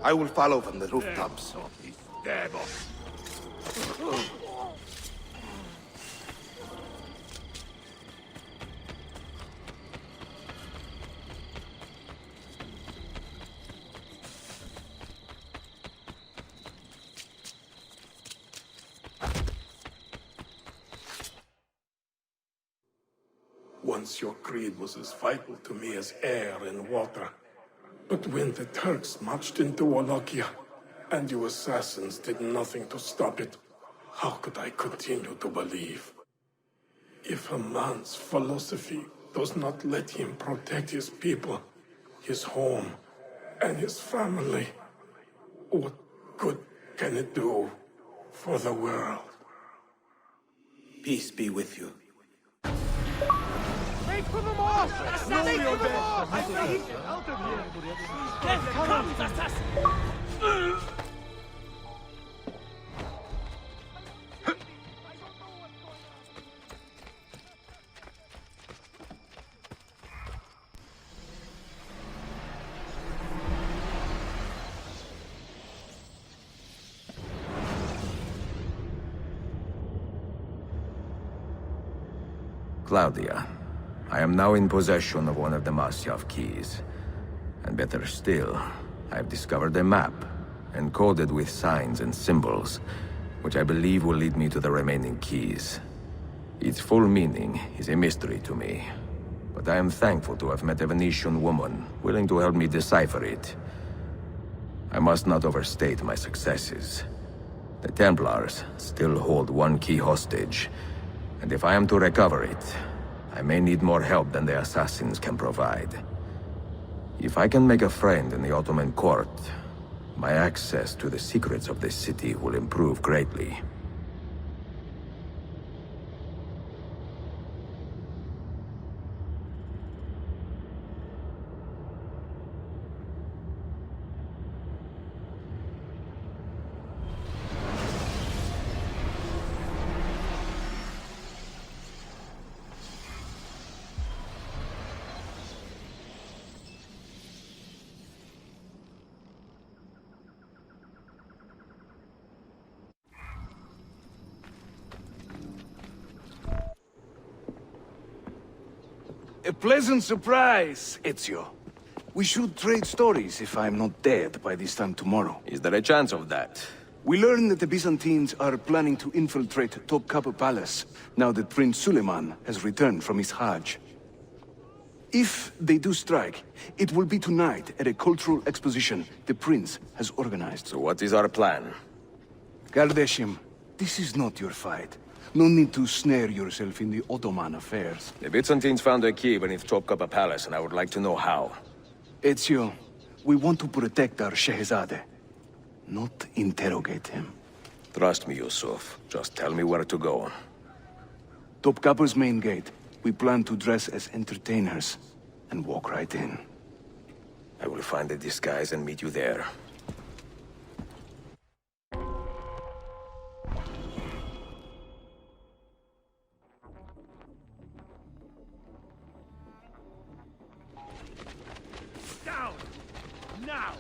I will follow from the rooftops. Once your creed was as vital to me as air and water. But when the Turks marched into Wallachia, and you assassins did nothing to stop it, how could I continue to believe? If a man's philosophy does not let him protect his people, his home, and his family, what good can it do for the world? Peace be with you. Make for the moss! Make for the moss! I say get out of here! Death comes, assassin! Claudia, I am now in possession of one of the Masyaf keys. And better still, I have discovered a map, encoded with signs and symbols, which I believe will lead me to the remaining keys. Its full meaning is a mystery to me, but I am thankful to have met a Venetian woman willing to help me decipher it. I must not overstate my successes. The Templars still hold one key hostage, and if I am to recover it, I may need more help than the assassins can provide. If I can make a friend in the Ottoman court, my access to the secrets of this city will improve greatly. A pleasant surprise, Ezio. We should trade stories if I'm not dead by this time tomorrow. Is there a chance of that? We learn that the Byzantines are planning to infiltrate Topkapi Palace, now that Prince Suleiman has returned from his Hajj. If they do strike, it will be tonight at a cultural exposition the prince has organized. So what is our plan? Kardashim, this is not your fight. No need to snare yourself in the Ottoman affairs. The Byzantines found a key beneath Topkapi Palace, and I would like to know how. Ezio, we want to protect our Shehzade, not interrogate him. Trust me, Yusuf. Just tell me where to go. Topkapi's main gate. We plan to dress as entertainers and walk right in. I will find a disguise and meet you there. Down! Now!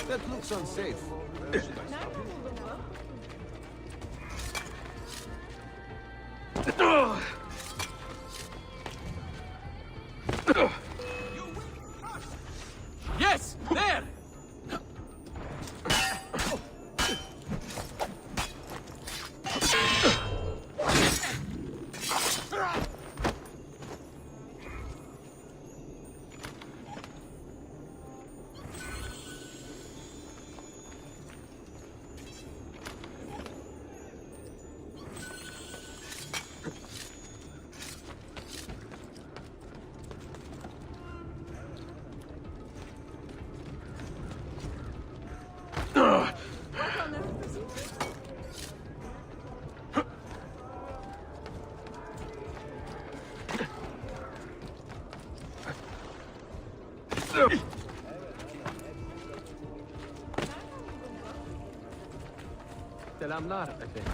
That looks unsafe. Yes! There! Selamlar efendim.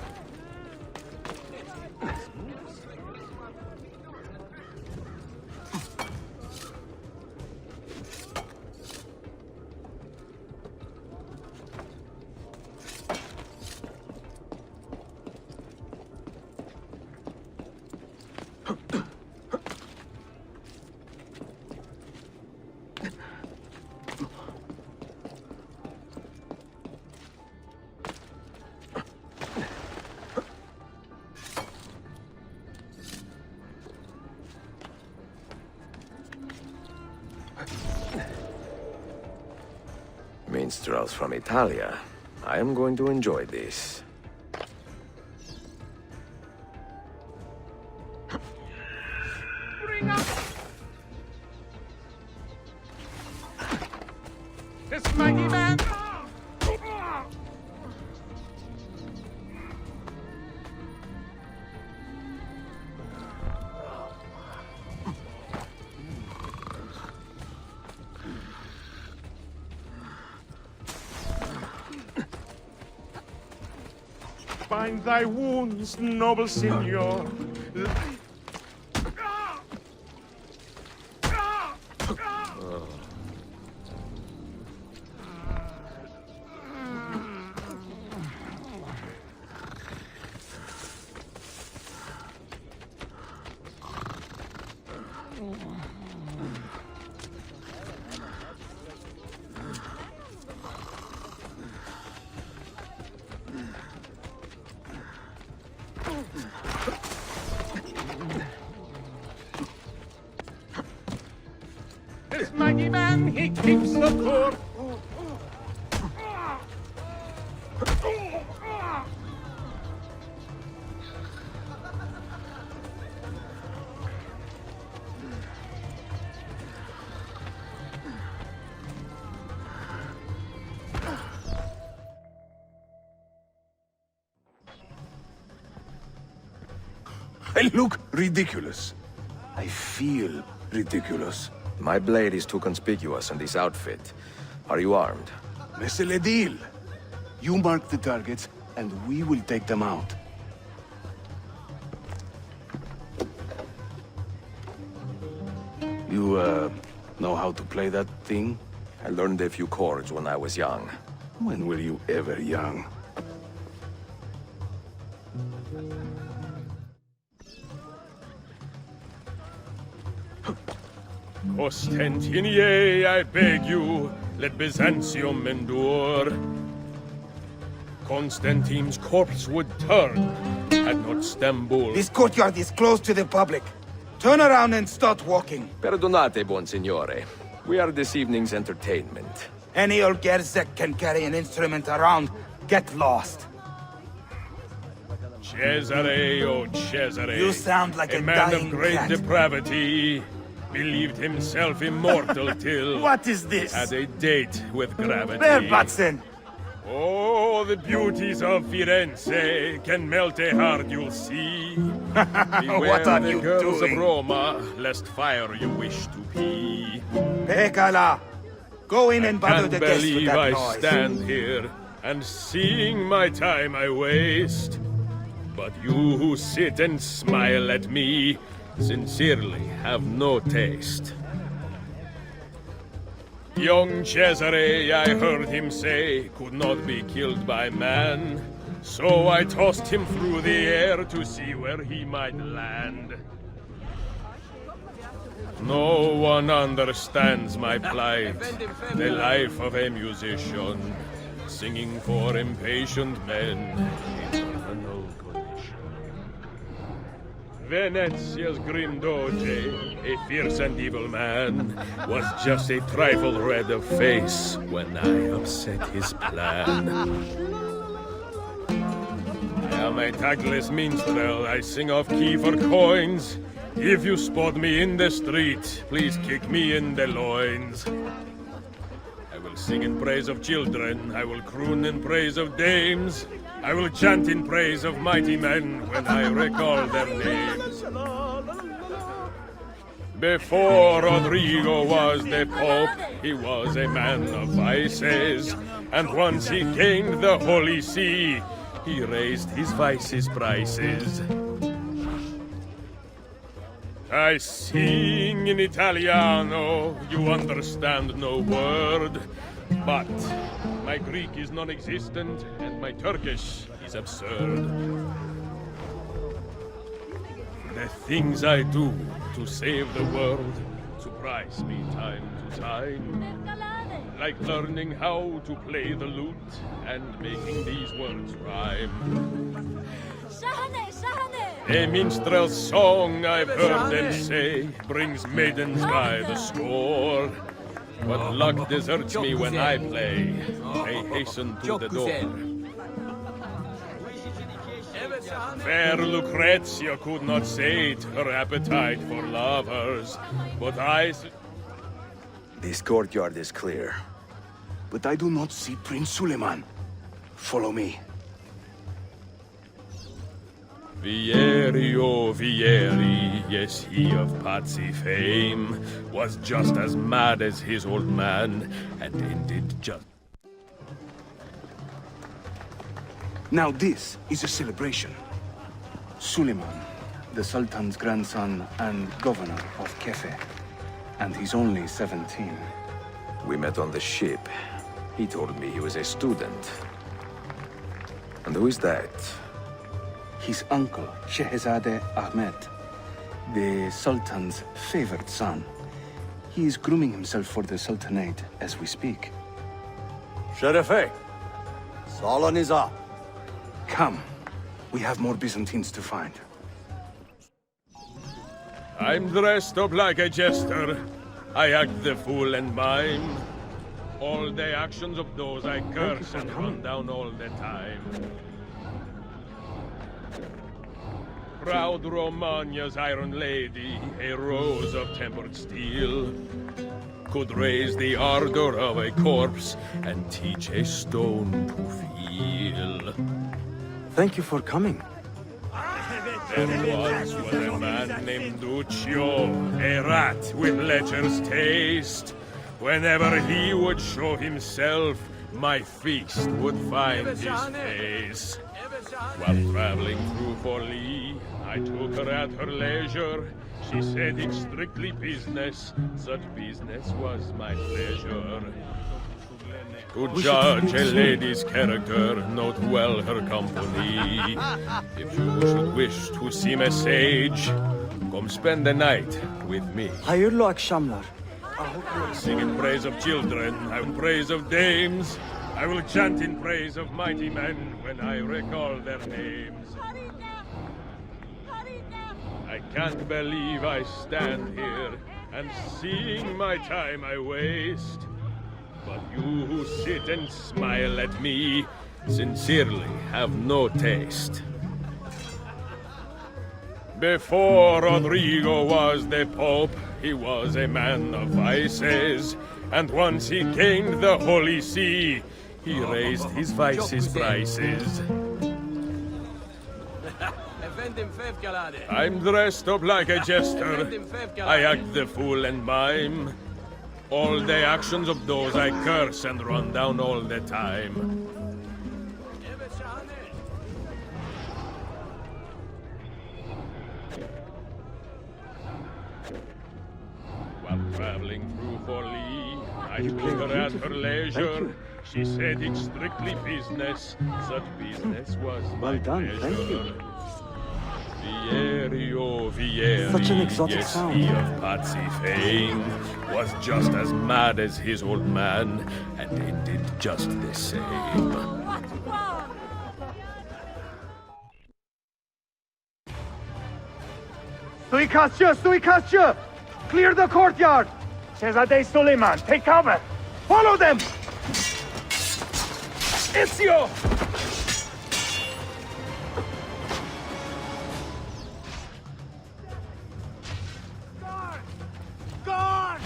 Minstrels from Italia. I am going to enjoy this. Bring up! This mighty man! Bind thy wounds, noble signor. This mighty man, he keeps the poor. I look ridiculous. I feel ridiculous. My blade is too conspicuous in this outfit. Are you armed? Mr. Ledil, you mark the targets, and we will take them out. You, know how to play that thing? I learned a few chords when I was young. When were you ever young? Ostentinier, I beg you, let Byzantium endure. Constantine's corpse would turn, had not Stambul. This courtyard is closed to the public. Turn around and start walking. Perdonate, buon signore. We are this evening's entertainment. Any old Gerzek can carry an instrument around. Get lost. Cesare, oh Cesare. You sound like a man dying of great cat. depravity. Believed himself immortal till... What is this? Had a date with gravity. There, Batson. Oh, the beauties of Firenze can melt a heart, you'll see. What are the you girls doing? of Roma, lest fire you wish to pee. Pekala, go in and bother Can't the guests with believe that I noise. stand here, and seeing my time I waste. But you who sit and smile at me, sincerely have no taste. Young Cesare, I heard him say, could not be killed by man. So I tossed him through the air to see where he might land. No one understands my plight, the life of a musician, singing for impatient men. Venezia's grim doge, a fierce and evil man, was just a trifle red of face when I upset his plan. I am a tagless minstrel, I sing off key for coins. If you spot me in the street, please kick me in the loins. I will sing in praise of children, I will croon in praise of dames. I will chant in praise of mighty men when I recall their names. Before Rodrigo was the Pope, he was a man of vices. And once he gained the Holy See, he raised his vices' prices. I sing in Italiano, you understand no word. But my Greek is non-existent, and my Turkish is absurd. The things I do to save the world surprise me time to time. Like learning how to play the lute and making these words rhyme. A minstrel's song, I've heard them say, brings maidens by the score. But luck deserts me when I play. I hasten to the door. Fair Lucrezia could not sate her appetite for lovers, but I... This courtyard is clear. But I do not see Prince Suleiman. Follow me. Vieri, oh Vieri, yes, he of Pazzi fame, was just as mad as his old man, and ended just... Now this is a celebration. Suleiman, the Sultan's grandson and governor of Kefe, and he's only 17. We met on the ship. He told me he was a student. And who is that? His uncle, Shehzade Ahmed, the Sultan's favored son. He is grooming himself for the Sultanate as we speak. Sherife, Solon is up. Come. We have more Byzantines to find. I'm dressed up like a jester. I act the fool and mime. All the actions of those I curse and run down all the time. Proud Romagna's iron lady, a rose of tempered steel, could raise the ardor of a corpse and teach a stone to feel. Thank you for coming. There once was a man named Duccio, a rat with lecher's taste. Whenever he would show himself, my feast would find his face. While traveling through Forli, I took her at her leisure. She said it's strictly business, such business was my pleasure. To judge a lady's character, note well her company. If you should wish to seem a sage, come spend the night with me. Hayırlı akşamlar. Sing in praise of children, and praise of dames. I will chant in praise of mighty men when I recall their names. I can't believe I stand here, and seeing my time I waste. But you who sit and smile at me, sincerely have no taste. Before Rodrigo was the Pope, he was a man of vices. And once he gained the Holy See, he raised his vices' prices. I'm dressed up like a jester. I act the fool and mime. All the actions of those I curse and run down all the time. While traveling through Forli, I took her at her leisure. She said it's strictly business, such business was my pleasure. Vierio, Vieri, Such an exotic yes, sound. he of Patsy fame, was just as mad as his old man, and ended just the same. Suikastçı! Clear the courtyard! Şehzade Suleiman, take cover! Follow them! Ezio! Guard!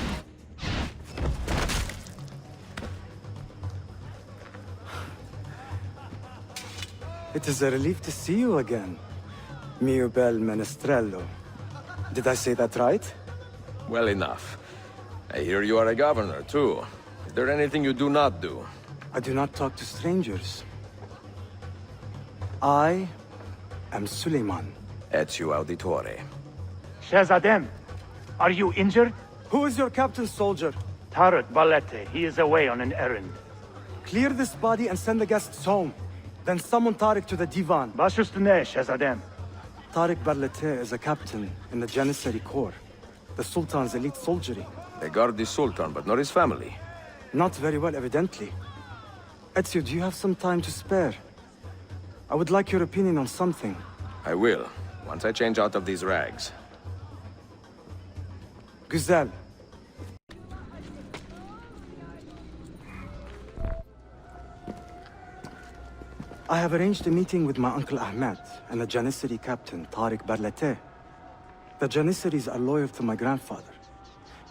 It is a relief to see you again, mio bel menestrello. Did I say that right? Well enough. I hear you are a governor, too. Is there anything you do not do? I do not talk to strangers. I am Suleiman. Ezio Auditore. Shehzadem, are you injured? Who is your captain, soldier? Tarek Balete. He is away on an errand. Clear this body and send the guests home. Then summon Tarek to the divan. Baş üstüne, Shehzadem. Tarek Barlete is a captain in the Janissary Corps, the Sultan's elite soldiery. They guard the Sultan, but not his family. Not very well, evidently. Ezio, do you have some time to spare? I would like your opinion on something. I will, once I change out of these rags. Güzel. I have arranged a meeting with my uncle Ahmed and the Janissary captain, Tarek Barlete. The Janissaries are loyal to my grandfather,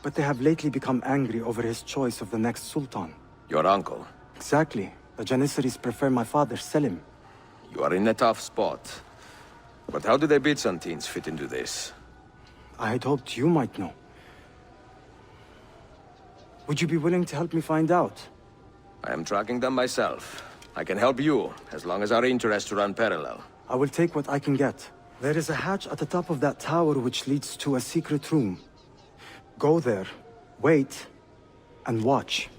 but they have lately become angry over his choice of the next Sultan. Your uncle? Exactly. The Janissaries prefer my father, Selim. You are in a tough spot. But how do the Byzantines fit into this? I had hoped you might know. Would you be willing to help me find out? I am tracking them myself. I can help you, as long as our interests run parallel. I will take what I can get. There is a hatch at the top of that tower which leads to a secret room. Go there, wait, and watch.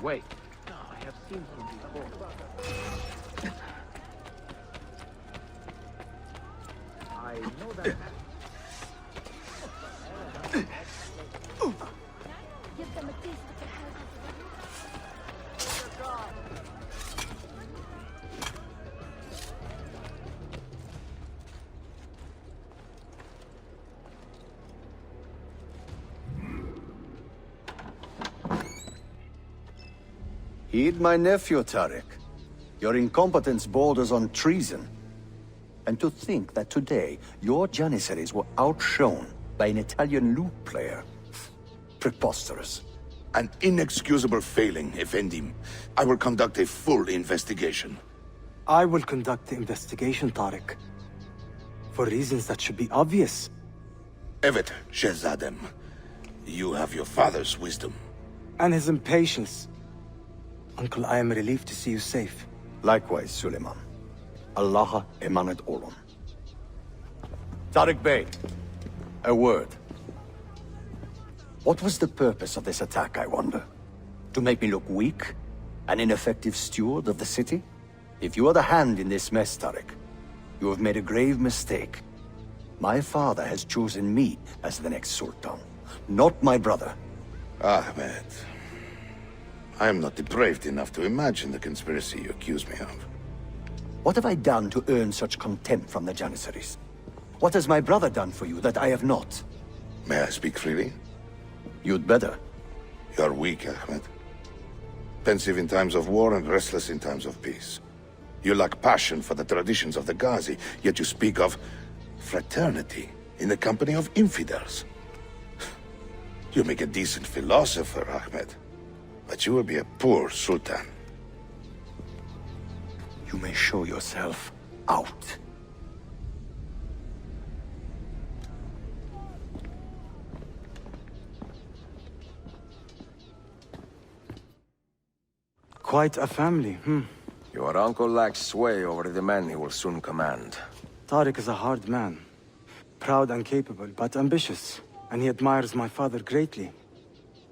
Wait. No, I have seen him before. I know that. Give them a taste of the Heed my nephew, Tarek. Your incompetence borders on treason. And to think that today, your Janissaries were outshone by an Italian lute player. preposterous. An inexcusable failing, Effendim. I will conduct a full investigation. I will conduct the investigation, Tariq. For reasons that should be obvious. Evet, Shehzadem. You have your father's wisdom. And his impatience. Uncle, I am relieved to see you safe. Likewise, Suleiman. Allah emanet olun. Tariq Bey, a word. What was the purpose of this attack, I wonder? To make me look weak? An ineffective steward of the city? If you are the hand in this mess, Tariq, you have made a grave mistake. My father has chosen me as the next Sultan, not my brother. Ahmed, I am not depraved enough to imagine the conspiracy you accuse me of. What have I done to earn such contempt from the Janissaries? What has my brother done for you that I have not? May I speak freely? You'd better. You are weak, Ahmed. Pensive in times of war and restless in times of peace. You lack passion for the traditions of the Ghazi, yet you speak of fraternity in the company of infidels. You make a decent philosopher, Ahmed, but you will be a poor sultan. You may show yourself out. Quite a family, Your uncle lacks sway over the men he will soon command. Tariq is a hard man. Proud and capable, but ambitious. And he admires my father greatly.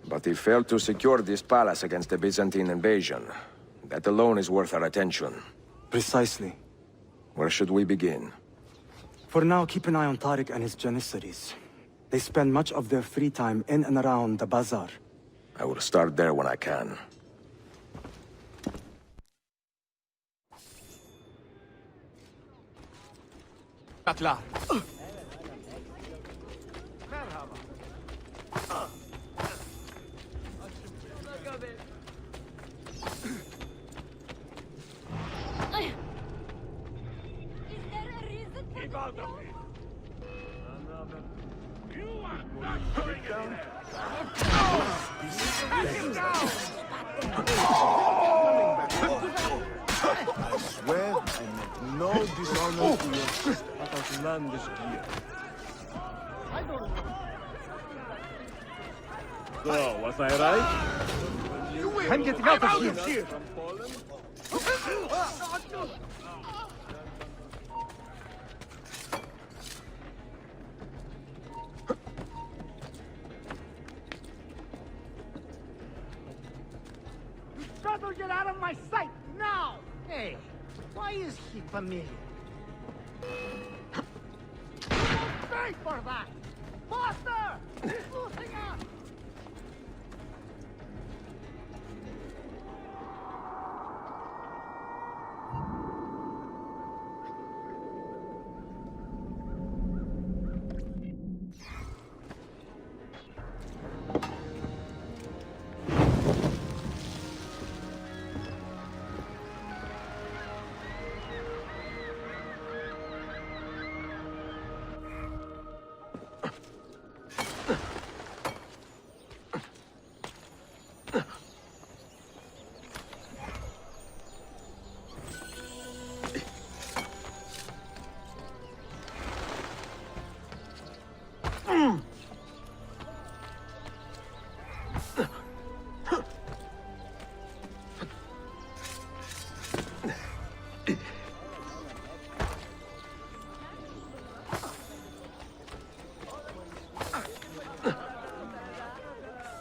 But he failed to secure this palace against the Byzantine invasion. That alone is worth our attention. Precisely. Where should we begin? For now, keep an eye on Tariq and his Janissaries. They spend much of their free time in and around the bazaar. I will start there when I can. Atla. I swear I meant no dishonor to your sister. Outlandish gear. So, was I right? I'm getting out of here! Better get out of my sight now! Hey, why is he familiar? Don't pay for that! Faster! He's losing us!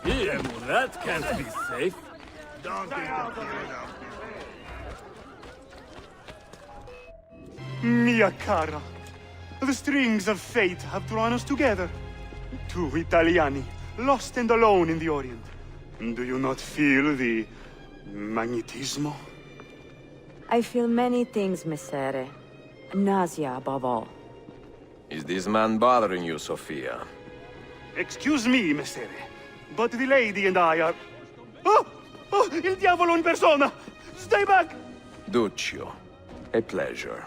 Yeah, that can't be safe. Don't interfere. Mia cara, the strings of fate have drawn us together. Two Italiani, lost and alone in the Orient. Do you not feel the magnetismo? I feel many things, Messere. Nausea above all. Is this man bothering you, Sophia? Excuse me, Messere, but the lady and I are... Oh! Oh, il diavolo in persona! Stay back! Duccio, a pleasure.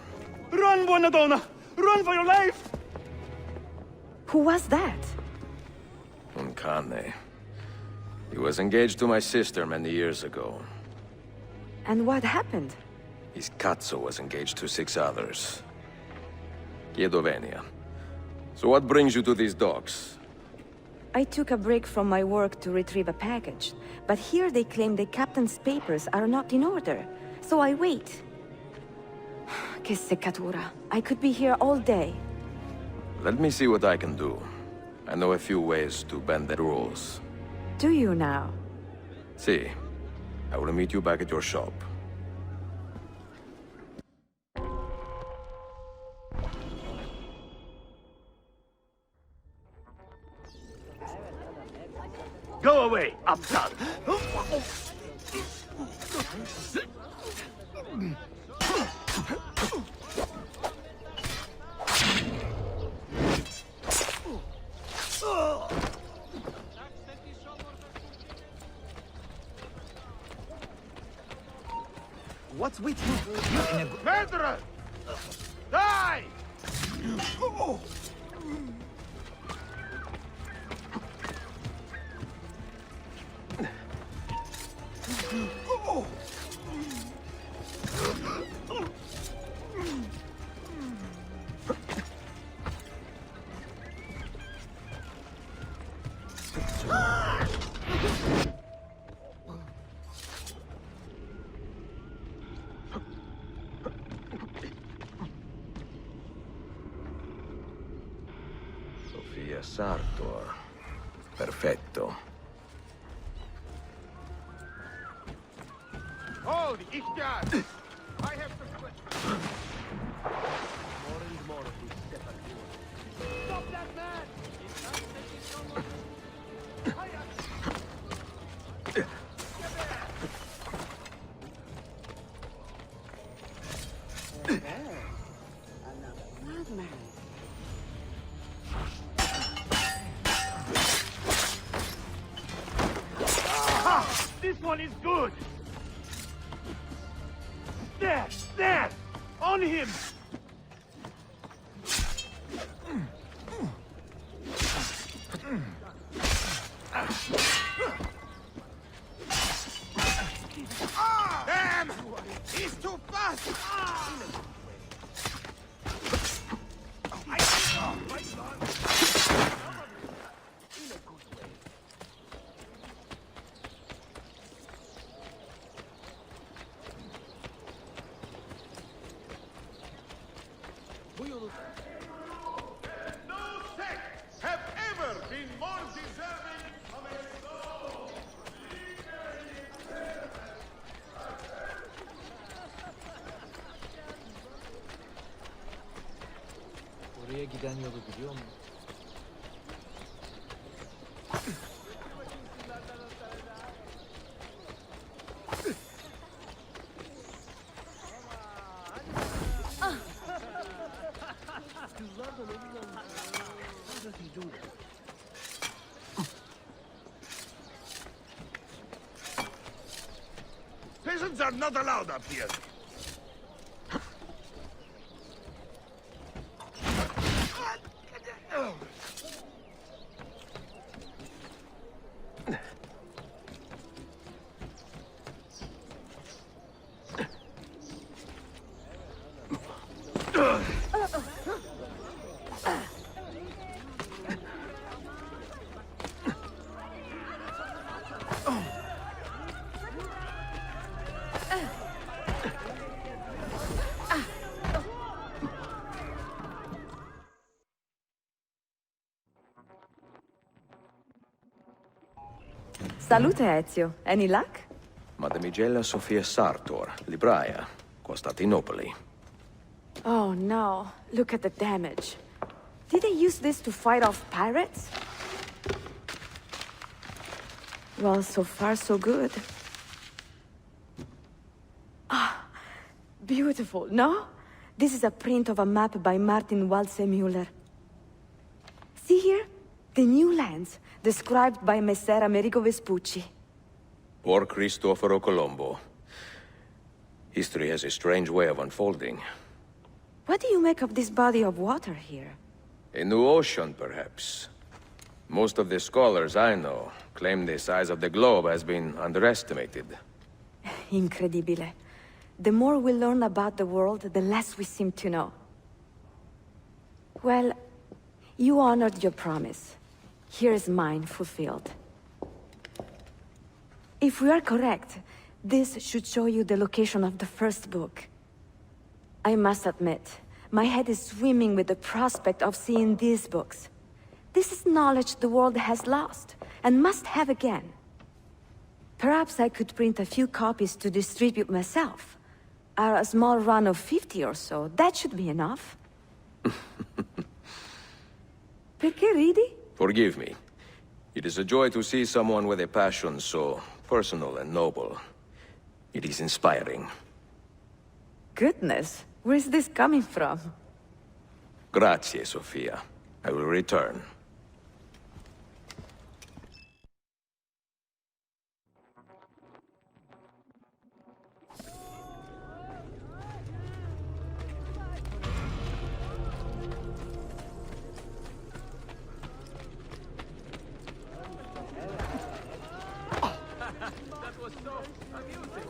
Run, buona donna! Run for your life! Who was that? Un cane. He was engaged to my sister many years ago. And what happened? His Katso was engaged to 6 others. Kiedovenia. So what brings you to these docks? I took a break from my work to retrieve a package, but here they claim the captain's papers are not in order, so I wait. Che seccatura. I could be here all day. Let me see what I can do. I know a few ways to bend the rules. Do you now? See, I will meet you back at your shop. Go away, upstart! What's with you? You're in a... Murderer! Die! Sofia Sartor. Perfetto. Hold, Ishtar! I have to... More and more of these Stephan. Stop that man! Another madman. This one is good! There! There! On him! Damn! He's too fast! No sect have ever been more deserving of a soul! Oraya giden yolu biliyor musun? Peasants are not allowed up here. Salute, Ezio. Any luck? Mademoiselle Sofia Sartor, Libraia, Costantinopoli. Oh no, look at the damage. Did they use this to fight off pirates? Well, so far so good. Ah, beautiful, no? This is a print of a map by Martin Waldseemüller. See here? The new lands, described by Messer Amerigo Vespucci. Or Cristoforo Colombo. History has a strange way of unfolding. What do you make of this body of water here? A new ocean, perhaps. Most of the scholars I know claim the size of the globe has been underestimated. Incredibile. The more we learn about the world, the less we seem to know. Well, you honored your promise. Here is mine fulfilled. If we are correct, this should show you the location of the first book. I must admit, my head is swimming with the prospect of seeing these books. This is knowledge the world has lost, and must have again. Perhaps I could print a few copies to distribute myself. A small run of 50 or so, that should be enough. Perché ridi? Forgive me. It is a joy to see someone with a passion so personal and noble. It is inspiring. Goodness, where's this coming from? Grazie, Sophia. I will return. That was so amusing.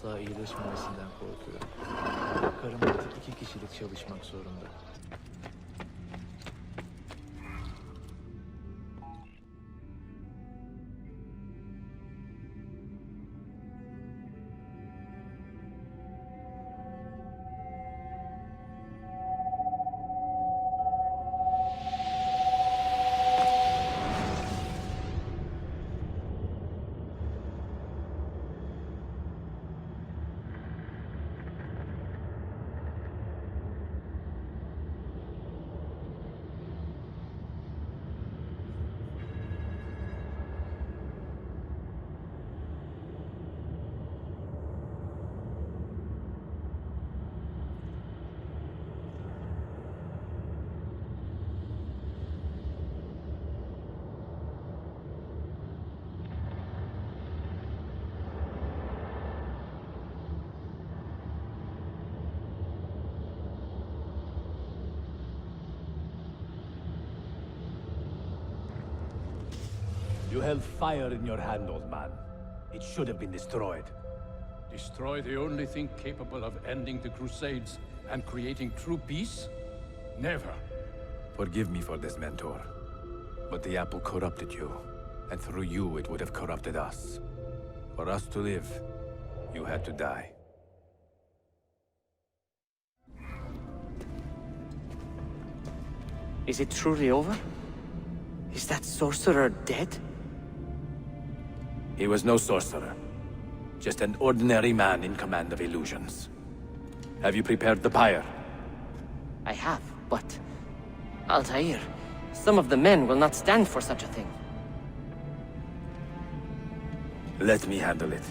asla iyileşmemesinden korkuyorum. Karım artık 2 kişilik çalışmak zorunda. You held fire in your hand, old man. It should have been destroyed. Destroy the only thing capable of ending the Crusades and creating true peace? Never. Forgive me for this, Mentor. But the apple corrupted you. And through you, it would have corrupted us. For us to live, you had to die. Is it truly over? Is that sorcerer dead? He was no sorcerer. Just an ordinary man in command of illusions. Have you prepared the pyre? I have, but... Altair, some of the men will not stand for such a thing. Let me handle it.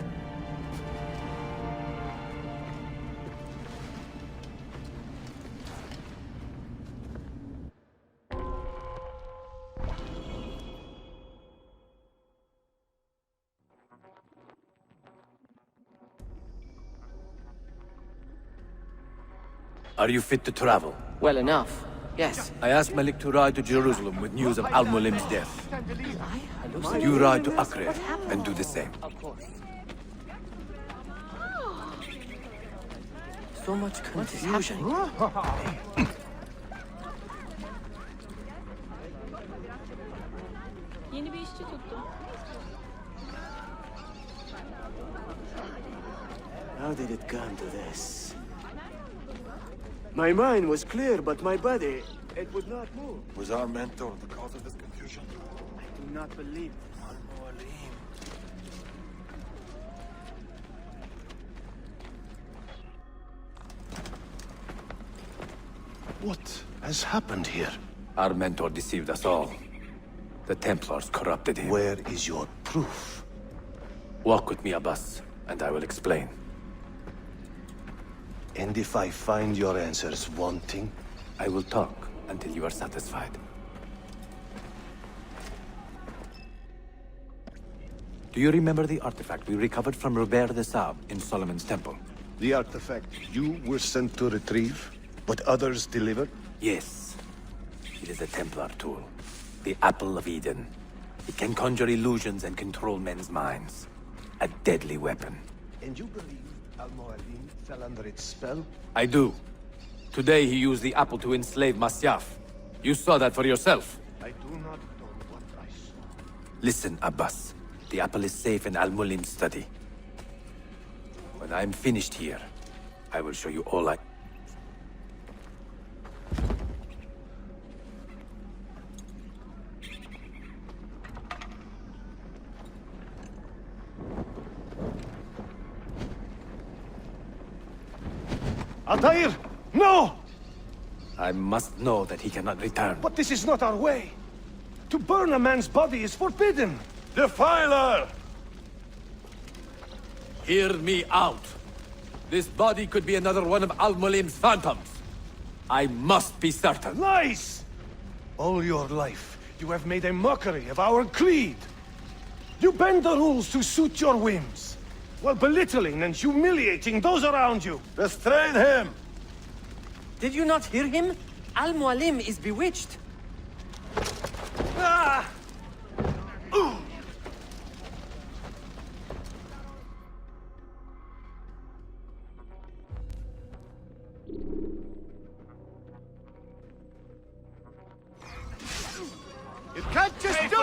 Are you fit to travel? Well enough, yes. I asked Malik to ride to Jerusalem with news of Al-Mualim's death. You ride to Acre and do the same. Of course. So much confusion. Yeni bir işçi tuttum. How did it come to this? My mind was clear, but my body, it would not move. Was our mentor the cause of this confusion? I do not believe it. What has happened here? Our mentor deceived us all. The Templars corrupted him. Where is your proof? Walk with me, Abbas, and I will explain. And if I find your answers wanting? I will talk until you are satisfied. Do you remember the artifact we recovered from Robert de Sable in Solomon's temple? The artifact you were sent to retrieve, but others delivered? Yes. It is a Templar tool. The Apple of Eden. It can conjure illusions and control men's minds. A deadly weapon. And you believe Al-Mualim fell under its spell? I do. Today he used the apple to enslave Masyaf. You saw that for yourself. I do not know what I saw. Listen, Abbas. The apple is safe in Al-Mualim's study. When I'm finished here, I will show you all I... Altair! No! I must know that he cannot return. But this is not our way. To burn a man's body is forbidden. Defiler! Hear me out. This body could be another one of Al-Mualim's phantoms. I must be certain. Lies! All your life, you have made a mockery of our creed. You bend the rules to suit your whims, while belittling and humiliating those around you. Restrain him! Did you not hear him? Al-Mualim is bewitched. Ah!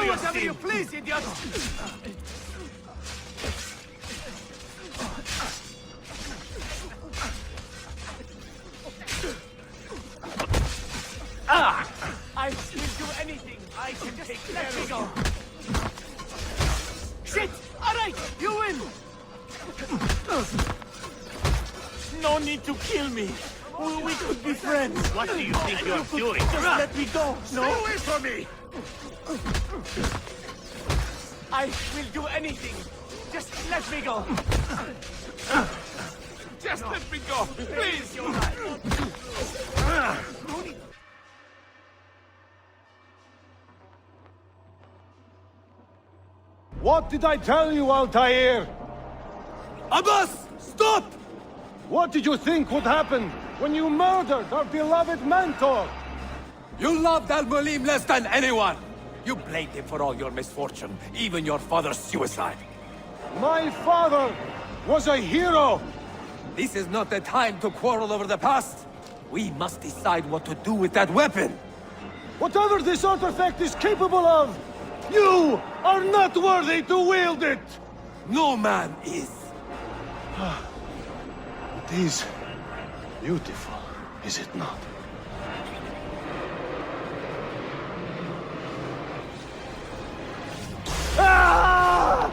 for your whatever you please, idiot! I will do anything. I can just let me go. Shit! All right, you win. No need to kill me. We could be friends. What do you think you're doing? Just let me go. No. Stay away from me. I will do anything. Just let me go. Just let me go, please. What did I tell you, Altair? Abbas, stop! What did you think would happen when you murdered our beloved mentor? You loved Al-Mualim less than anyone! You blamed him for all your misfortune, even your father's suicide. My father was a hero! This is not the time to quarrel over the past. We must decide what to do with that weapon. Whatever this artifact is capable of, you are not worthy to wield it! No man is. It is beautiful, is it not? Ah!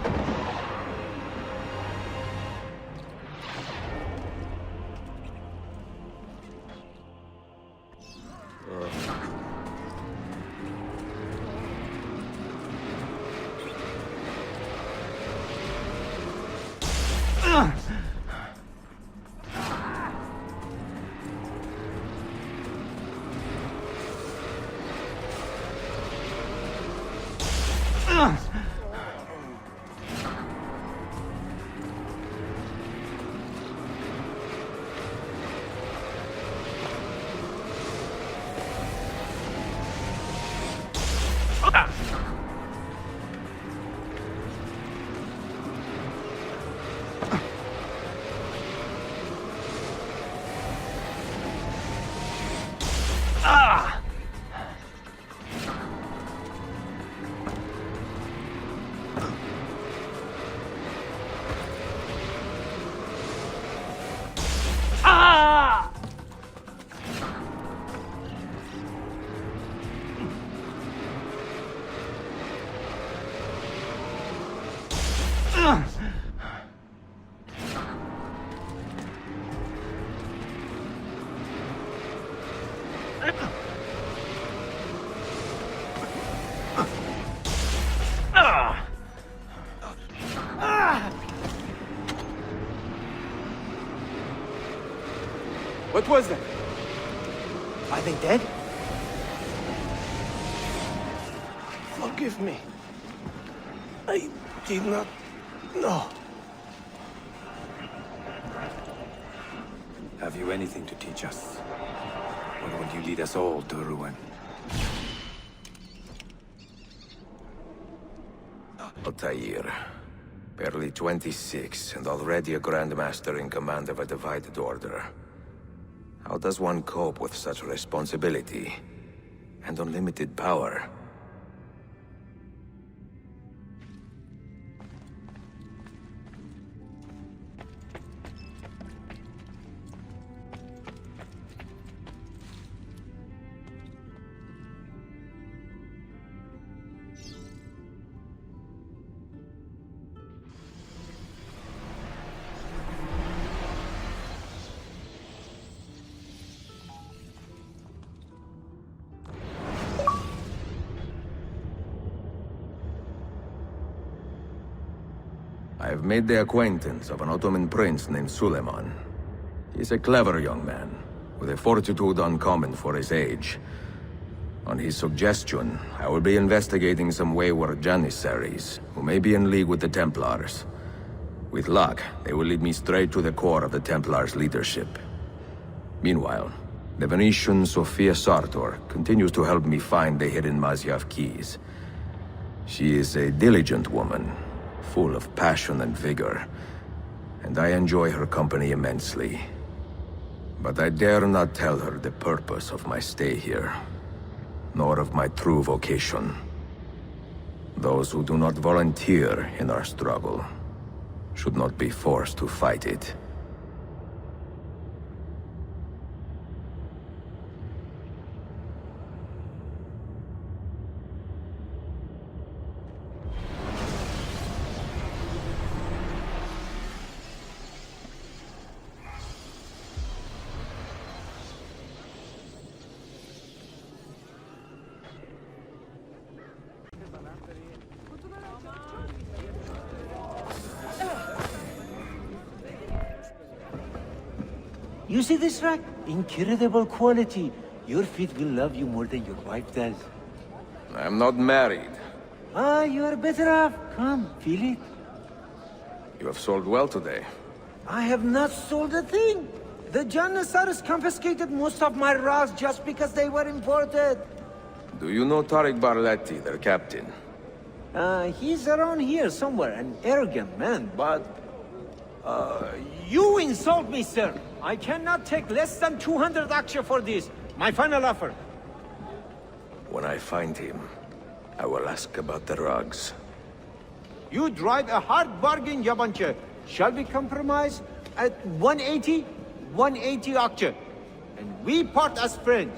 What was that? Are they dead? Forgive me. I did not know. Have you anything to teach us? Or would you lead us all to ruin? Altair. Barely 26, and already a Grandmaster in command of a divided order. How does one cope with such responsibility and unlimited power? I have made the acquaintance of an Ottoman prince named Suleiman. He's a clever young man, with a fortitude uncommon for his age. On his suggestion, I will be investigating some wayward Janissaries, who may be in league with the Templars. With luck, they will lead me straight to the core of the Templars' leadership. Meanwhile, the Venetian Sofia Sartor continues to help me find the hidden Masyaf keys. She is a diligent woman, full of passion and vigor, and I enjoy her company immensely. But I dare not tell her the purpose of my stay here, nor of my true vocation. Those who do not volunteer in our struggle should not be forced to fight it. You see this rack? Incredible quality. Your feet will love you more than your wife does. I'm not married. Ah, you are better off. Come, feel it. You have sold well today. I have not sold a thing. The Janissaries confiscated most of my rugs just because they were imported. Do you know Tariq Barleti, their captain? He's around here somewhere, an arrogant man, but... you insult me, sir! I cannot take less than 200 aksha for this. My final offer. When I find him, I will ask about the rugs. You drive a hard bargain, Yabanche. Shall we compromise at 180? 180 aksha. And we part as friends.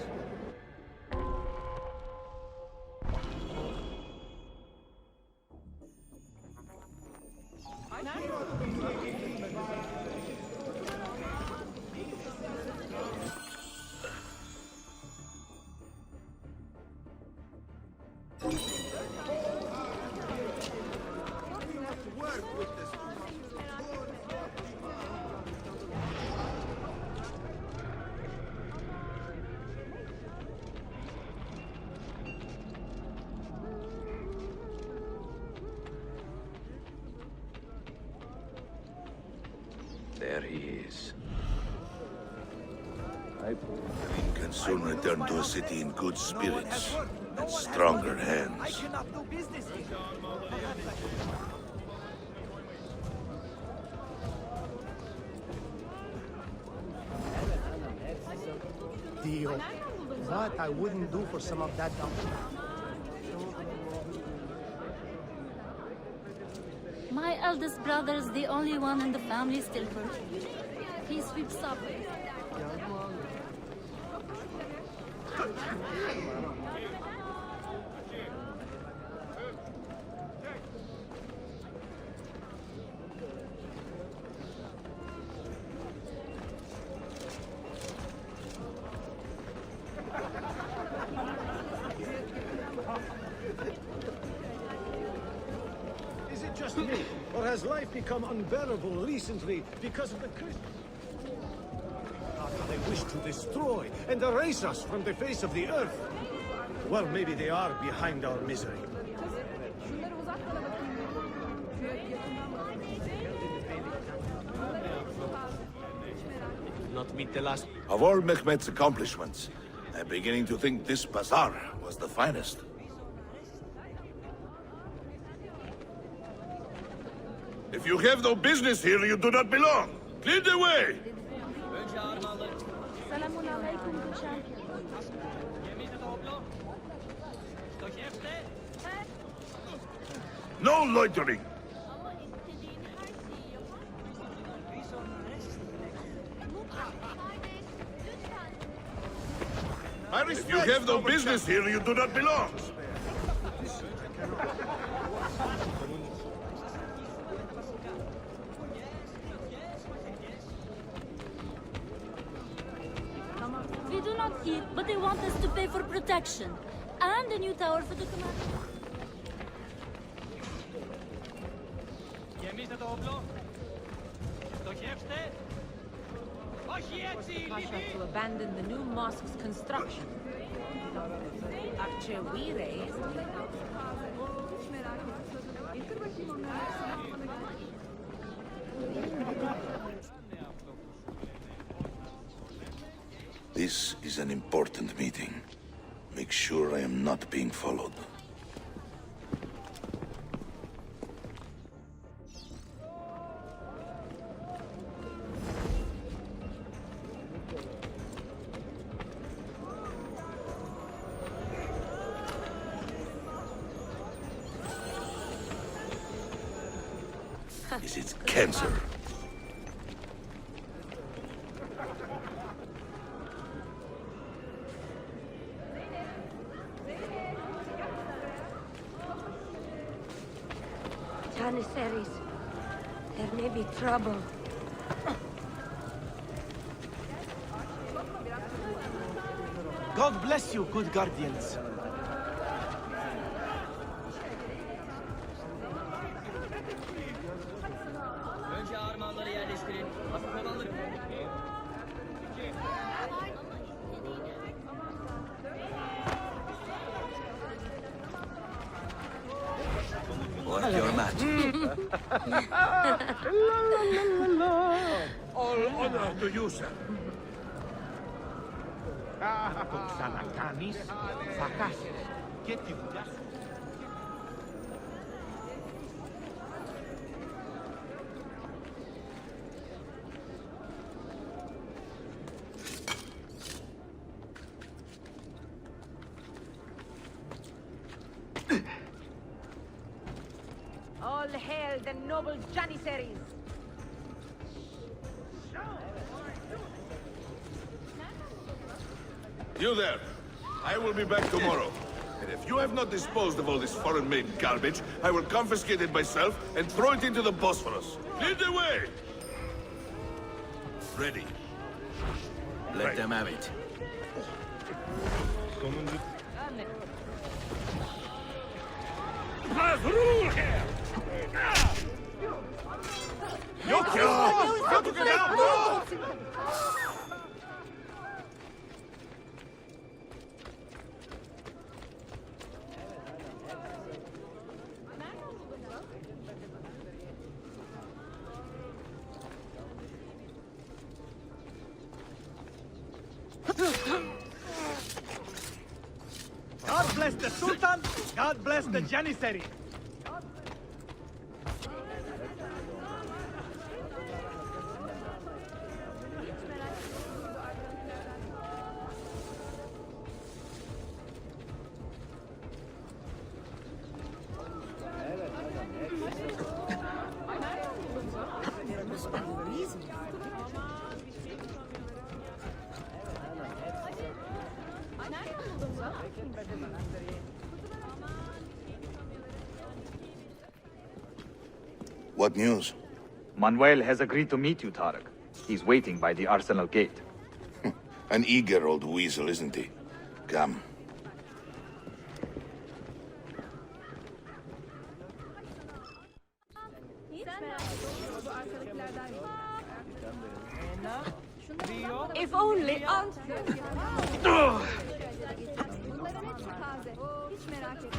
There he is. Queen can soon return to a city in good spirits and stronger hands. Dio, what I wouldn't do for some of that dumpling. My eldest brother is the only one in the family still hurt. He sweeps up. Is it just me, or has life become unbearable recently because of the Christmas? They wish to destroy and erase us from the face of the earth. Well, maybe they are behind our misery. Not meet the last... Of all Mehmet's accomplishments, I'm beginning to think this bazaar was the finest. If you have no business here, you do not belong. Clear the way! No loitering! If you have no business here, you do not belong. We do not eat, but they want us to pay for protection. And a new tower for the commander. Pasha to abandon the new mosque's construction. After we raised... This is an important meeting. Make sure I am not being followed. is its cancer. Janissaries, there may be trouble. God bless you, good guardians. Önce armağanları yerleştirin. Hafif olanları. Work your magic. All honor to you, sir. Salatanis, Fakas, Ketivudas. All hail the noble Janissaries! You there. I will be back tomorrow. And if you have not disposed of all this foreign-made garbage, I will confiscate it myself and throw it into the Bosphorus. Lead the way! Ready. Let them have it. Let's rule here! God bless the Sultan, God bless the Janissary. What news? Manuel has agreed to meet you, Tarek. He's waiting by the arsenal gate. An eager old weasel, isn't he? Come. If only Bunların hepsi taze. Hiç merak etme.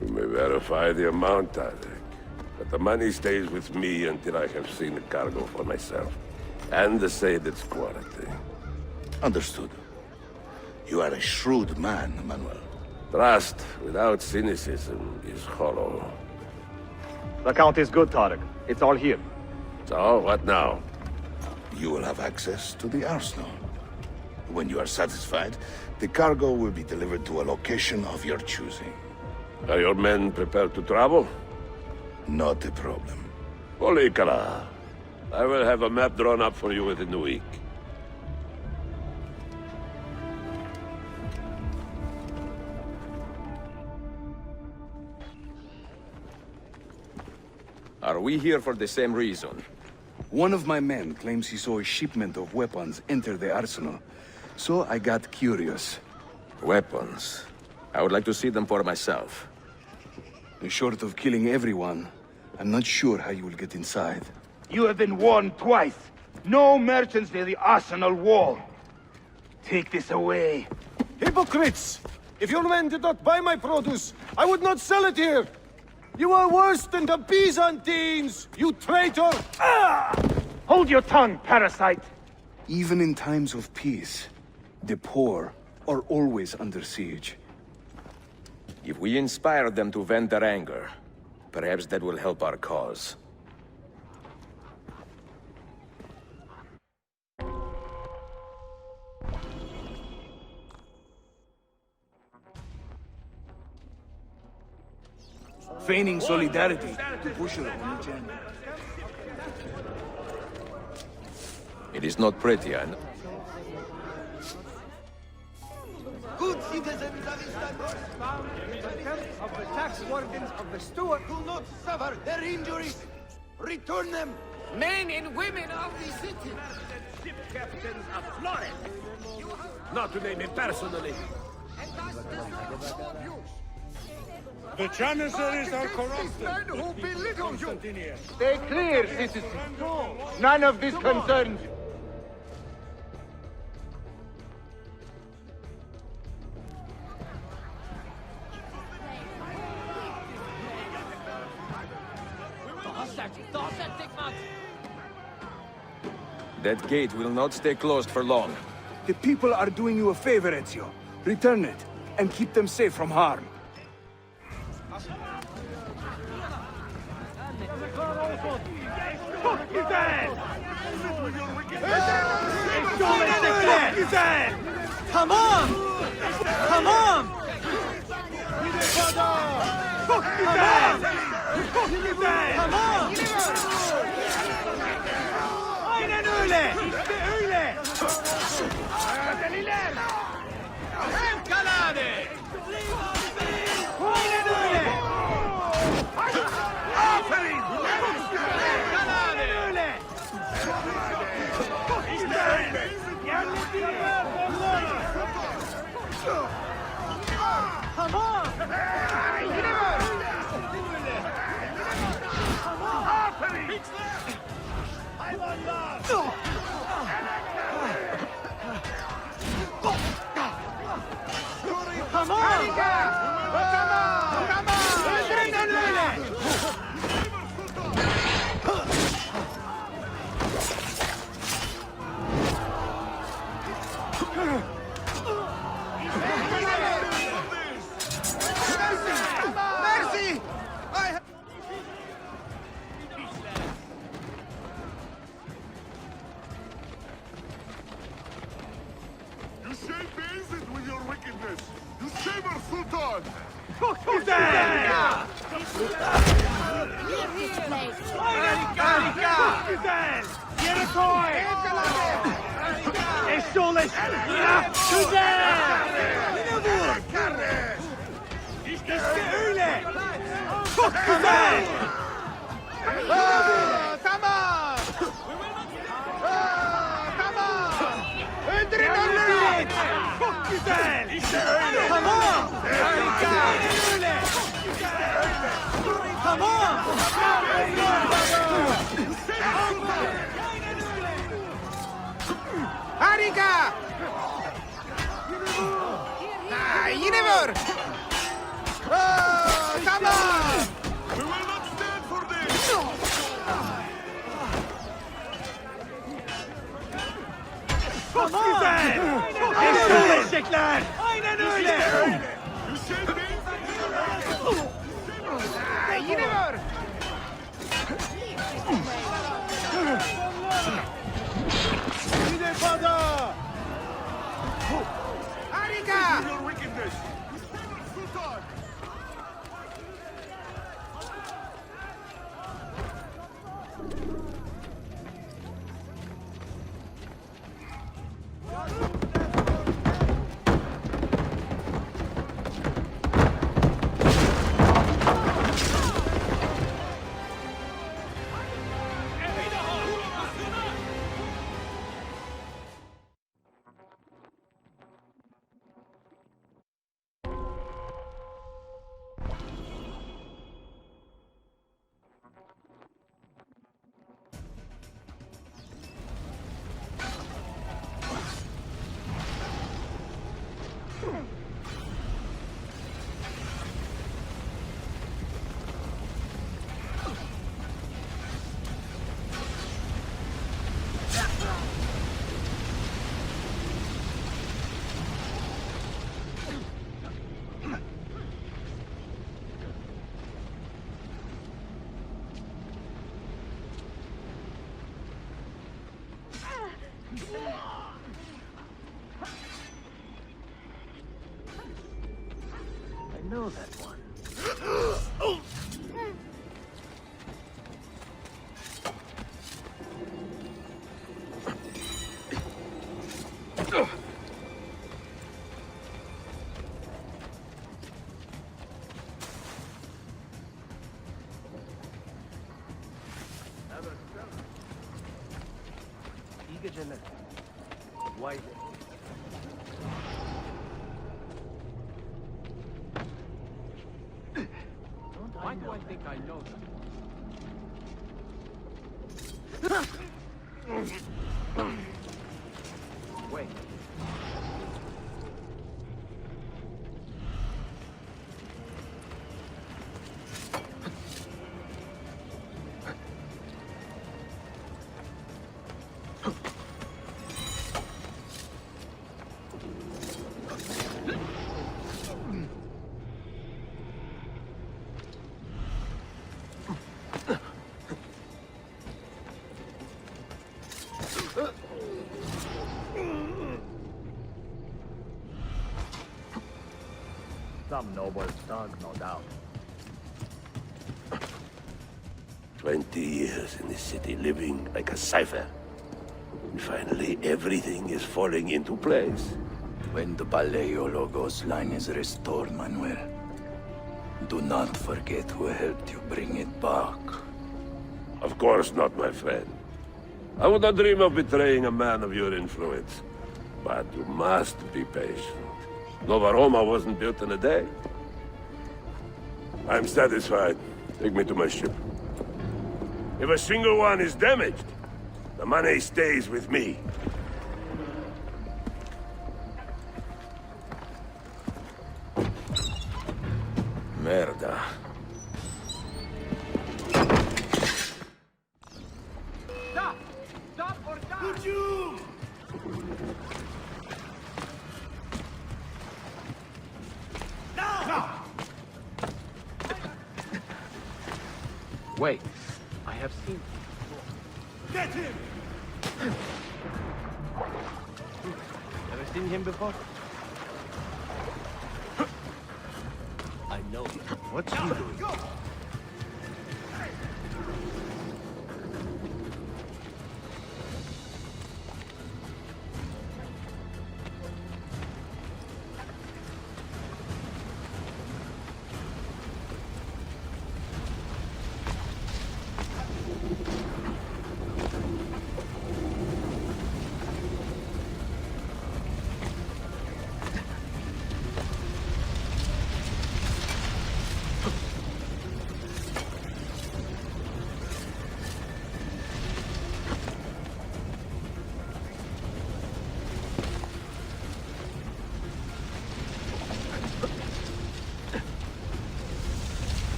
You may verify the amount, Tarek. But the money stays with me until I have seen the cargo for myself. And the say its quality. Understood. You are a shrewd man, Manuel. Trust without cynicism is hollow. The count is good, Tarek. It's all here. So, what now? You will have access to the arsenal. When you are satisfied, the cargo will be delivered to a location of your choosing. Are your men prepared to travel? Not a problem. Olikala, I will have a map drawn up for you within the week. Are we here for the same reason? One of my men claims he saw a shipment of weapons enter the arsenal. So I got curious. Weapons? I would like to see them for myself. Short of killing everyone, I'm not sure how you will get inside. You have been warned twice. No merchants near the arsenal wall. Take this away. Hypocrites! If your men did not buy my produce, I would not sell it here! You are worse than the Byzantines, you traitor! Ah! Hold your tongue, parasite! Even in times of peace, the poor are always under siege. If we inspire them to vent their anger, perhaps that will help our cause. Feigning solidarity to push her on the agenda. It is not pretty, I know. Good citizens of Istanbul, in contempt of the tax wardens of the Stuart will not suffer their injuries. Return them! Men and women of the city. Ship captains of Florence. Not to name it personally. The Janissaries are corrupted. Who belittle you. Stay clear, citizens. None of this concerns you. That gate will not stay closed for long. The people are doing you a favor, Ezio. Return it, and keep them safe from harm. Tamam! Tamam! Çok güzel! Çok güzel! Tamam! Aynen öyle! İşte öyle! Deliler! Fevkalade! Aynen öyle! Aferin! Fevkalade! Öyle! İşte! Yerleştirme onları! Tamam! Yine var! Aferin! Hayvanlar! Tamam! Harika! Tamam! Tamam! Öldürün öyle! Mercy! You shall be easy with your wickedness. You shame our Sultan. Çok güzel! Harika! Çok güzel! Yere koy! Eşşoğleş! Güzel! Yine vur! İşte öyle! Çok güzel! Tamam! Tamam! Öldürün onları! Çok güzel! İşte öyle! Tamam! Harika! Aynen öyle! Tamam! Harika! Yine vur! Tamam! We will not stand for this. Çok güzel! Eşşoğlu eşekler! Aynen öyle! Yine var! Bir defa daha! Harika! I know that one. İyi geceler. Vay be. Why do I think I know that? Wait. Some noble thug, no doubt. 20 years in this city, living like a cipher. And finally, everything is falling into place. When the Paleologos line is restored, Manuel, do not forget who helped you bring it back. Of course not, my friend. I would not dream of betraying a man of your influence. But you must be patient. Nova Roma wasn't built in a day. I'm satisfied. Take me to my ship. If a single one is damaged, the money stays with me. Merda. Stop! Stop or die! Would you? No! Wait, I have seen. Get him! Never seen him before? I know him. What's he doing? Go!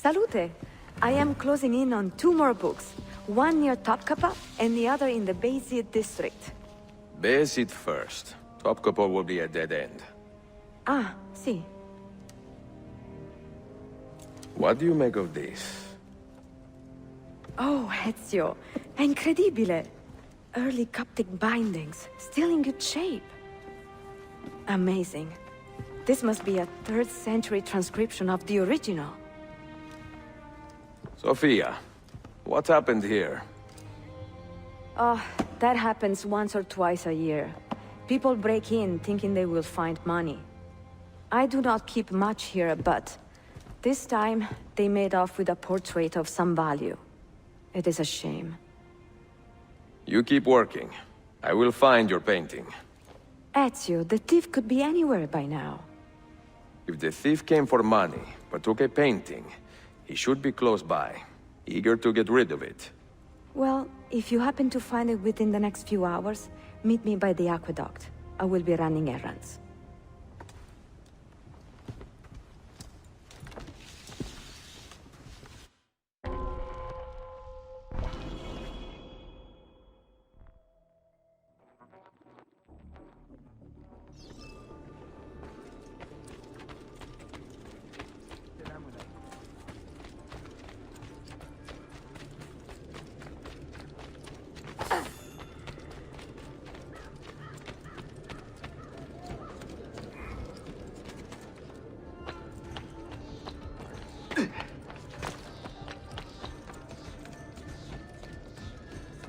Salute. I am closing in on 2 more books. One near Topkapi, and the other in the Bayezid district. Bayezid first. Topkapi will be a dead end. Ah, see. What do you make of this? Oh, Ezio. Incredibile. Early Coptic bindings, still in good shape. Amazing. This must be a 3rd century transcription of the original. Sophia, what happened here? Oh, that happens once or twice a year. People break in thinking they will find money. I do not keep much here, but this time they made off with a portrait of some value. It is a shame. You keep working. I will find your painting. Ezio, the thief could be anywhere by now. If the thief came for money, but took a painting, he should be close by, eager to get rid of it. Well, if you happen to find it within the next few hours, meet me by the aqueduct. I will be running errands.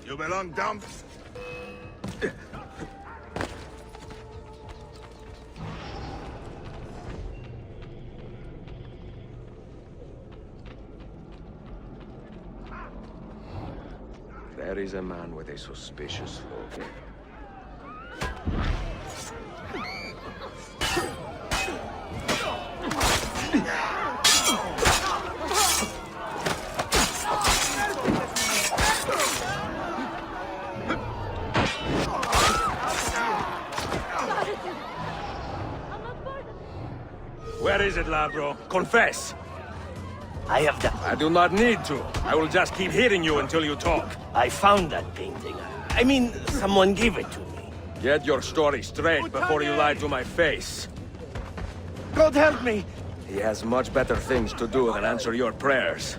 You belong down. There is a man with a suspicious look. Where is it, Labro? Confess! I have the... I do not need to. I will just keep hitting you until you talk. I found that painting. I mean, someone gave it to me. Get your story straight before you lie to my face. God help me! He has much better things to do than answer your prayers.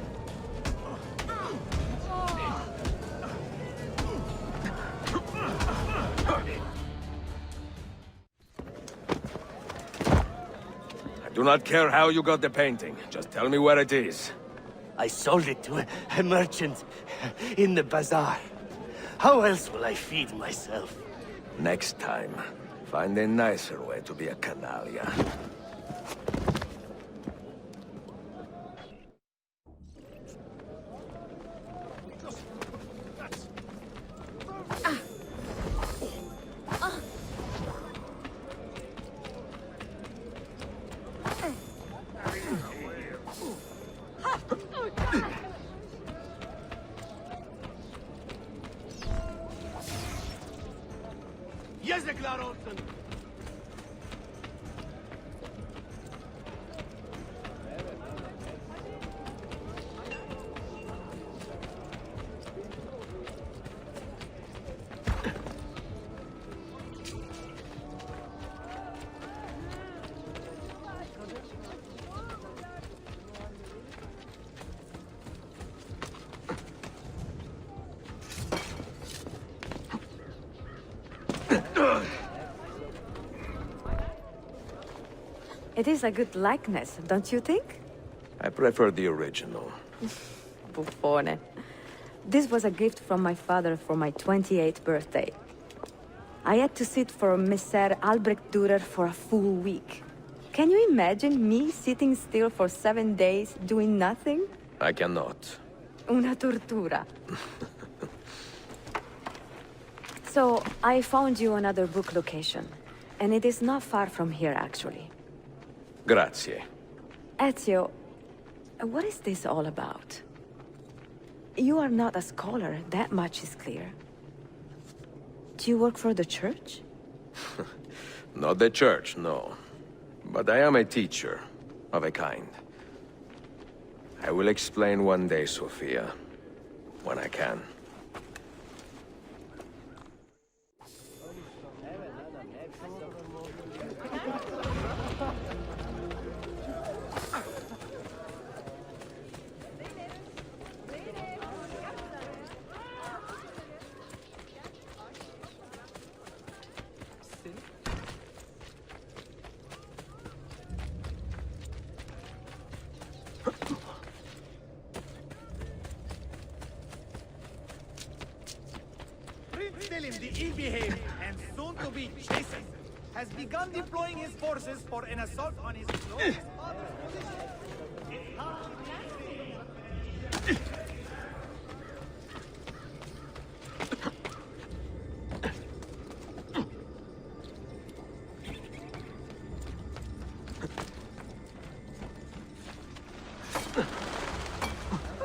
I do not care how you got the painting. Just tell me where it is. I sold it to a merchant in the bazaar. How else will I feed myself? Next time, find a nicer way to be a canaglia. Yazıklar olsun. It is a good likeness, don't you think? I prefer the original. Buffone. This was a gift from my father for my 28th birthday. I had to sit for Messer Albrecht Dürer for a full week. Can you imagine me sitting still for 7 days, doing nothing? I cannot. Una tortura. So, I found you another book location. And it is not far from here, actually. Grazie. Ezio, what is this all about? You are not a scholar, that much is clear. Do you work for the church? Not the church, no. But I am a teacher, of a kind. I will explain one day, Sophia. When I can. Prince Selim, the ill-behaved and soon-to-be chastened, has begun deploying his forces for an assault on his closest father's position.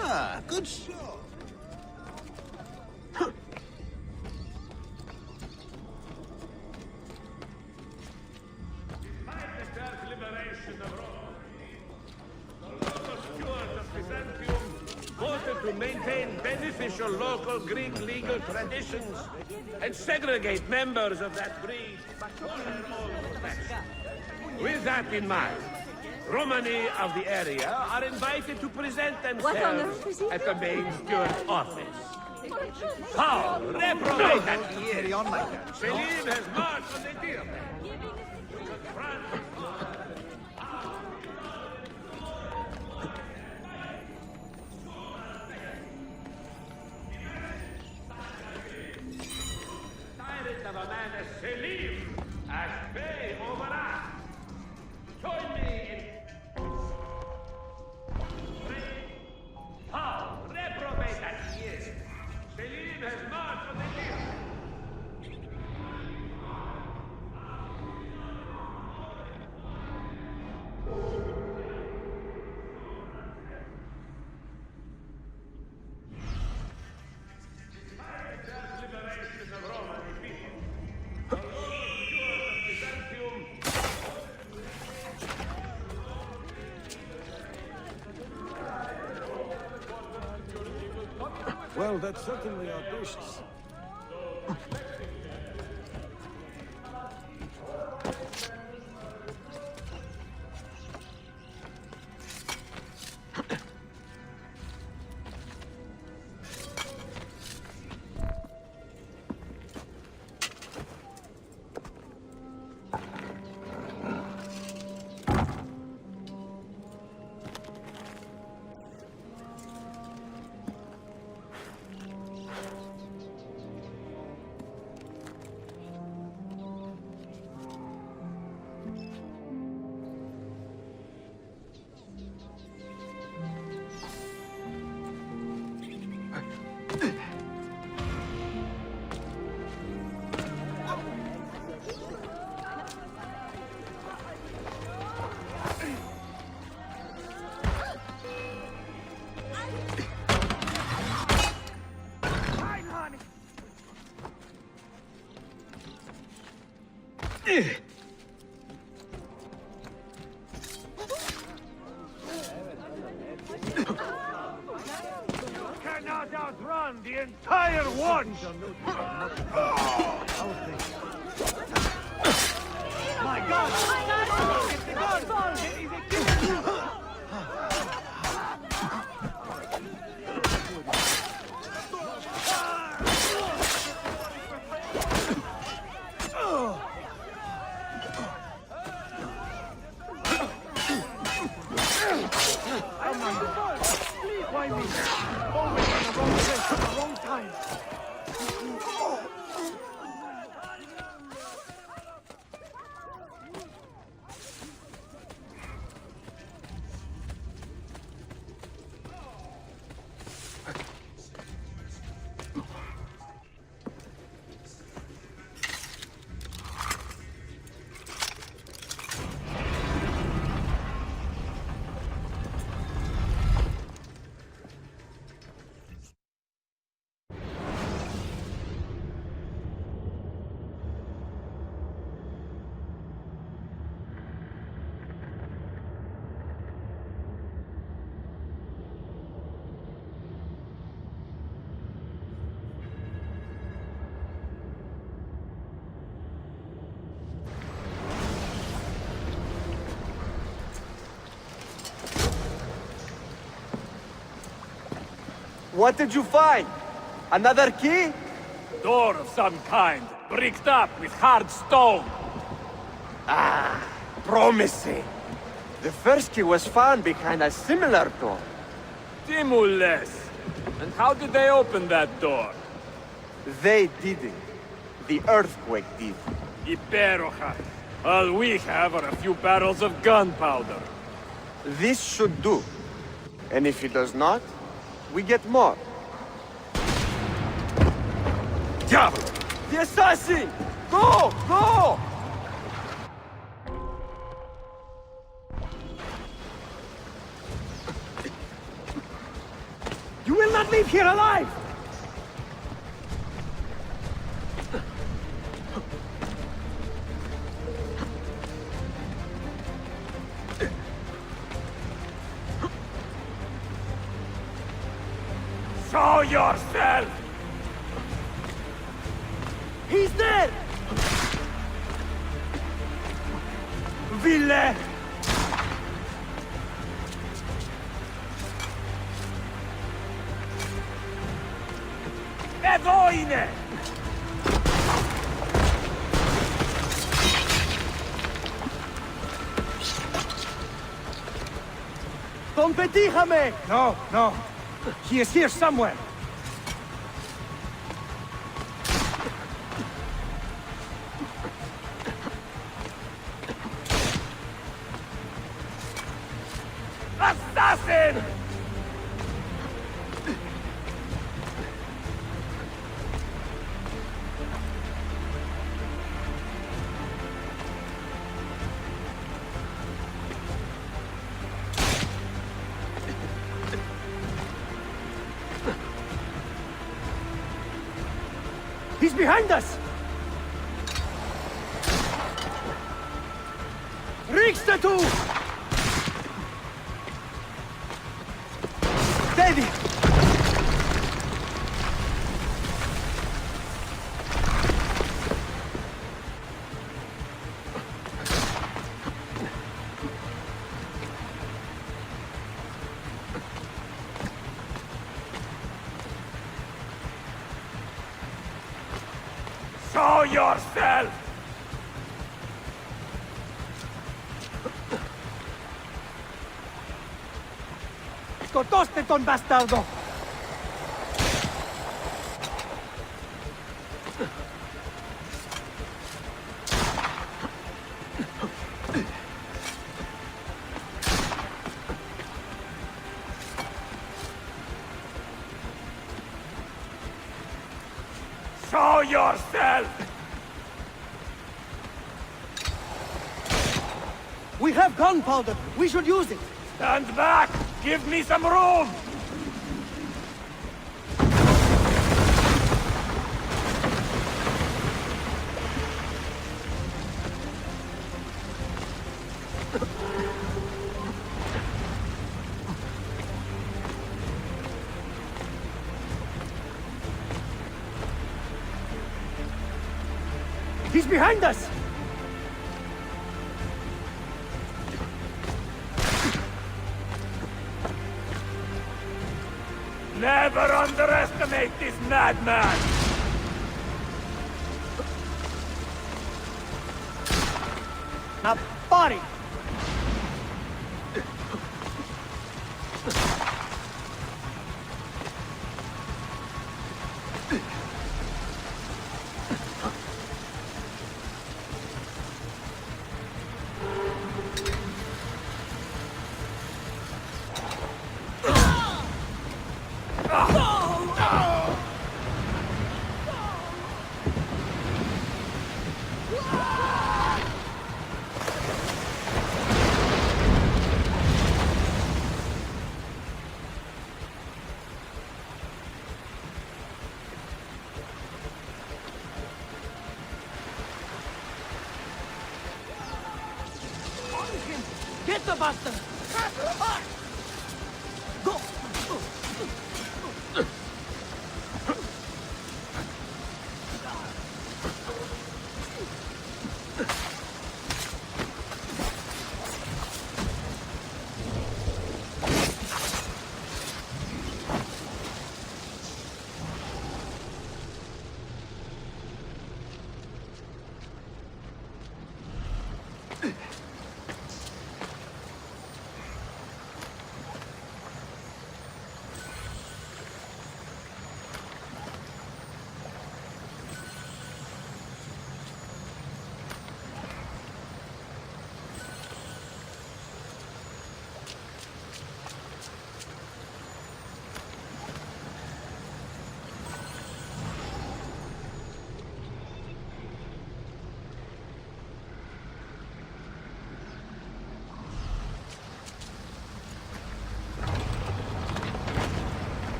Ah, good shot. To maintain beneficial local Greek legal traditions and segregate members of that breed for their own protection. With that in mind, Romani of the area are invited to present themselves at the main steward's office. How reprobate that he is! Selim has marched on the deal. Of a man as Selim, as Bey over us. Join me in... How reprobate that he is! Selim has marched on the deal. Well, that's certainly audacious. Cannot outrun the entire watch! My God! It's the God! It is a killer! Why me? Always in the wrong place at the wrong time. What did you find? Another key? Door of some kind, bricked up with hard stone. Ah, promising. The first key was found behind a similar door. Timules. And how did they open that door? They didn't. The earthquake did. Iperoja. All we have are a few barrels of gunpowder. This should do. And if it does not, we get more. Diablo! The assassin! Go! Go! You will not leave here alive! Show yourself! He's there! Ville! Evoine! Competijame! No, no. He is here somewhere. Assassin! He's behind us! Riksdatu! Steady! Show yourself! Scotoste ton bastardo! Show yourself! We have gunpowder. We should use it. Stand back! Give me some room! He's behind us! Never underestimate this madman! Now, body! Get the bastard! Go!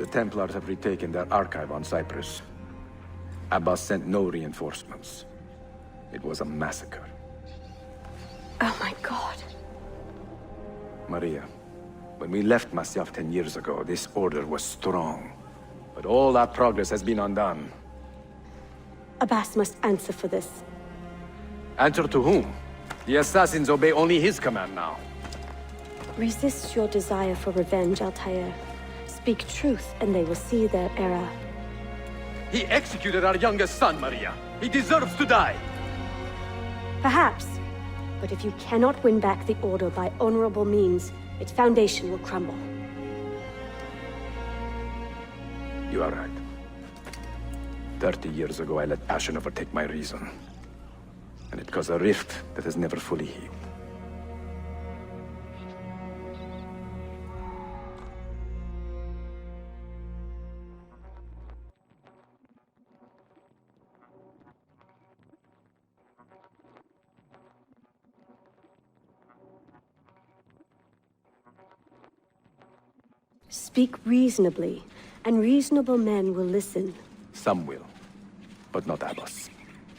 The Templars have retaken their archive on Cyprus. Abbas sent no reinforcements. It was a massacre. Oh my god. Maria, when we left Masyaf 10 years ago, this order was strong. But all that progress has been undone. Abbas must answer for this. Answer to whom? The assassins obey only his command now. Resist your desire for revenge, Altair. Speak truth, and they will see their error. He executed our youngest son, Maria. He deserves to die. Perhaps. But if you cannot win back the Order by honorable means, its foundation will crumble. You are right. 30 years ago, I let passion overtake my reason. And it caused a rift that has never fully healed. Speak reasonably, and reasonable men will listen. Some will, but not Abbas.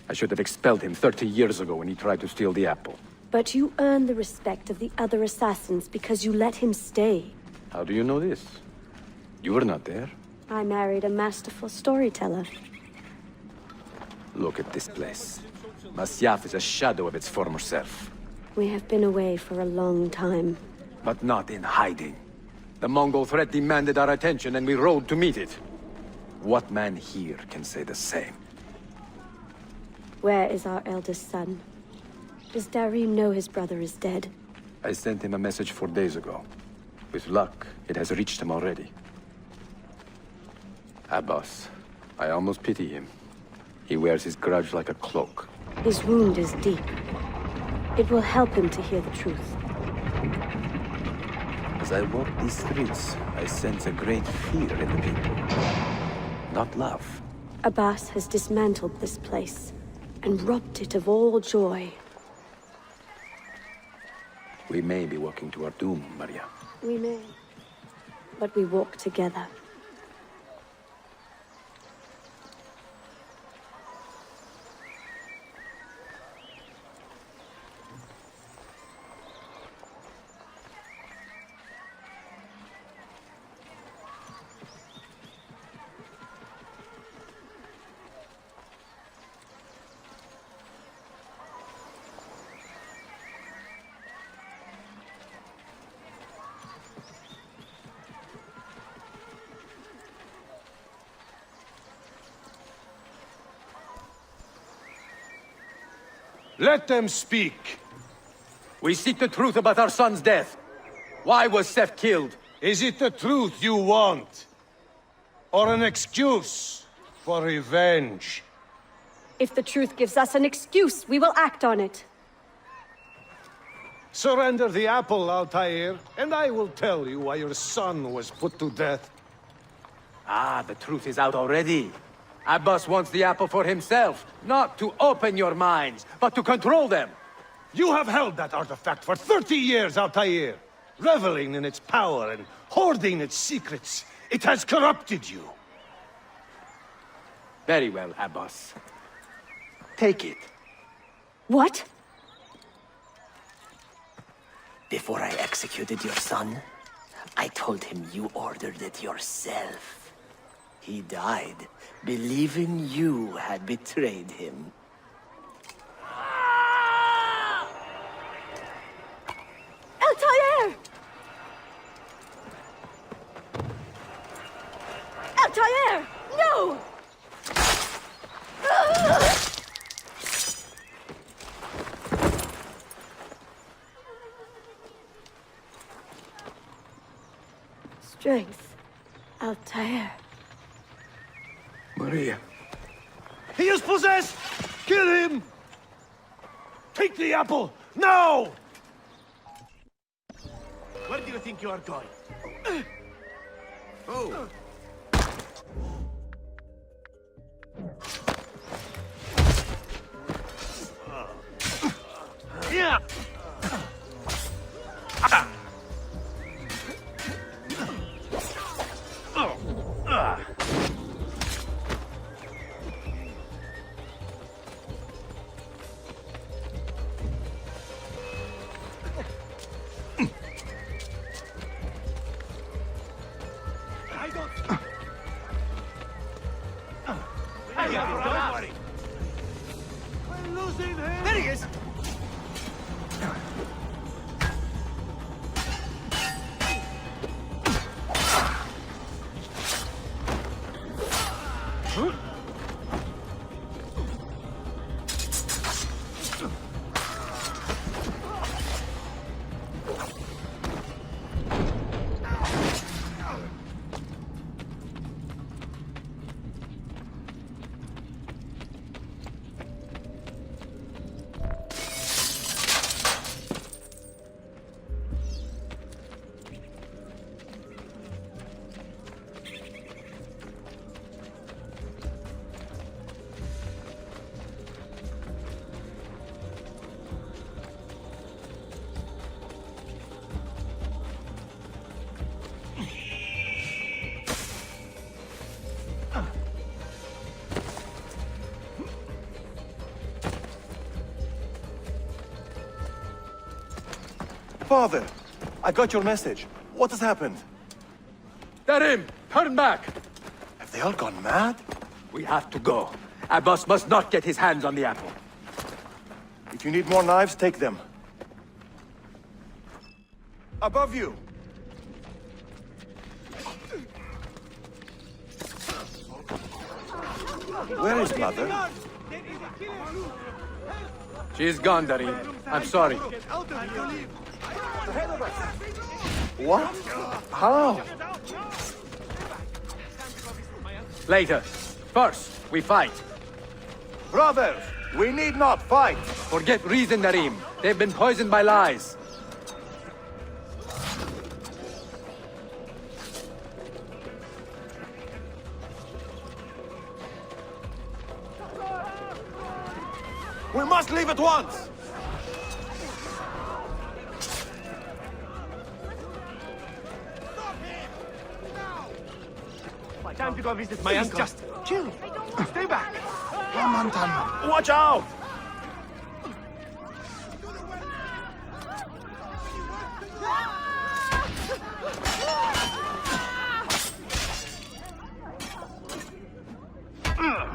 I should have expelled him 30 years ago when he tried to steal the apple. But you earn the respect of the other assassins because you let him stay. How do you know this? You were not there. I married a masterful storyteller. Look at this place. Masyaf is a shadow of its former self. We have been away for a long time. But not in hiding. The Mongol threat demanded our attention and we rode to meet it. What man here can say the same? Where is our eldest son? Does Darim know his brother is dead? I sent him a message 4 days ago. With luck, it has reached him already. Abbas, I almost pity him. He wears his grudge like a cloak. His wound is deep. It will help him to hear the truth. As I walk these streets, I sense a great fear in the people. Not love. Abbas has dismantled this place and robbed it of all joy. We may be walking to our doom, Maria. We may. But we walk together. Let them speak. We seek the truth about our son's death. Why was Seth killed? Is it the truth you want? Or an excuse for revenge? If the truth gives us an excuse, we will act on it. Surrender the apple, Altair, and I will tell you why your son was put to death. Ah, the truth is out already. Abbas wants the apple for himself, not to open your minds, but to control them. You have held that artifact for 30 years, Altair, reveling in its power and hoarding its secrets. It has corrupted you. Very well, Abbas. Take it. What? Before I executed your son, I told him you ordered it yourself. He died, believing you had betrayed him. Altair! Altair! No! Strength. Altair. Maria. He is possessed! Kill him! Take the apple, now! Where do you think you are going? Oh. Yeah! There he is! Father, I got your message. What has happened? Darim, turn back! Have they all gone mad? We have to go. Abbas must not get his hands on the apple. If you need more knives, take them. Above you! Where is Mother? She's gone, Darim. I'm sorry. What? How? Later. First, we fight. Brothers, we need not fight. Forget reason, Darim. They've been poisoned by lies. We must leave at once! Time to go visit my uncle. Just chill. Stay back. Come on, Montana. Watch out!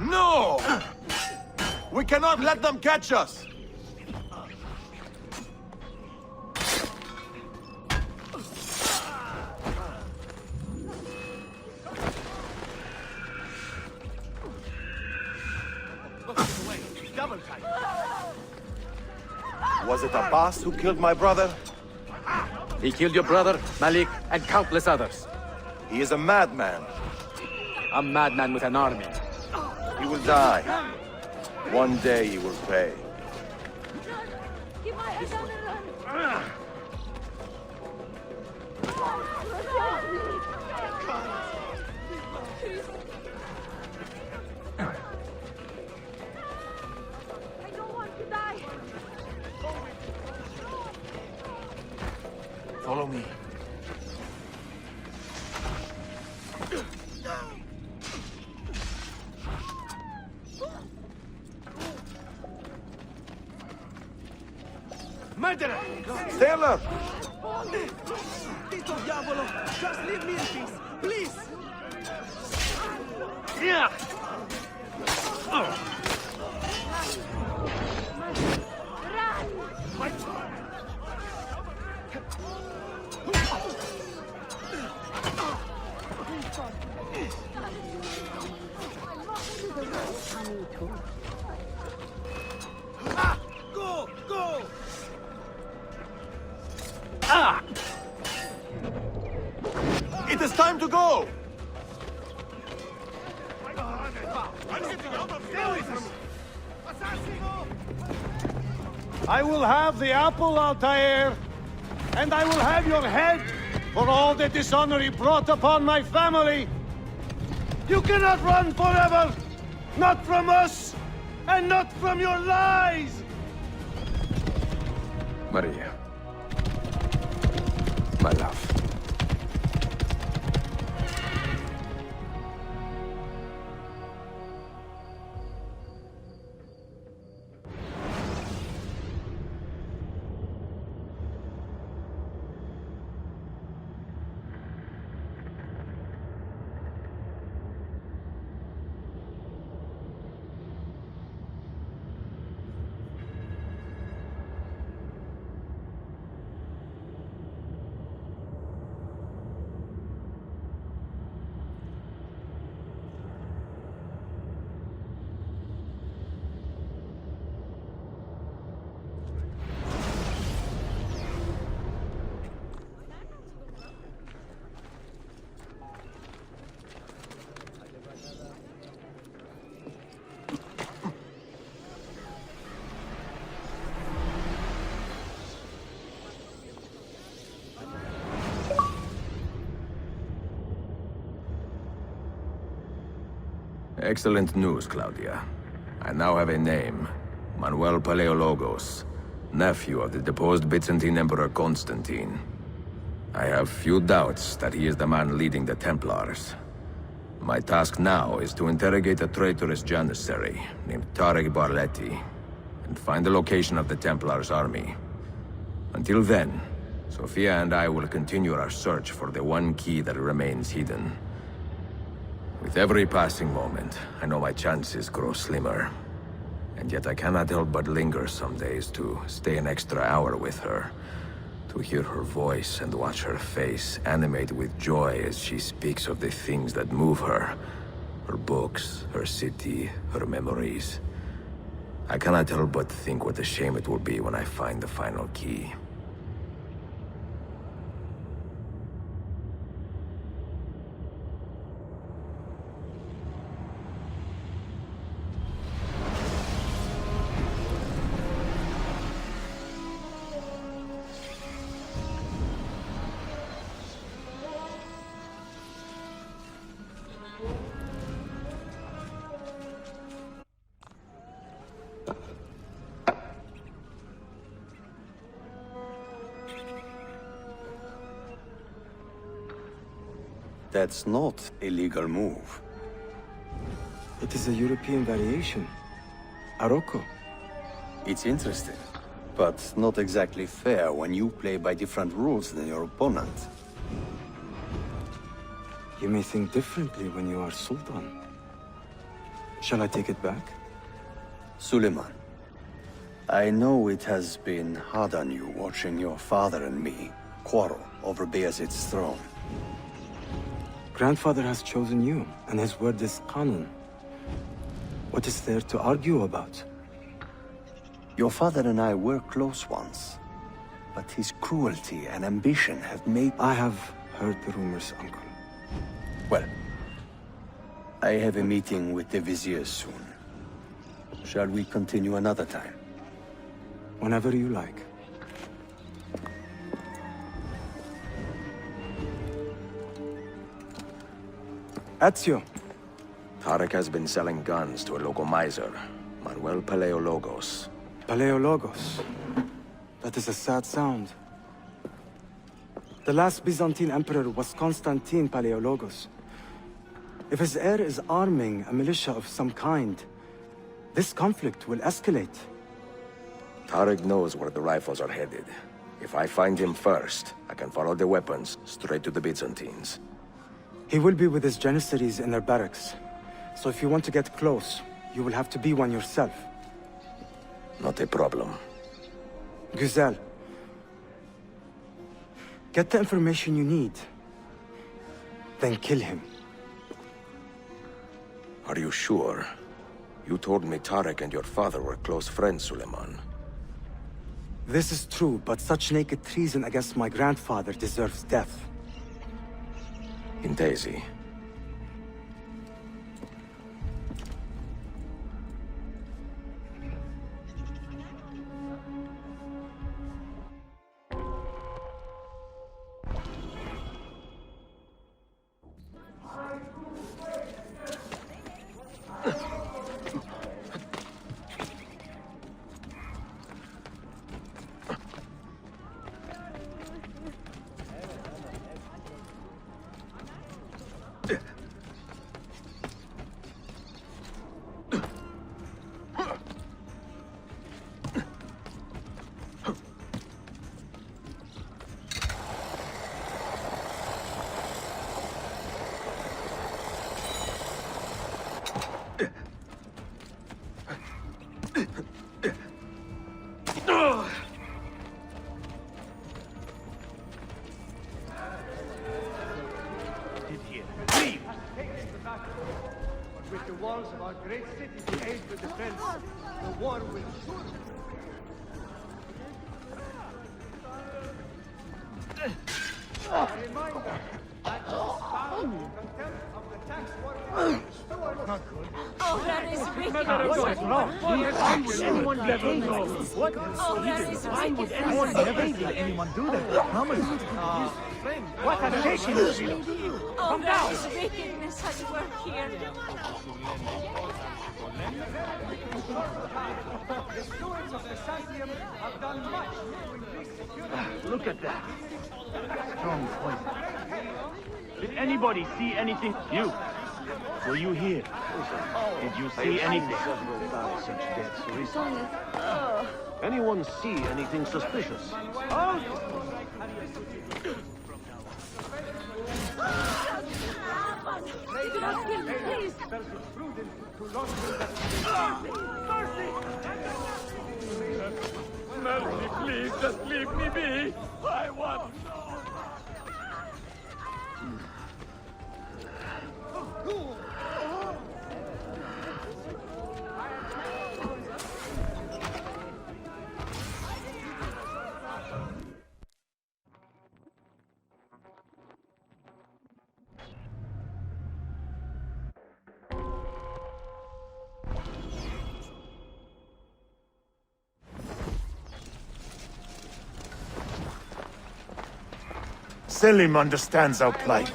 No! We cannot let them catch us! Was it Abbas who killed my brother? He killed your brother, Malik, and countless others. He is a madman. A madman with an army. He will die. One day he will pay. I don't want to die. Follow me. Murderer! Stay alert! Tito Diavolo! Just leave me in peace! Please! Yeah! Go! Go! Ah! It is time to go! I will have the apple, Altair, and I will have your head for all the dishonor he brought upon my family. You cannot run forever! Not from us, and not from your lies! Maria. My love. Excellent news, Claudia. I now have a name. Manuel Paleologos, nephew of the deposed Byzantine Emperor Constantine. I have few doubts that he is the man leading the Templars. My task now is to interrogate a traitorous janissary named Tarek Barleti and find the location of the Templars' army. Until then, Sophia and I will continue our search for the one key that remains hidden. With every passing moment, I know my chances grow slimmer. And yet I cannot help but linger some days to stay an extra hour with her. To hear her voice and watch her face animate with joy as she speaks of the things that move her. Her books, her city, her memories. I cannot help but think what a shame it will be when I find the final key. That's not a legal move. It is a European variation. Aroko. It's interesting, but not exactly fair when you play by different rules than your opponent. You may think differently when you are Sultan. Shall I take it back? Suleiman, I know it has been hard on you watching your father and me quarrel over Bayezid's throne. Grandfather has chosen you, and his word is Qanun. What is there to argue about? Your father and I were close once, but his cruelty and ambition have made... I have heard the rumors, Uncle. Well, I have a meeting with the Vizier soon. Shall we continue another time? Whenever you like. Ezio. Tarek has been selling guns to a local miser, Manuel Paleologos. Paleologos. That is a sad sound. The last Byzantine emperor was Constantine Paleologos. If his heir is arming a militia of some kind, this conflict will escalate. Tarek knows where the rifles are headed. If I find him first, I can follow the weapons straight to the Byzantines. He will be with his janissaries in their barracks. So if you want to get close, you will have to be one yourself. Not a problem. Güzel. Get the information you need. Then kill him. Are you sure? You told me Tarek and your father were close friends, Suleiman. This is true, but such naked treason against my grandfather deserves death. In Daisy. With the walls of our great city to aid the defense, the war will soon. A reminder that the spouse contempt of the tax workers is not good. Oh, that is wicked. What's wrong? Why would anyone behave like this? What? Oh, that is Why would anyone behave like anyone do that? How much? What a shame! Oh, there is wickedness at work here. The stewards of Byzantium have done much to increase security. Look at that. Strong point. Did anybody see anything? You? Were you here? Did you see anything? Anyone see anything suspicious? Mercy, please, just leave me be. I want... Selim understands our plight.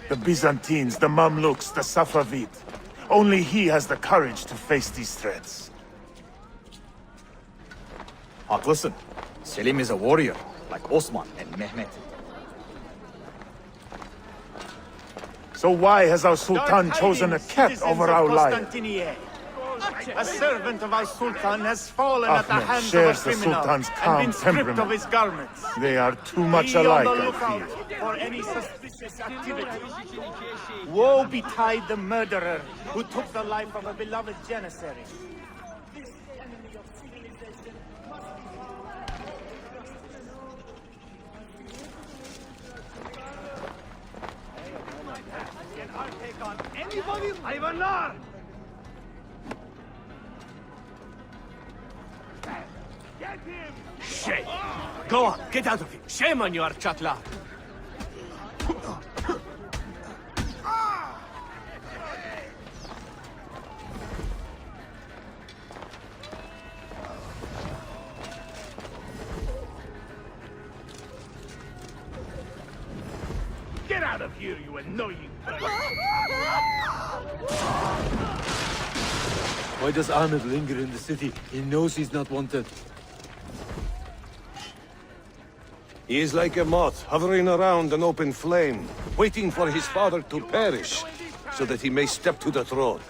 The Byzantines, the Mamluks, the Safavid. Only he has the courage to face these threats. Haklısın. Selim is a warrior, like Osman and Mehmet. So why has our Sultan chosen a cat over our lion? A servant of our Sultan has fallen at the Ahmed hands of a shares the criminal Sultan's and calm been stripped of temperament. his garments. They are too much Be alike, on the I lookout fear. for any suspicious activity. Woe betide the murderer who took the life of a beloved janissary. I'll take on anybody. Ivanar! Get him! Shame! Go on, get out of here! Shame on you, Archatla! Get out of here, you annoying bird! Why does Ahmed linger in the city? He knows he's not wanted. He is like a moth hovering around an open flame, waiting for his father to perish, so that he may step to the throne.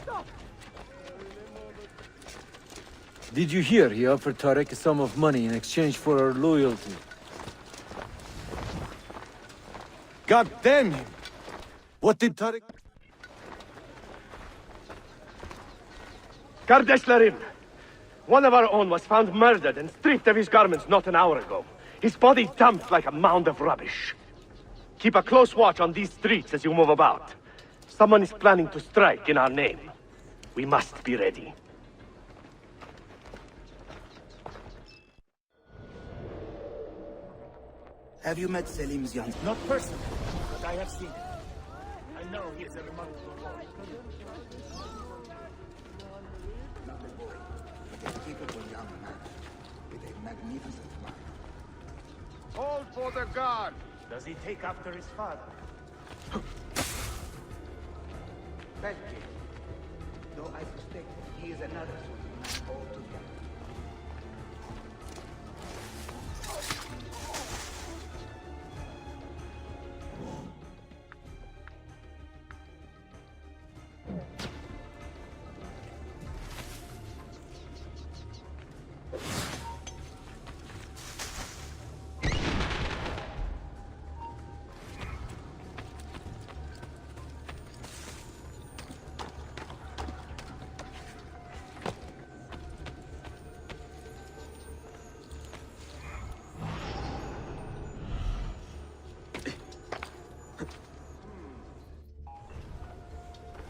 Did you hear he offered Tarek a sum of money in exchange for our loyalty? God damn him! What did Tarek... Kardeşlerim! One of our own was found murdered and stripped of his garments not an hour ago. His body dumped like a mound of rubbish. Keep a close watch on these streets as you move about. Someone is planning to strike in our name. We must be ready. Have you met Selim's young... Not personally, but I have seen him. I know he is a remarkable boy. Not a boy, but a capable young man with a magnificent mind. Hold for the guard! Does he take after his father? Thank you. Though I suspect he is another Sultan altogether.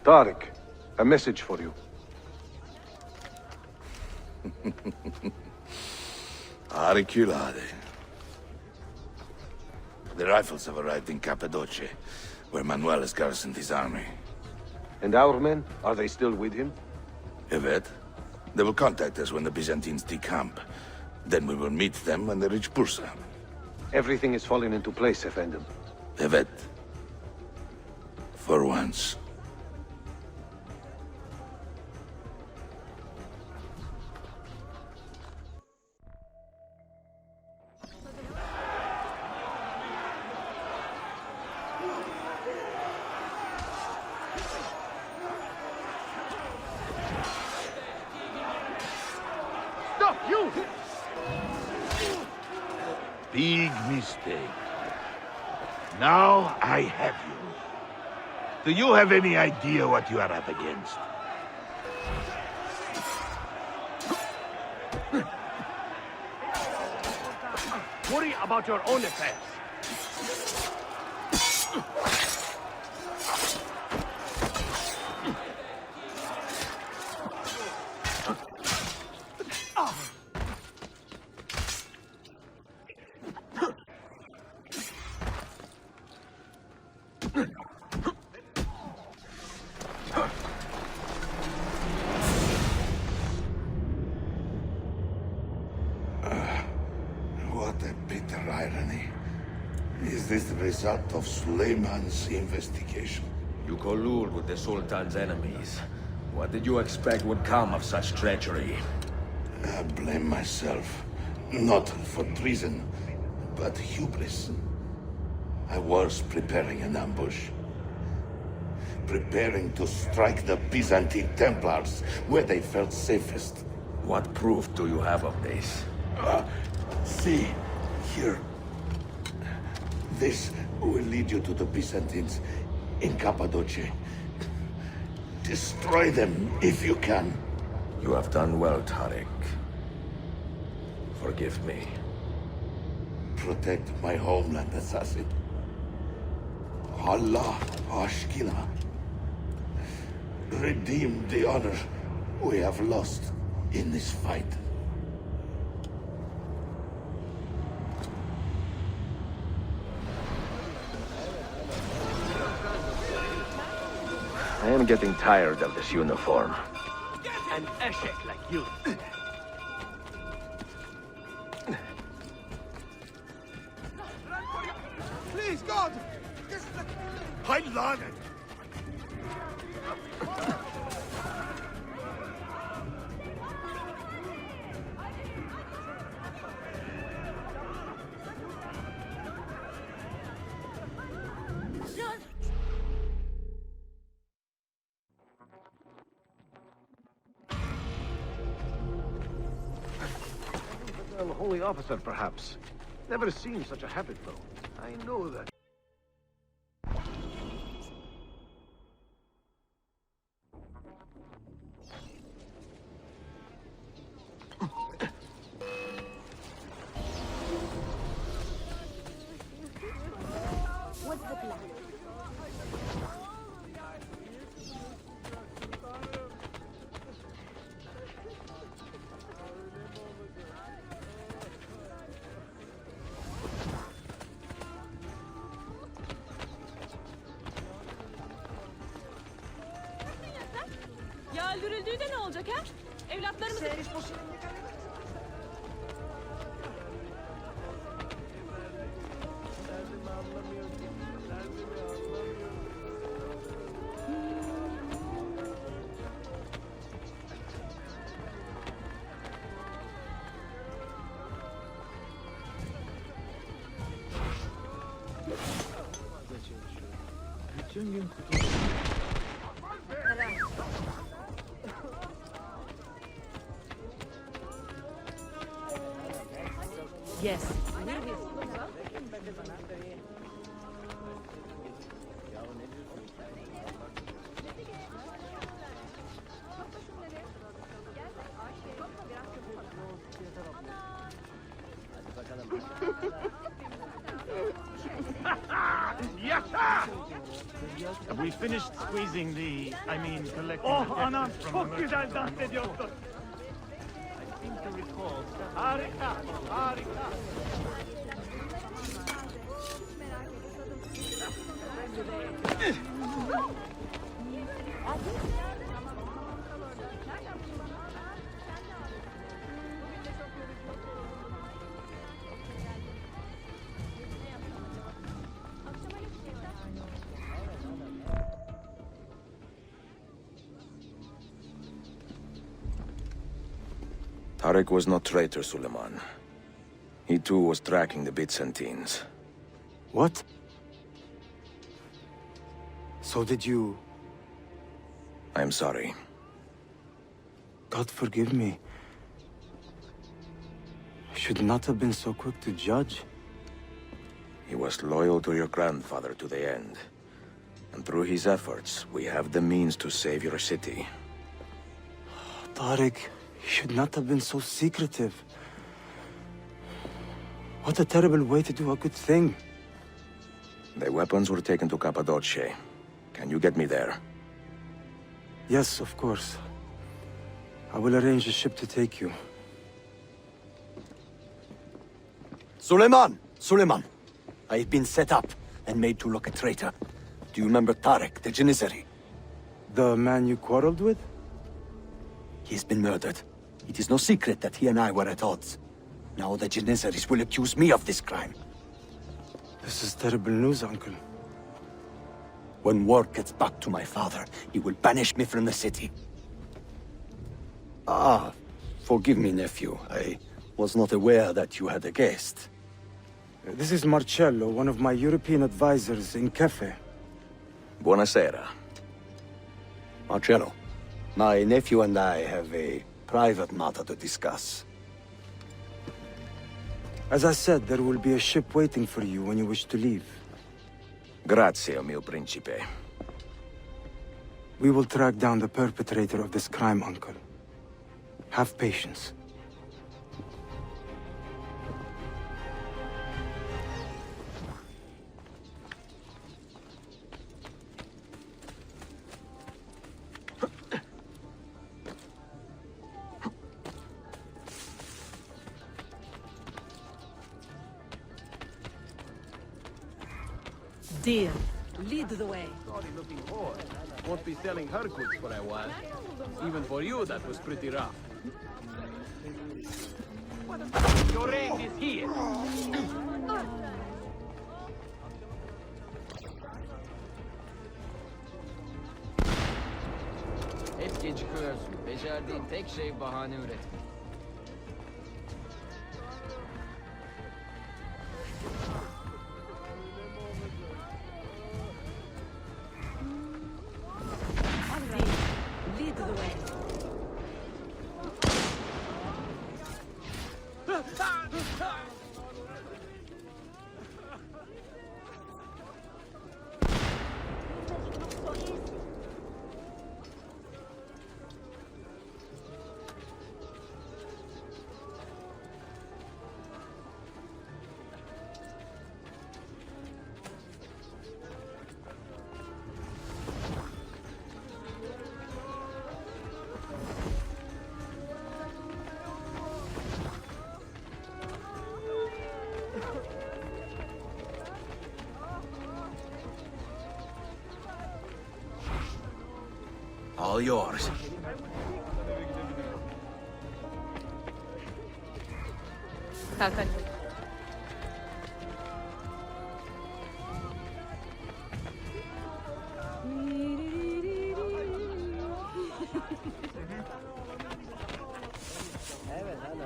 Tarek, a message for you. Auriculade. The rifles have arrived in Cappadocia, where Manuel has garrisoned his army. And our men? Are they still with him? Evet. They will contact us when the Byzantines decamp. Then we will meet them when they reach Bursa. Everything is falling into place, Effendim. Evet. For once. Stop, you! Big mistake. Now I have you. Do you have any idea what you are up against? Worry about your own affairs. What a bitter irony. Is this the result of Suleiman's investigation? You collude with the Sultan's enemies. What did you expect would come of such treachery? I blame myself. Not for treason, but hubris. I was preparing an ambush. Preparing to strike the Byzantine Templars where they felt safest. What proof do you have of this? See, here. This will lead you to the Byzantines in Cappadocia. Destroy them if you can. You have done well, Tariq. Forgive me. Protect my homeland, assassin. Allah Ashkina. Redeem the honor we have lost in this fight. I am getting tired of this uniform. An Eshek like you. Please, God! Hailan! A holy officer, perhaps. Never seen such a habit, though. I know that. What's the plan? Ya öldürüldüğünde ne olacak ha? Evlatlarımızı... Bütün gün Yes. Yatta! Have we finished squeezing collecting Oh, the anam, difference from çok the güzel merchants dans ediyorsun. I seem to recall Harika, harika. Tarek was no traitor, Suleiman. He too was tracking the Byzantines. What? So did you... I am sorry. God forgive me. I should not have been so quick to judge. He was loyal to your grandfather to the end. And through his efforts, we have the means to save your city. Tariq, you should not have been so secretive. What a terrible way to do a good thing. The weapons were taken to Cappadocia. Can you get me there? Yes, of course. I will arrange a ship to take you. Suleiman! Suleiman! I have been set up and made to look a traitor. Do you remember Tarek, the Janissary? The man you quarreled with? He's been murdered. It is no secret that he and I were at odds. Now the Janissaries will accuse me of this crime. This is terrible news, Uncle. When word gets back to my father, he will banish me from the city. Ah, forgive me, nephew. I was not aware that you had a guest. This is Marcello, one of my European advisors in Cafe. Buonasera. Marcello, my nephew and I have a private matter to discuss. As I said, there will be a ship waiting for you when you wish to leave. Grazie, mio principe. We will track down the perpetrator of this crime, Uncle. Have patience. Dear, lead the way. Looking whore. Won't be selling her goods for a while. Even for you, that was pretty rough. Your aid is here. Hep gecikiyorsun. Becerdiğin tek şey bahane üretmek. Lead the way. All yours. Kalk hadi.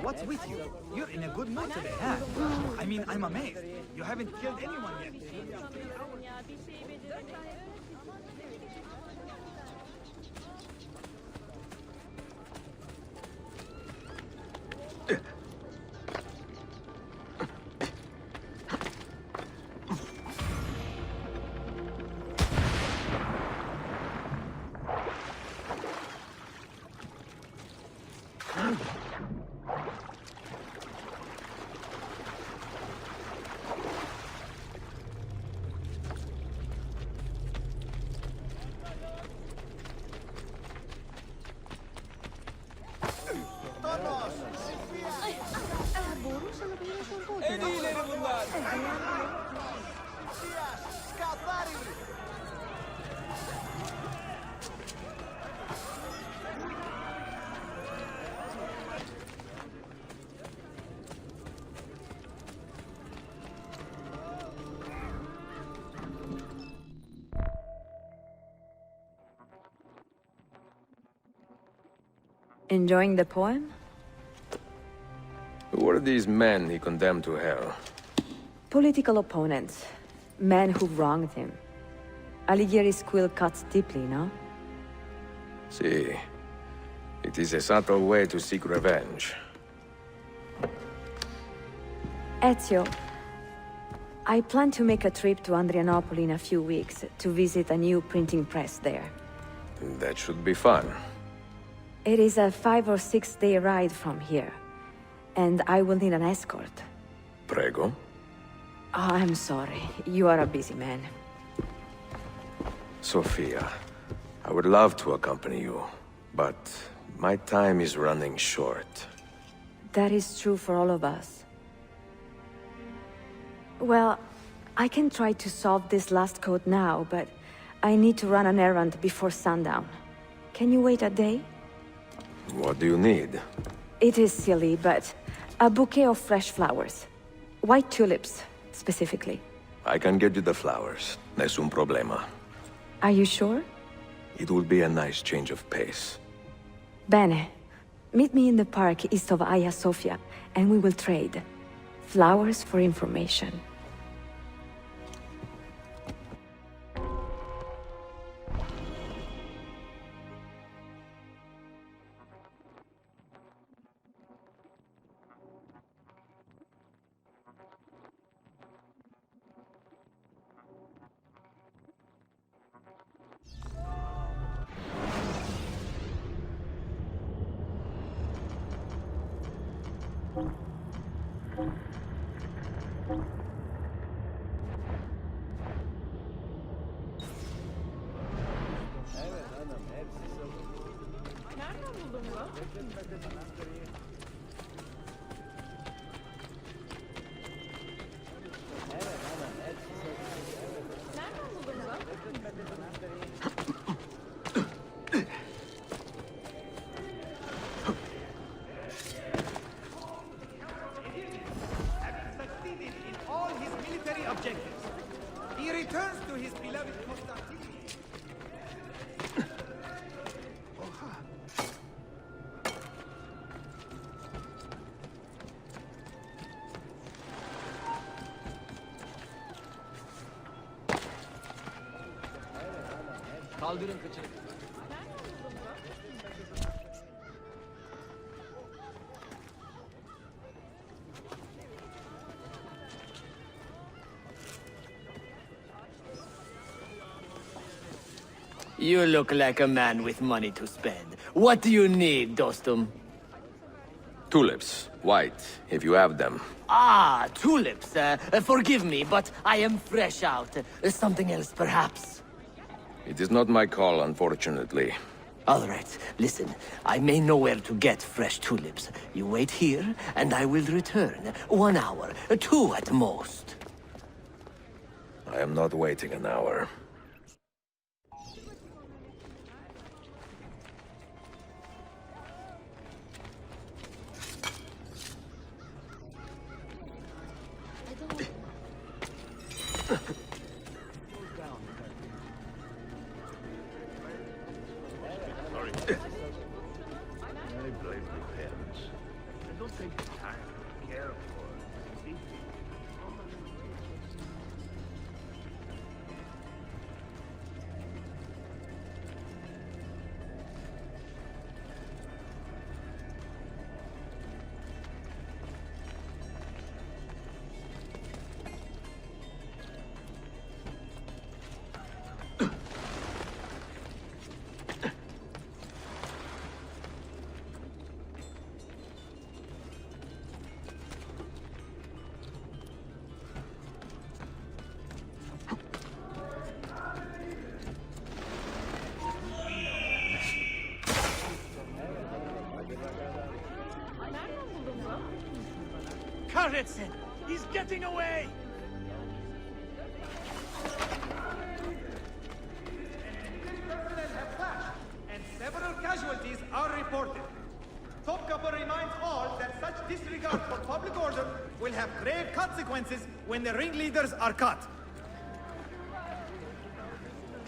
What's with you? You're in a good mood today, huh? I mean, I'm amazed. You haven't killed anyone yet. En iyileri bunlar. Enjoying the poem? are these men he condemned to hell? Political opponents. Men who wronged him. Alighieri's quill cuts deeply, no? See, it is a subtle way to seek revenge. Ezio, I plan to make a trip to Andrianople in a few weeks to visit a new printing press there. That should be fun. It is a 5 or 6 day ride from here, and I will need an escort. Prego. Oh, I'm sorry. You are a busy man. Sophia, I would love to accompany you, but my time is running short. That is true for all of us. Well, I can try to solve this last code now, but I need to run an errand before sundown. Can you wait a day? What do you need? It is silly, but a bouquet of fresh flowers. White tulips, specifically. I can get you the flowers. Nessun problema. Are you sure? It will be a nice change of pace. Bene. Meet me in the park east of Hagia Sophia, and we will trade. Flowers for information. He returns to his beloved Constantine. Kaldırın kıçını. You look like a man with money to spend. What do you need, Dostum? Tulips. White, if you have them. Ah, tulips. Forgive me, but I am fresh out. Something else, perhaps? It is not my call, unfortunately. All right, listen. I may know where to get fresh tulips. You wait here, and I will return. 1 hour, 2 at most. I am not waiting an hour. I blame my parents. I don't take the time to care for it. Karetsin! He's getting away! And several casualties are reported. Topkapi reminds all that such disregard for public order will have grave consequences when the ringleaders are caught.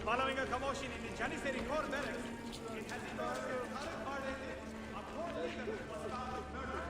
Following a commotion in the Janissary Corps barracks, it has emerged that Khalid Hardin, a core leader, was found murdered.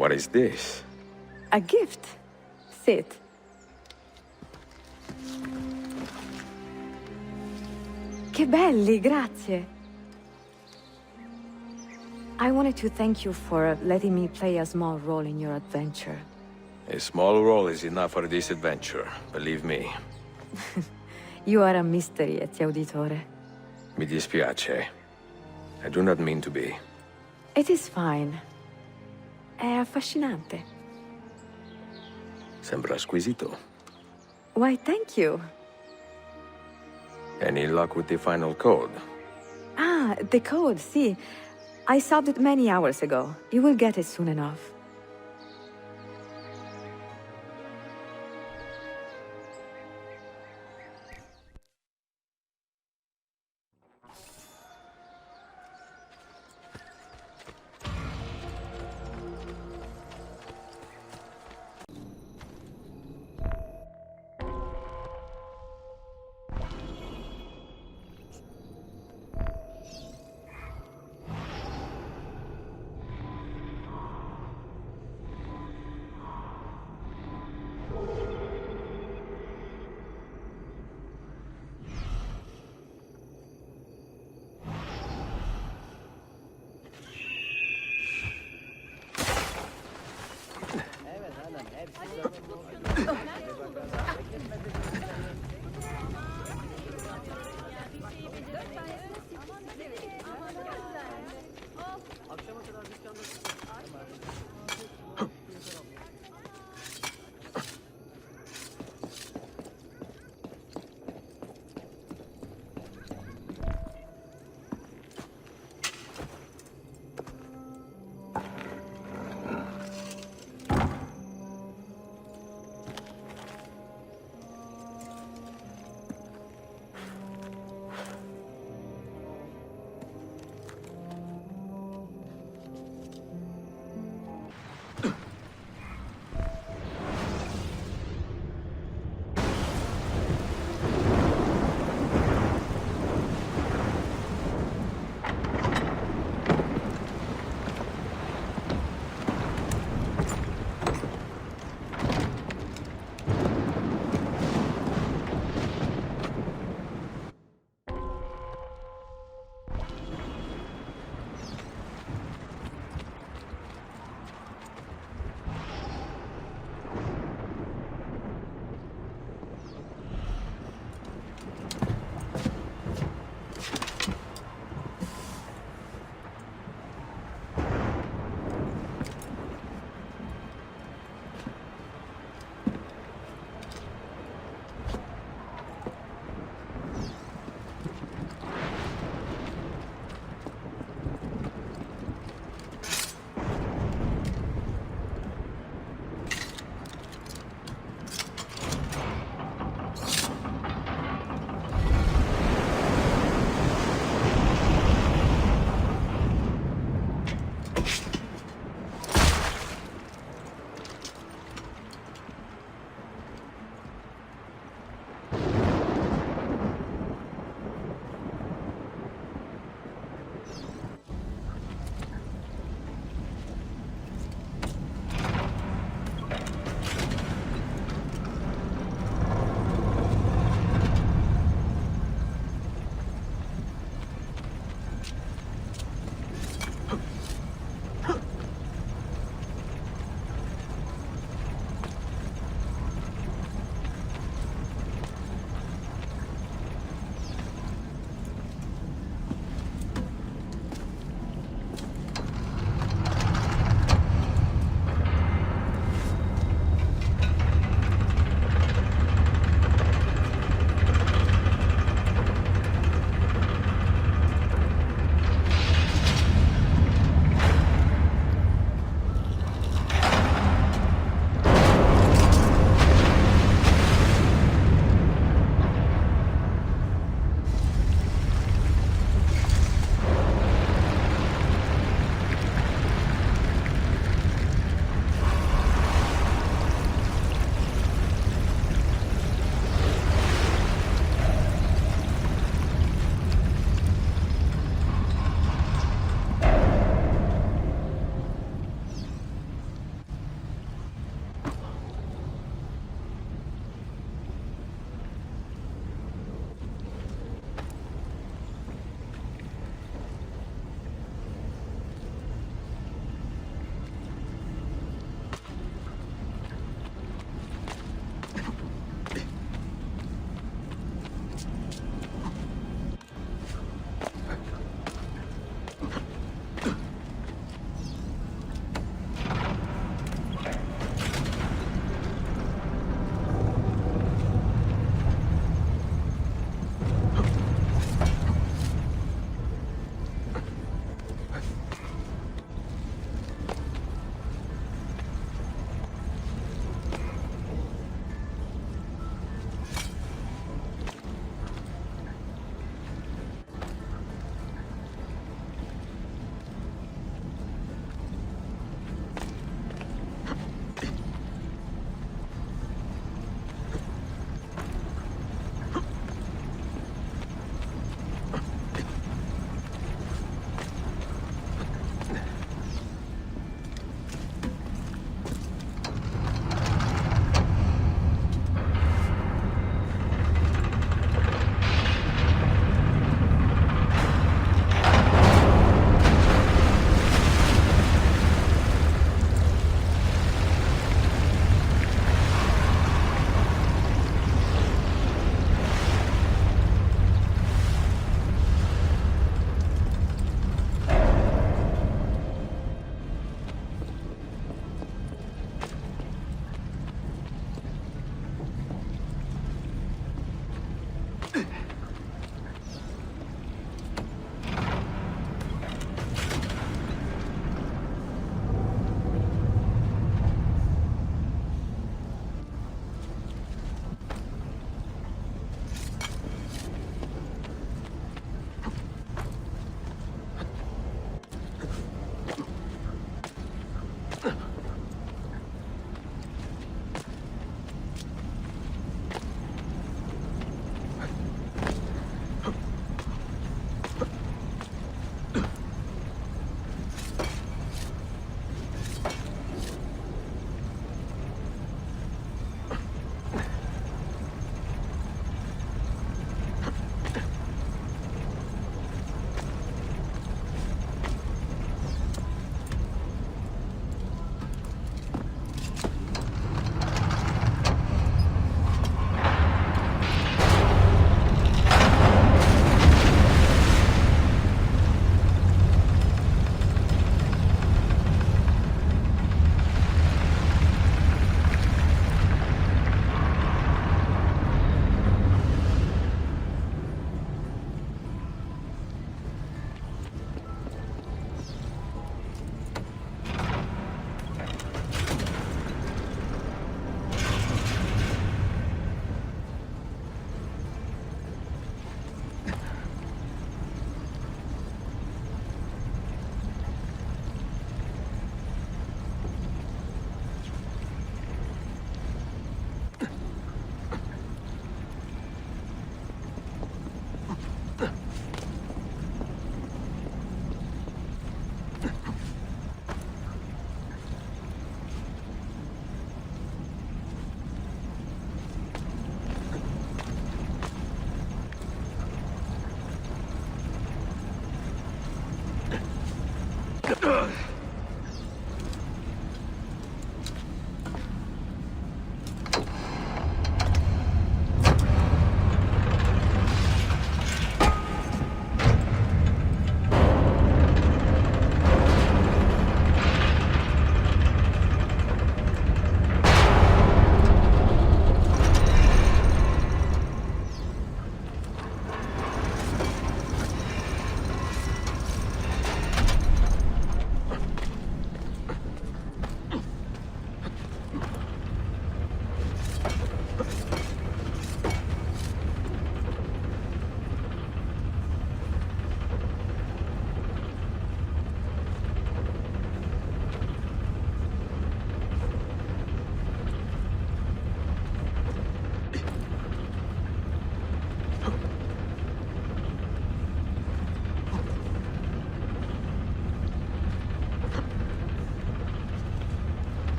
What is this? A gift. Sit. Che belli, grazie. I wanted to thank you for letting me play a small role in your adventure. A small role is enough for this adventure, believe me. You are a mystery, Ezio Auditore. Mi dispiace. I do not mean to be. It is fine. È affascinante. Sembra squisito. Why, thank you. Any luck with the final code? Ah, the code, see. I solved it many hours ago. You will get it soon enough.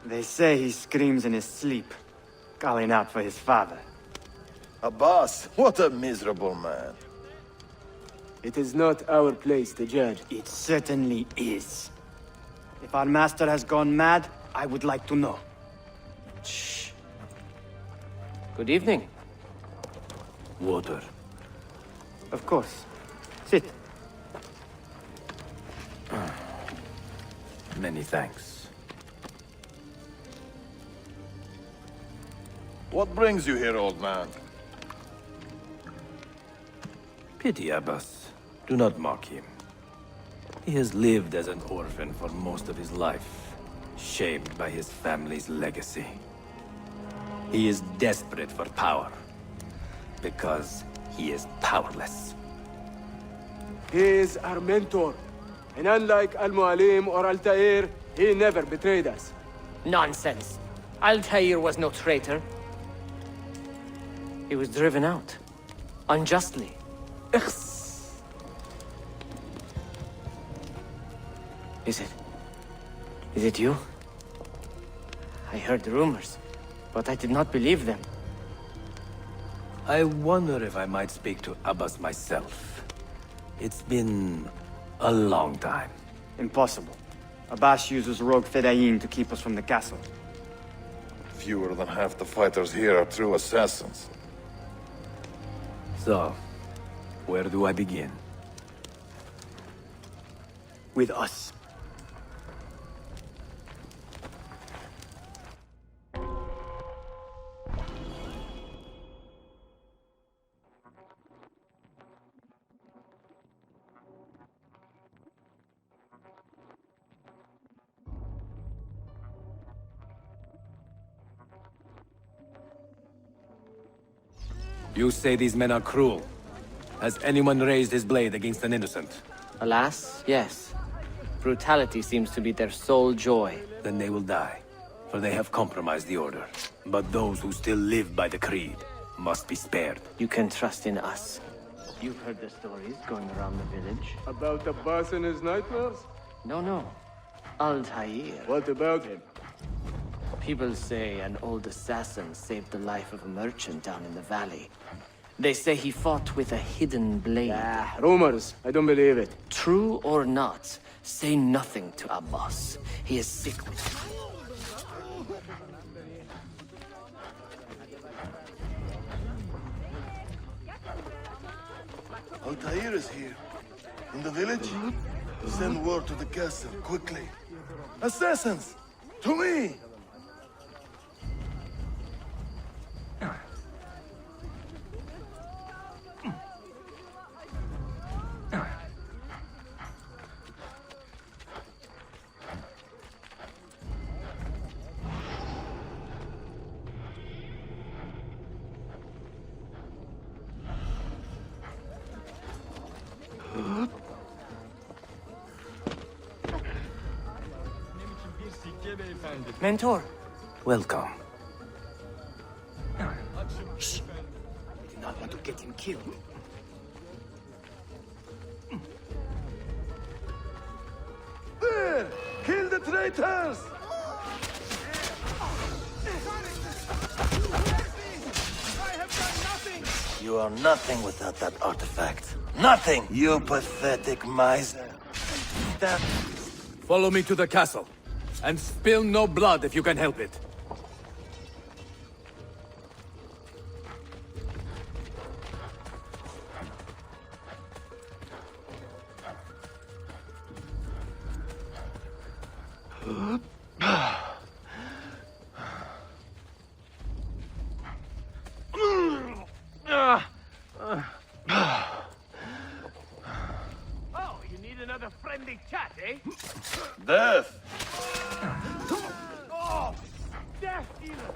They say he screams in his sleep, calling out for his father. Abbas, what a miserable man. It is not our place to judge. It certainly is. If our master has gone mad, I would like to know. Shh. Good evening. Water. Of course. Sit. Many thanks. What brings you here, old man? Pity Abbas. Do not mock him. He has lived as an orphan for most of his life, shaped by his family's legacy. He is desperate for power, because he is powerless. He is our mentor. And unlike Al-Mualim or Altair, he never betrayed us. Nonsense. Altair was no traitor. He was driven out. Unjustly. Is it you? I heard the rumors, but I did not believe them. I wonder if I might speak to Abbas myself. It's been a long time. Impossible. Abbas uses rogue Fedayeen to keep us from the castle. Fewer than half the fighters here are true assassins. So, where do I begin? With us. You say these men are cruel. Has anyone raised his blade against an innocent? Alas, yes. Brutality seems to be their sole joy. Then they will die, for they have compromised the Order. But those who still live by the Creed must be spared. You can trust in us. You've heard the stories going around the village. About Abbas and his nightmares? No. Altair. What about him? People say an old assassin saved the life of a merchant down in the valley. They say he fought with a hidden blade. Rumors. I don't believe it. True or not, say nothing to Abbas. He is sick with you. Altair is here. In the village? Send word to the castle, quickly. Assassins! To me! Mentor. Welcome. Shh. I do not want to get him killed. There! Kill the traitors! You are nothing without that artifact. Nothing! You pathetic miser. That... Follow me to the castle. And spill no blood if you can help it. Oh, you need another friendly chat, eh? Death! Oh! Death dealer!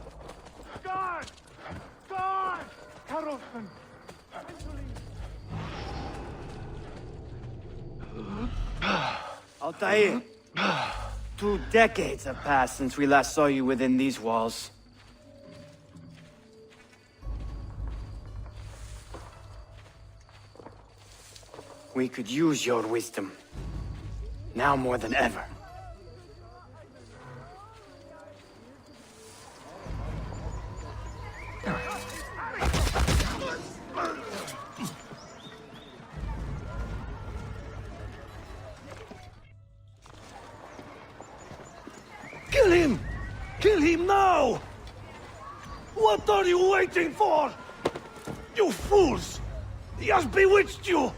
Guard! Guard! Carlson! Altair. 2 decades have passed since we last saw you within these walls. We could use your wisdom. Now more than ever. Kill him! Kill him now! What are you waiting for? You fools! He has bewitched you!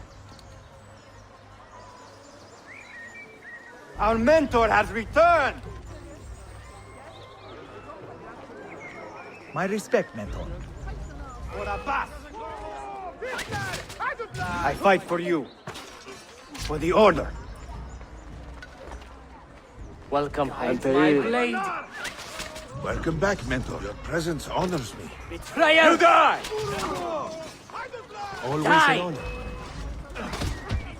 Our mentor has returned! My respect, Mentor. For Abbas! I fight for you. For the Order. Welcome, High. Altair. My blade. Welcome back, Mentor. Your presence honors me. Betrayer! You die! Always Die! an honor.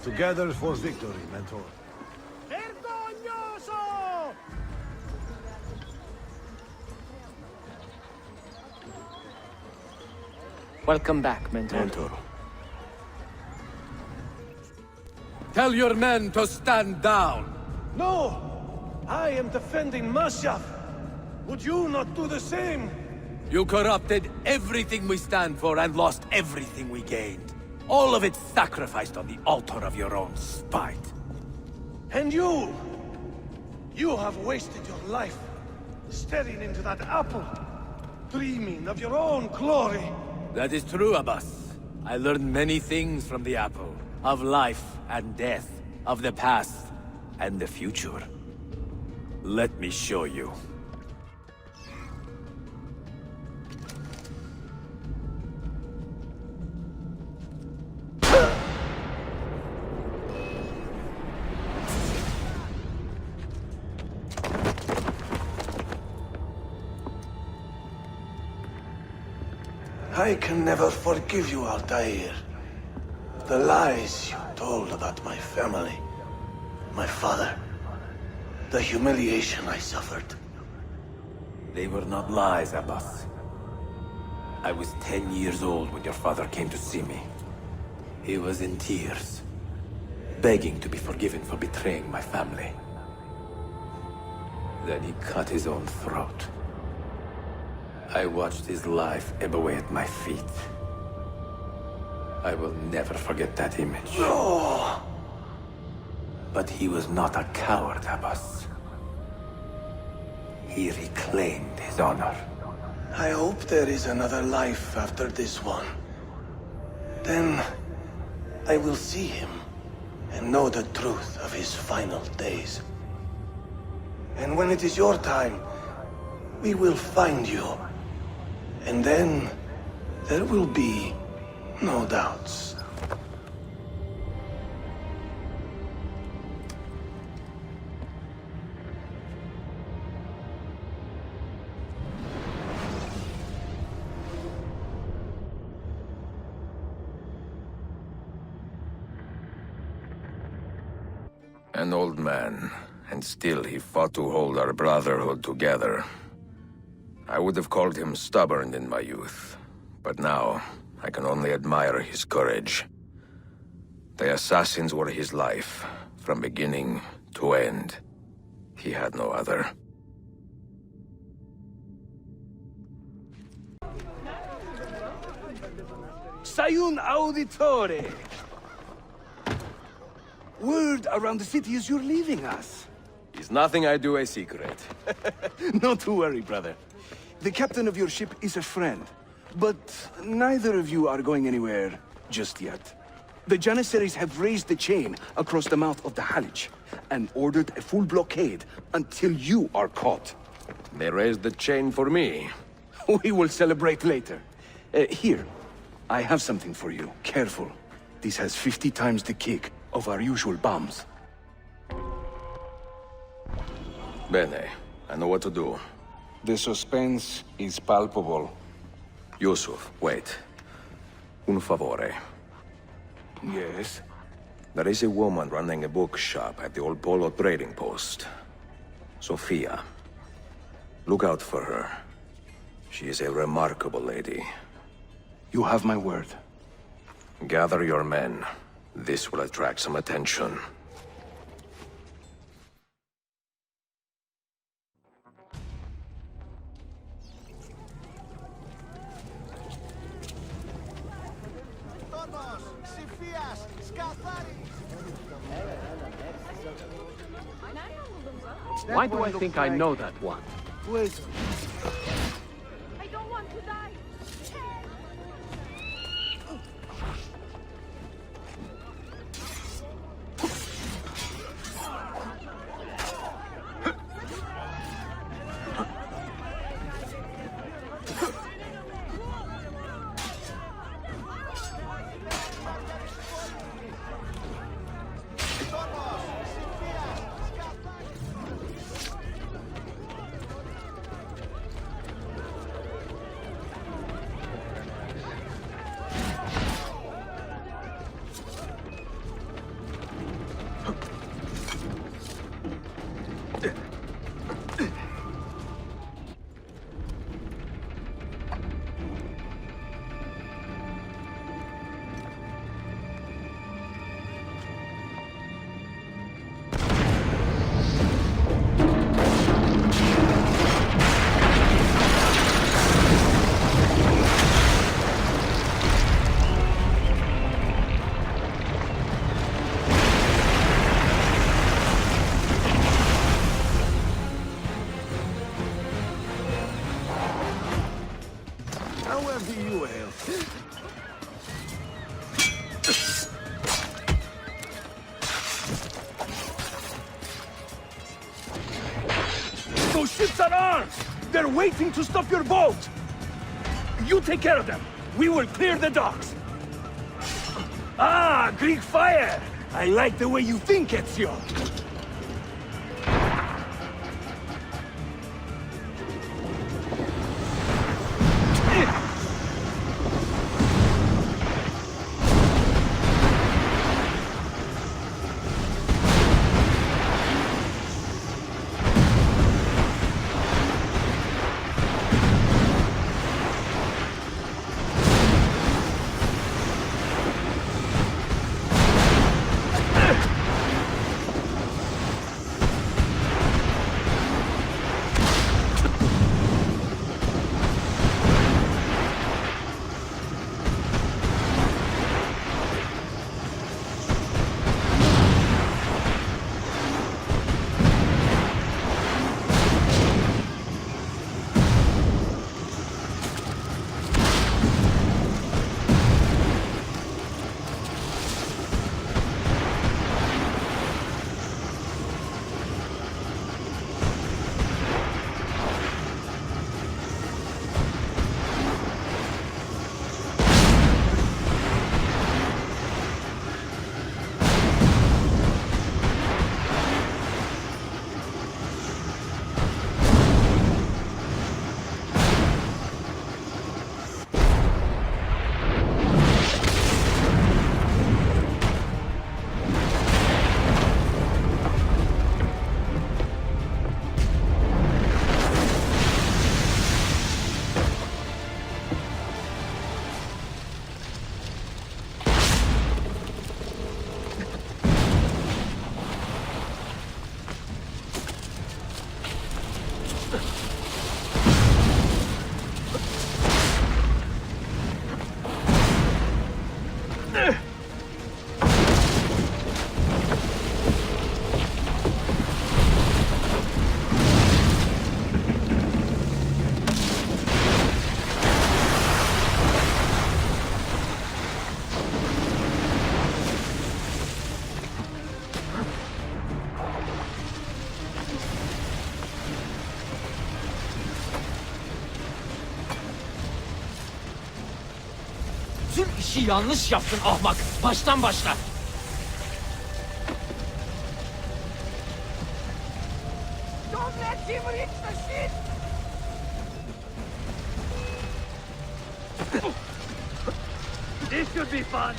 Together for victory, Mentor. Welcome back, Mentor. Mentor. Tell your men to stand down. No! I am defending Mashaf. Would you not do the same? You corrupted everything we stand for and lost everything we gained. All of it sacrificed on the altar of your own spite. And you! You have wasted your life staring into that apple, dreaming of your own glory. That is true, Abbas. I learned many things from the apple. Of life and death. Of the past and the future. Let me show you. I can never forgive you, Altair. The lies you told about my family, my father, the humiliation I suffered. They were not lies, Abbas. I was 10 years old when your father came to see me. He was in tears, begging to be forgiven for betraying my family. Then he cut his own throat. I watched his life ebb away at my feet. I will never forget that image. No! But he was not a coward, Abbas. He reclaimed his honor. I hope there is another life after this one. Then I will see him and know the truth of his final days. And when it is your time, we will find you. And then there will be no doubts. An old man, and still he fought to hold our brotherhood together. I would have called him stubborn in my youth, but now I can only admire his courage. The assassins were his life, from beginning to end. He had no other. Sayun Auditore! Word around the city is you're leaving us. Is nothing I do a secret. Not to worry, brother. The captain of your ship is a friend, but neither of you are going anywhere just yet. The Janissaries have raised the chain across the mouth of the Halij and ordered a full blockade until you are caught. They raised the chain for me. We will celebrate later. Here, I have something for you. Careful. This has 50 times the kick of our usual bombs. Bene, I know what to do. The suspense is palpable. Yusuf, wait. Un favore. Yes? There is a woman running a bookshop at the old Polo trading post. Sophia. Look out for her. She is a remarkable lady. You have my word. Gather your men. This will attract some attention. Why do I think I know that one? Wait. I don't want to die. Those ships are armed! They're waiting to stop your boat! You take care of them! We will clear the docks! Ah, Greek fire! I like the way you think, Ezio! Tüm işi yanlış yaptın ahmak. Baştan başla. Don't let him reach the ship! This should be fun!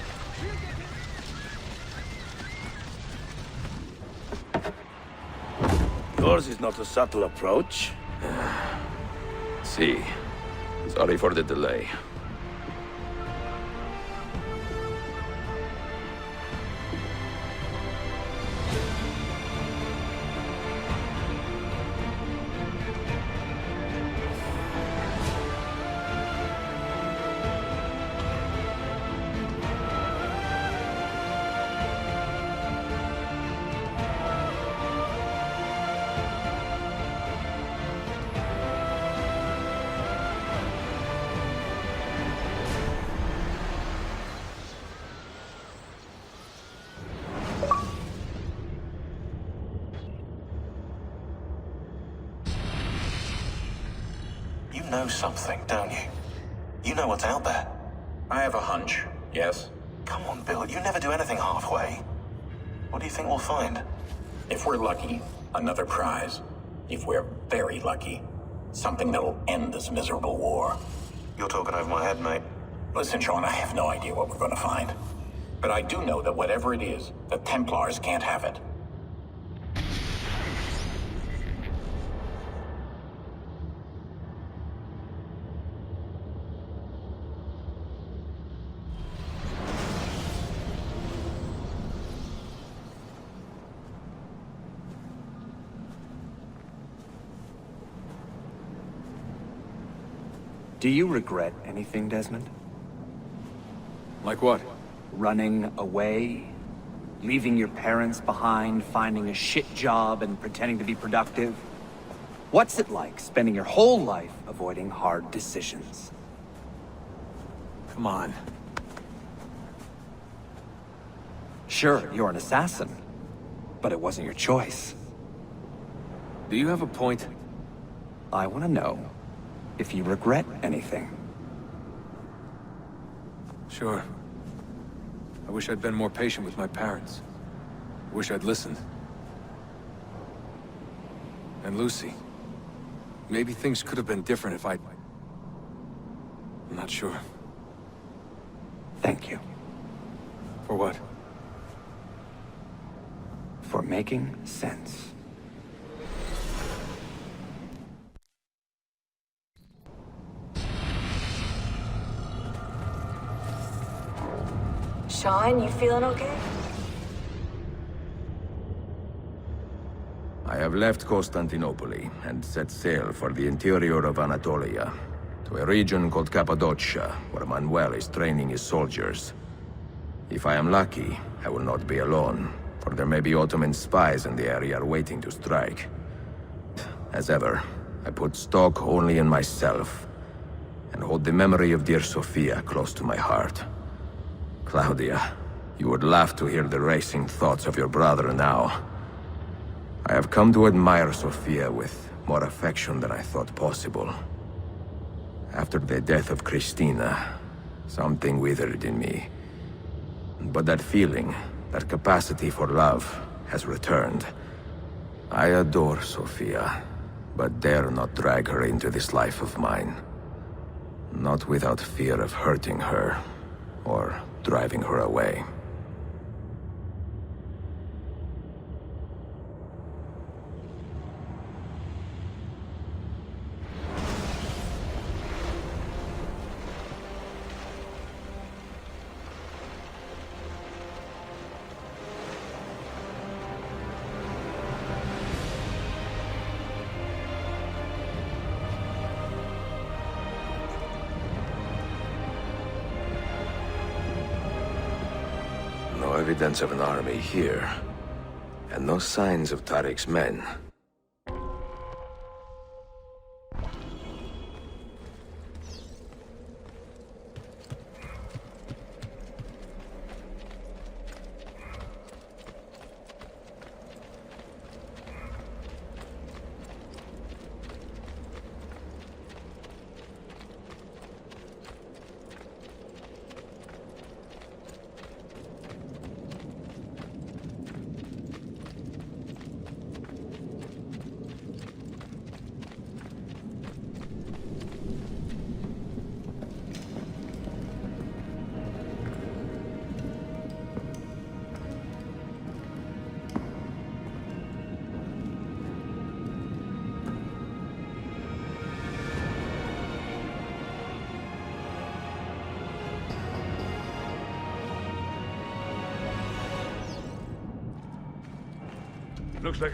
Yours is not a subtle approach. See. Sorry for the delay. You know something, don't you? You know what's out there. I have a hunch, yes. Come on, Bill, you never do anything halfway. What do you think we'll find? If we're lucky, another prize. If we're very lucky, something that'll end this miserable war. You're talking over my head, mate. Listen, Sean, I have no idea what we're gonna find. But I do know that whatever it is, the Templars can't have it. Do you regret anything, Desmond? Like what? Running away? Leaving your parents behind, finding a shit job, and pretending to be productive? What's it like spending your whole life avoiding hard decisions? Come on. Sure, you're an assassin, but it wasn't your choice. Do you have a point? I want to know if you regret anything. Sure. I wish I'd been more patient with my parents. I wish I'd listened. And Lucy. Maybe things could have been different if I'd... I'm not sure. Thank you. For what? For making sense. Sean, you feeling okay? I have left Constantinople and set sail for the interior of Anatolia, to a region called Cappadocia, where Manuel is training his soldiers. If I am lucky, I will not be alone, for there may be Ottoman spies in the area waiting to strike. As ever, I put stock only in myself, and hold the memory of dear Sophia close to my heart. Claudia, you would laugh to hear the racing thoughts of your brother now. I have come to admire Sophia with more affection than I thought possible. After the death of Christina, something withered in me. But that feeling, that capacity for love, has returned. I adore Sophia, but dare not drag her into this life of mine. Not without fear of hurting her, or driving her away. No evidence of an army here, and no signs of Tariq's men. Looks like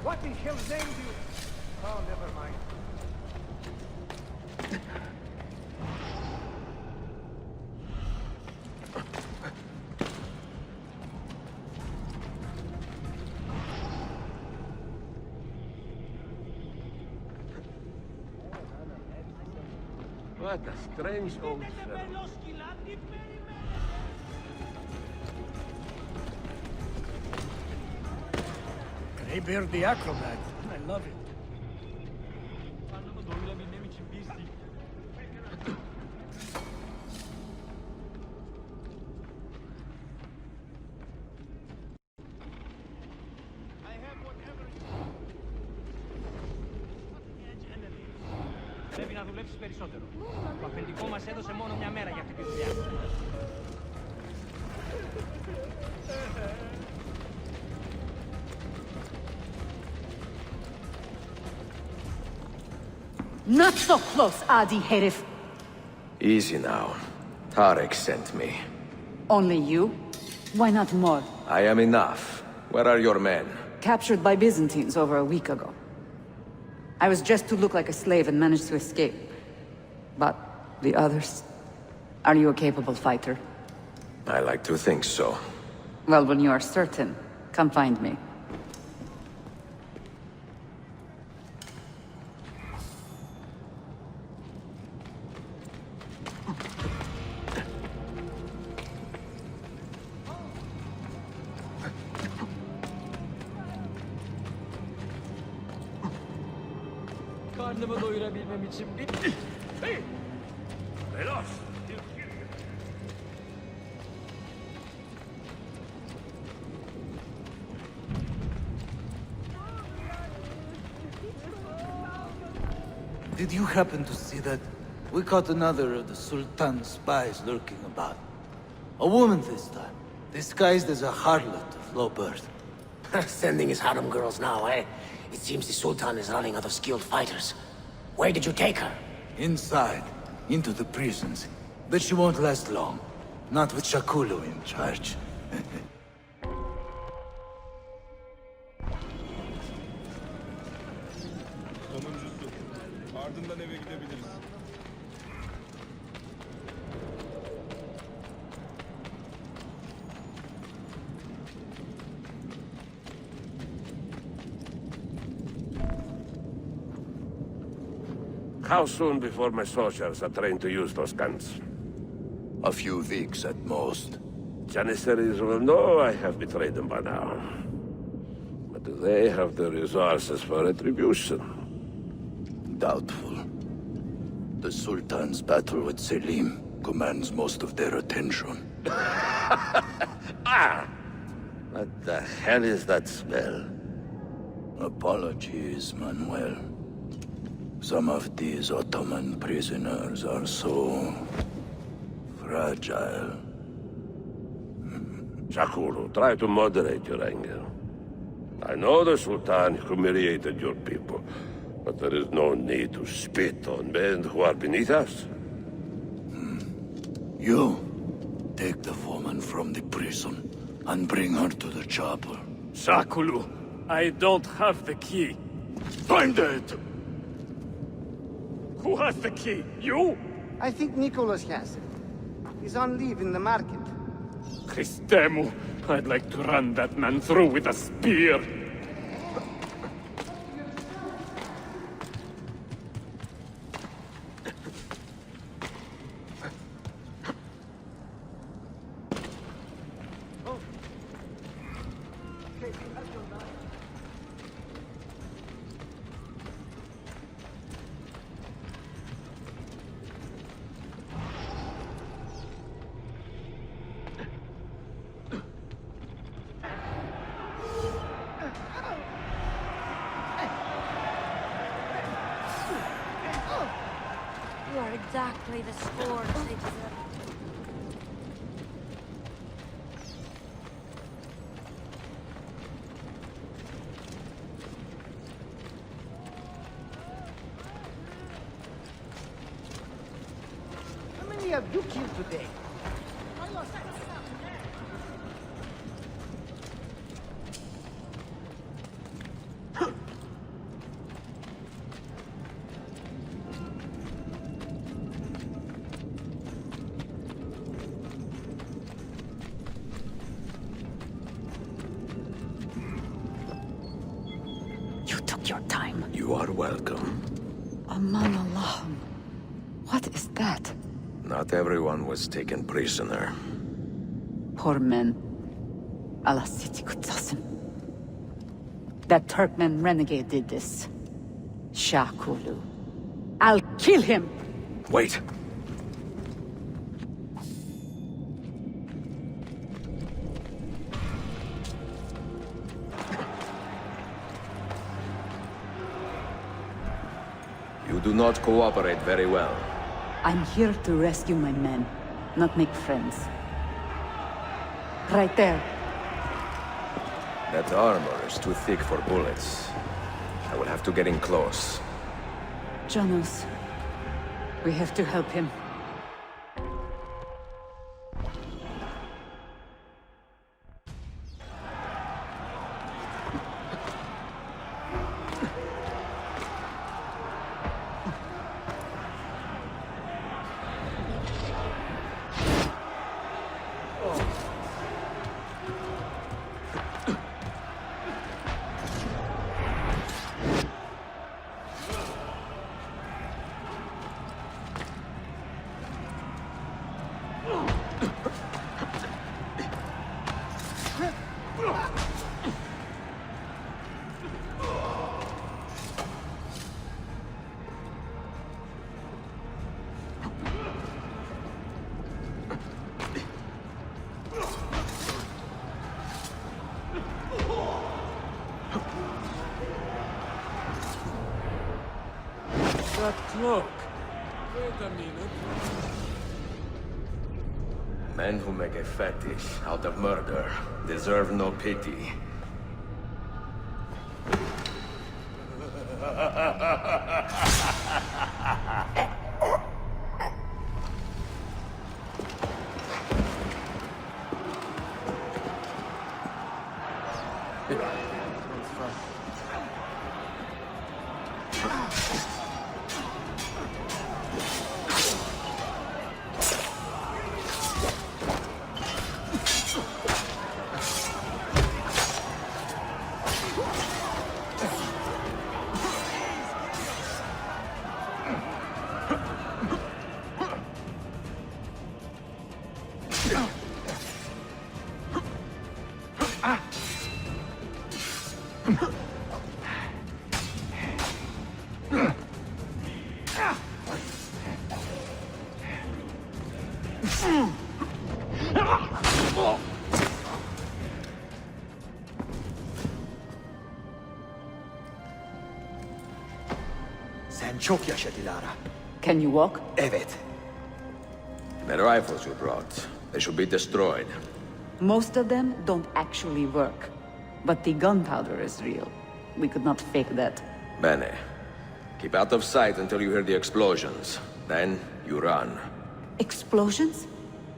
What in hell's name do you... Oh, never mind. What a strange old fellow. Greybeard the Acrobat. I love it. Πρέπει να δουλέψεις περισσότερο. Το αφεντικό μας έδωσε μόνο μια μέρα για αυτή τη δουλειά. Not so close, Adi Herif. Easy now. Tarek sent me. Only you? Why not more? I am enough. Where are your men? Captured by Byzantines over a week ago. I was just to look like a slave and managed to escape. But the others? Are you a capable fighter? I like to think so. Well, when you are certain, come find me. Karnımı doyurabilmem için bitti. Hey! Veloz! Did you happen to see that? We caught another of the Sultan's spies lurking about. A woman this time, disguised as a harlot of low birth. Sending his harem girls now, eh? It seems the Sultan is running out of skilled fighters. Where did you take her? Inside, into the prisons. But she won't last long. Not with Shakulu in charge. Ardından eve gidebiliriz. How soon before my soldiers are trained to use those guns? A few weeks at most. Janissaries will know I have betrayed them by now. But do they have the resources for retribution? Doubtful. The Sultan's battle with Selim commands most of their attention. Ah! What the hell is that smell? Apologies, Manuel. Some of these Ottoman prisoners are so... fragile. Shakulu, try to moderate your anger. I know the Sultan humiliated your people, but there is no need to spit on men who are beneath us. You, take the woman from the prison and bring her to the chapel. Shakulu, I don't have the key. Find it! Who has the key? You? I think Nicholas has it. He's on leave in the market. Christemu, I'd like to run that man through with a spear. exactly the scorn they deserve. How many have you killed today? You took your time. You are welcome. Aman Allahum. What is that? Not everyone was taken prisoner. Poor men. Allah Siti Kutsasim. That Turkmen renegade did this. Shah Kulu. I'll kill him! Wait! You do not cooperate very well. I'm here to rescue my men, not make friends. Right there. That armor is too thick for bullets. I will have to get in close. Janos, we have to help him. That cloak. Wait a minute. Men who make a fetish out of murder deserve no pity. Sen çok yaşa Dilara. Can you walk? Evet. The rifles you brought, they should be destroyed. Most of them don't actually work. But the gunpowder is real. We could not fake that. Bene. Keep out of sight until you hear the explosions. Then, you run. Explosions?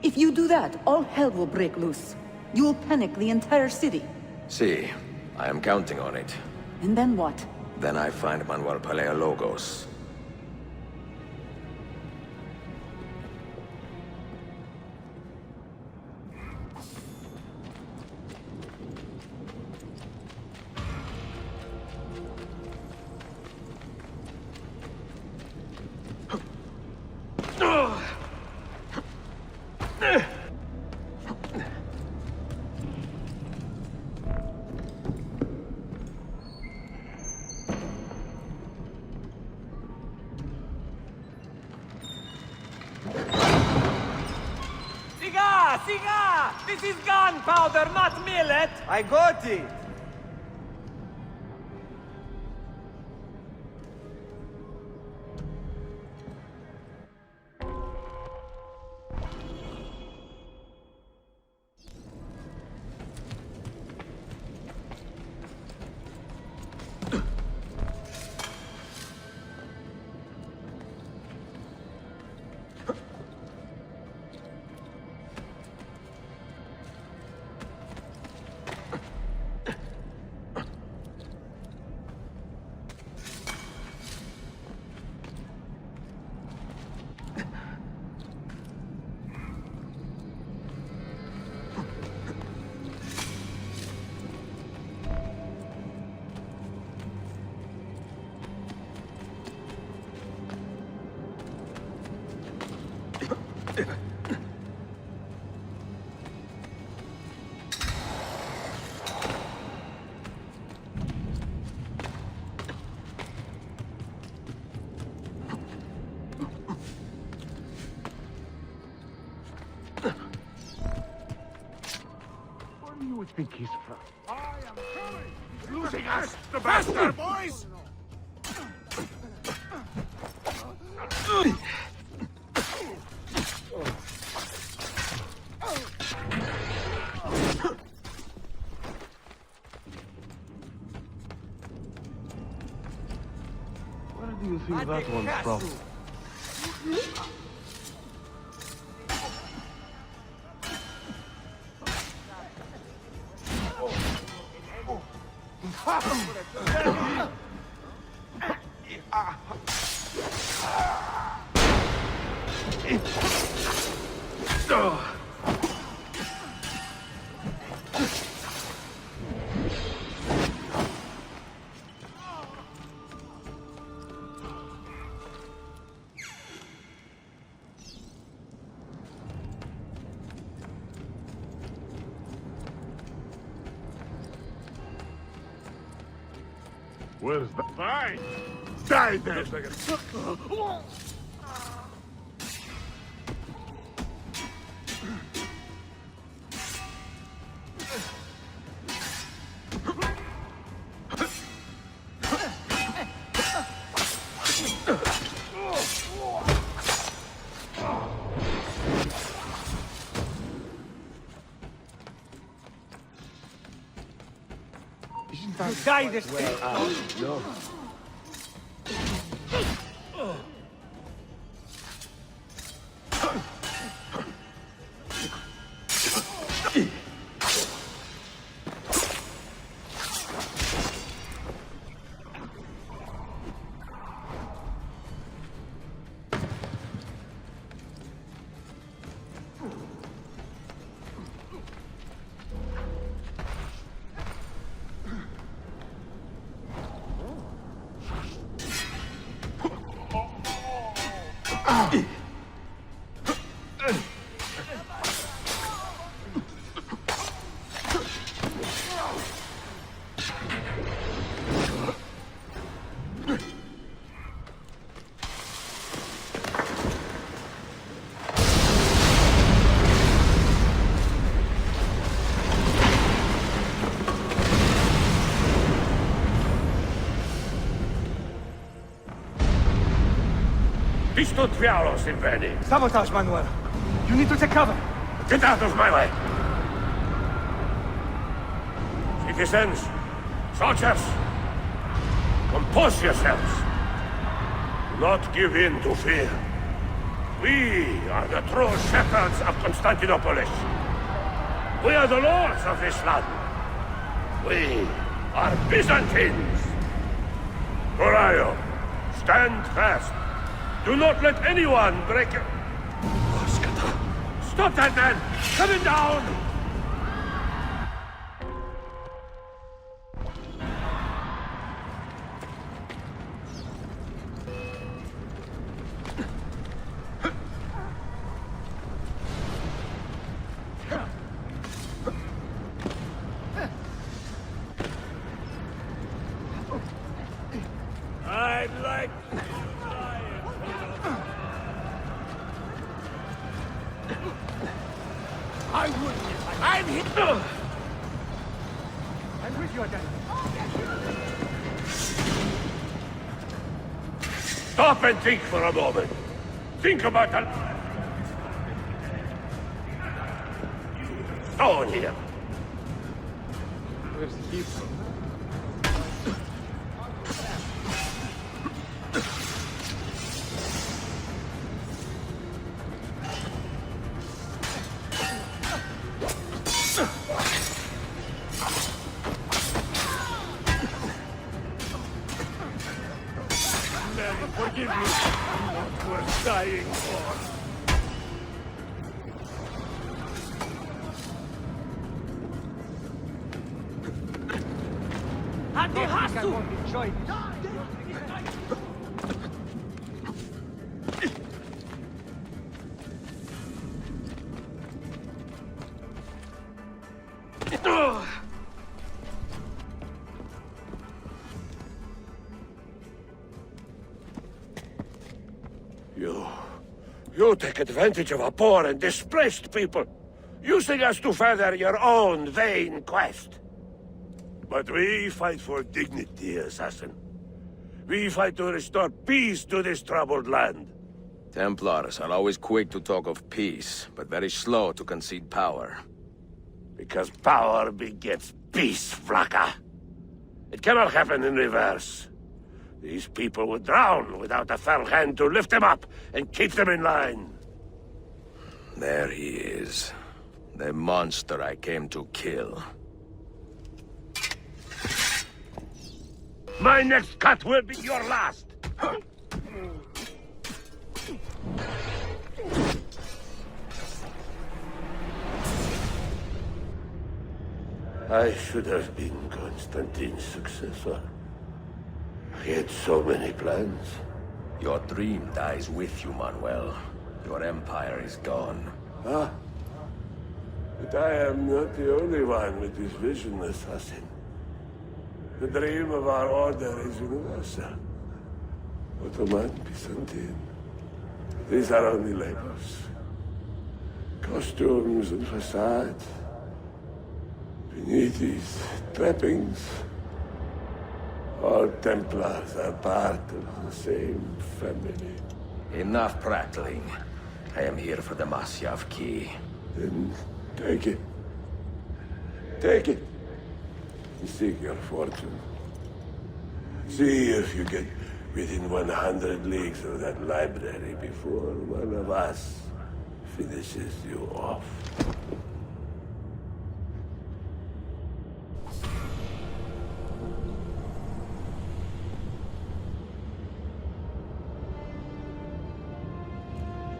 If you do that, all hell will break loose. You will panic the entire city. See, I am counting on it. And then what? Then I find Manuel Paleologos. Siga! This is gunpowder, not millet! I got it! You think he's from? I am coming! He's losing us! The bastard, boys! Where do you think that one's from? Where's the fight? Die then! Die this way. No. Visto diavolo, Silveni! Sabotage, Manuel. You need to take cover. Get out of my way! Citizens, soldiers, compose yourselves. Do not give in to fear. We are the true shepherds of Constantinopolis. We are the lords of this land. We are Byzantines. Corayo, stand fast. Do not let anyone break your... Stop that man! Coming down! I'd like... I would. I'm hit. I'm with you again. Stop and think for a moment. Think about that. Stone here. Where's the key from? Forgive me. I'm not worth dying for. I won't enjoy this. You take advantage of a poor and displaced people. using us to further your own vain quest. But we fight for dignity, assassin. We fight to restore peace to this troubled land. Templars are always quick to talk of peace, but very slow to concede power. Because power begets peace, Vlaka. It cannot happen in reverse. These people would drown without a fell hand to lift them up and keep them in line. There he is. The monster I came to kill. My next cut will be your last. I should have been Constantine's successor. He had so many plans. Your dream dies with you, Manuel. Your empire is gone. Ah. But I am not the only one with this vision, assassin. The dream of our order is universal. Ottoman, Byzantine. These are only labels. Costumes and facades. Beneath these trappings, all Templars are part of the same family. Enough prattling. I am here for the Masyaf key. Then take it. Take it. And seek your fortune. See if you get within 100 leagues of that library before one of us finishes you off.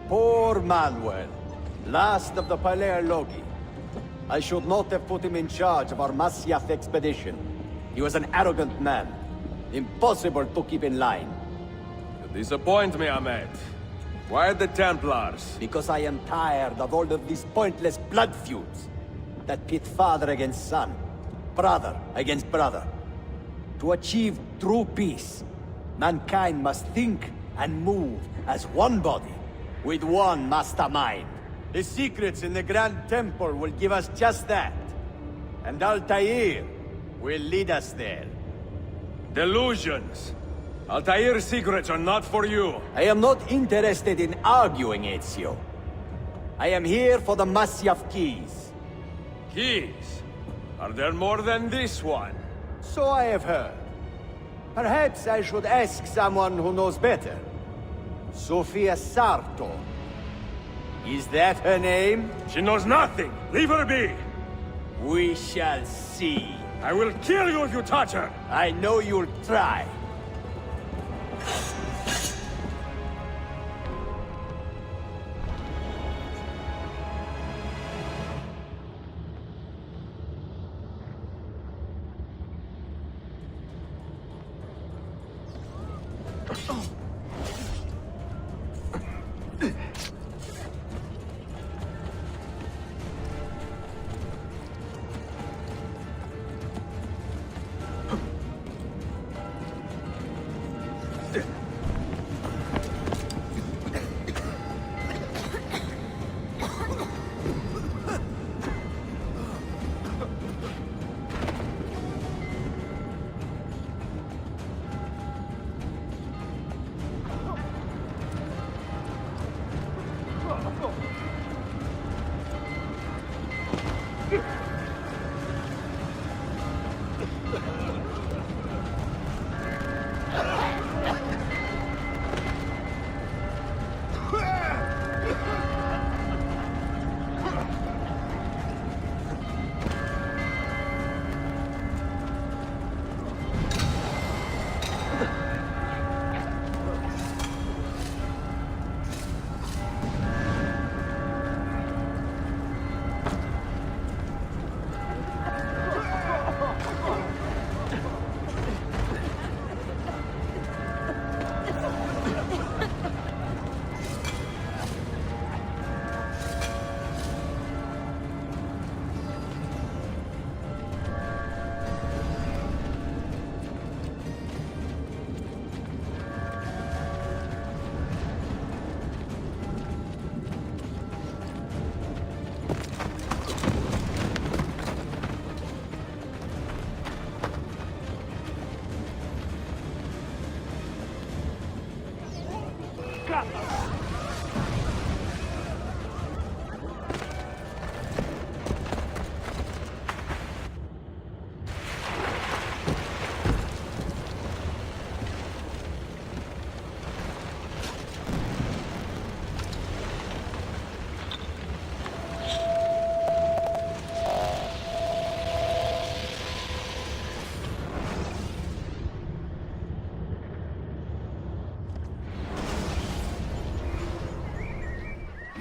Poor Manuel, last of the Paleologi. I should not have put him in charge of our Masyaf expedition. He was an arrogant man. Impossible to keep in line. You disappoint me, Ahmed. Why the Templars? Because I am tired of all of these pointless blood feuds that pit father against son, brother against brother. To achieve true peace, mankind must think and move as one body, with one mastermind. The secrets in the Grand Temple will give us just that. And Altair will lead us there. Delusions. Altair's secrets are not for you. I am not interested in arguing, Ezio. I am here for the Masyaf keys. Keys? Are there more than this one? So I have heard. Perhaps I should ask someone who knows better. Sofia Sarto. Is that her name? She knows nothing! Leave her be! We shall see. I will kill you if you touch her! I know you'll try.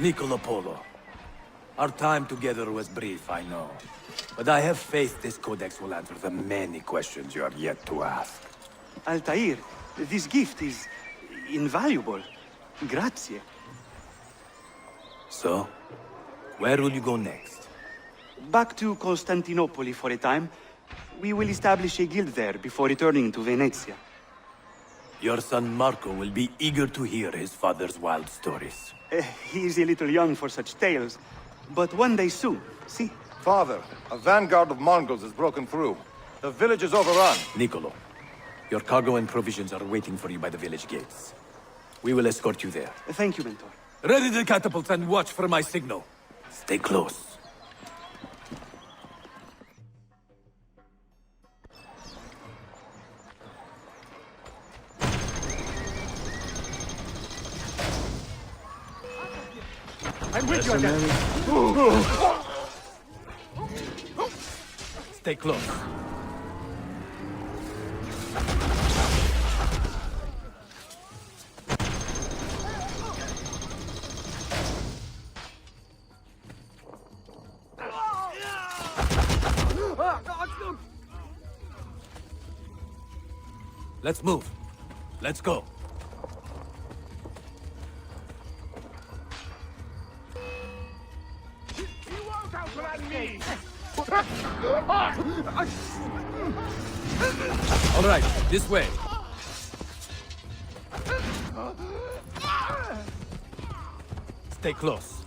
Niccolo Polo. Our time together was brief, I know. But I have faith this codex will answer the many questions you have yet to ask. Altair, this gift is invaluable. Grazie. So, where will you go next? Back to Constantinople for a time. We will establish a guild there before returning to Venezia. Your son Marco will be eager to hear his father's wild stories. He is a little young for such tales, but one day soon, see? Father, a vanguard of Mongols has broken through. The village is overrun. Niccolo, your cargo and provisions are waiting for you by the village gates. We will escort you there. Thank you, Mentor. Ready the catapults and watch for my signal. Stay close. I'm with you again. Stay close. Let's move. Let's go. All right, this way. Stay close.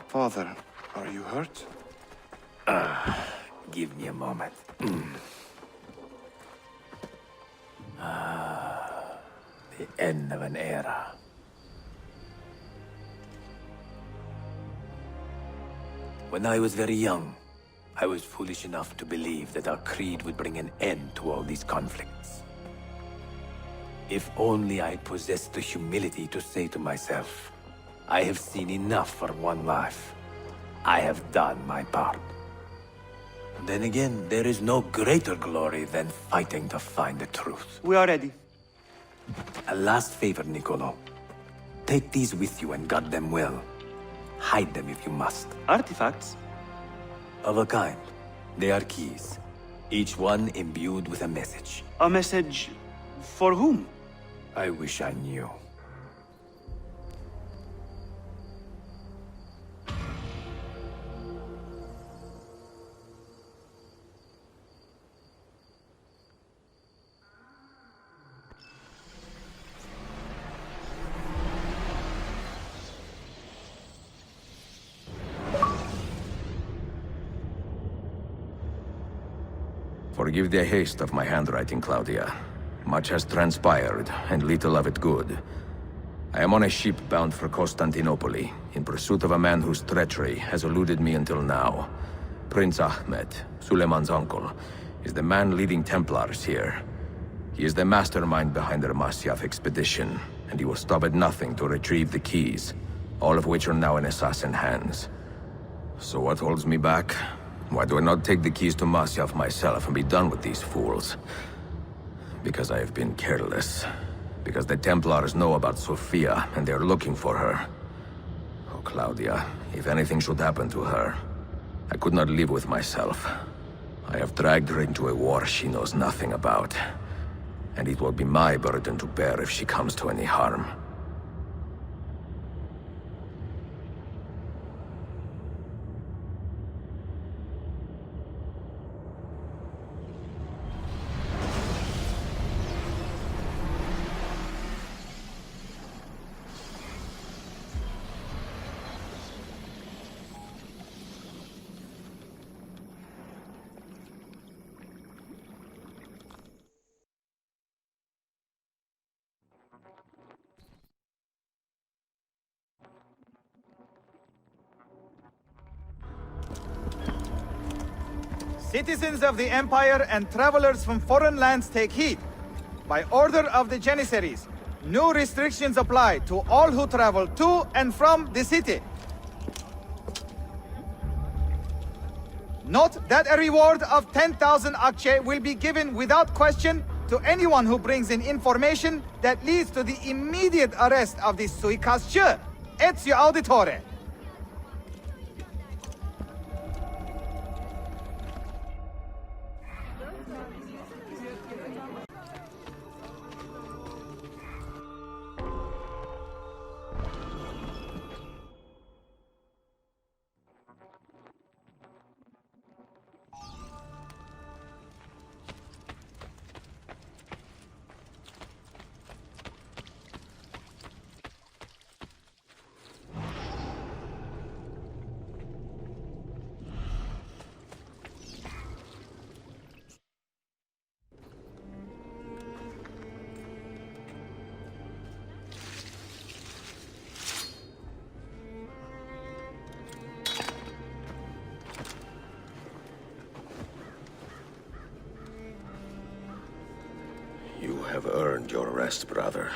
Father, are you hurt? Give me a moment. The end of an era. When I was very young, I was foolish enough to believe that our creed would bring an end to all these conflicts. If only I possessed the humility to say to myself, I have seen enough for one life. I have done my part. Then again, there is no greater glory than fighting to find the truth. We are ready. A last favor, Niccolo. Take these with you and guard them well. Hide them if you must. Artifacts? Of a kind. They are keys. Each one imbued with a message. A message for whom? I wish I knew. Forgive the haste of my handwriting, Claudia. Much has transpired, and little of it good. I am on a ship bound for Constantinople, in pursuit of a man whose treachery has eluded me until now. Prince Ahmed, Suleiman's uncle, is the man leading Templars here. He is the mastermind behind the Masyaf expedition, and he will stop at nothing to retrieve the keys, all of which are now in assassin hands. So what holds me back? Why do I not take the keys to Masyaf myself and be done with these fools? Because I have been careless. Because the Templars know about Sophia, and they are looking for her. Oh, Claudia, if anything should happen to her, I could not live with myself. I have dragged her into a war she knows nothing about. And it will be my burden to bear if she comes to any harm. Citizens of the Empire and travelers from foreign lands take heed. By order of the Janissaries, new restrictions apply to all who travel to and from the city. Note that a reward of 10,000 akçe will be given without question to anyone who brings in information that leads to the immediate arrest of the suikastçı, Ezio Auditore. You have earned your rest, brother.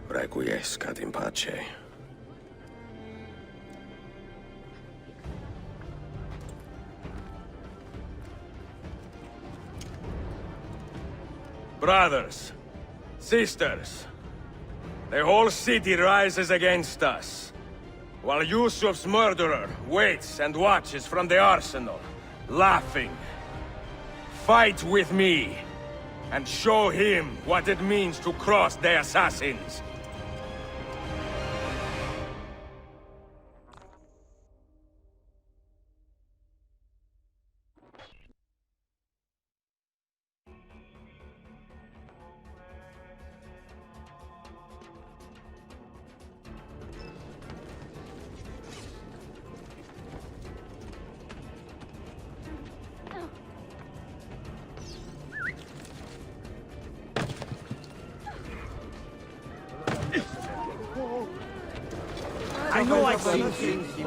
Requiescat in pace. Brothers, sisters, the whole city rises against us, while Yusuf's murderer waits and watches from the arsenal, laughing. Fight with me, and show him what it means to cross the assassins. I know I've seen things.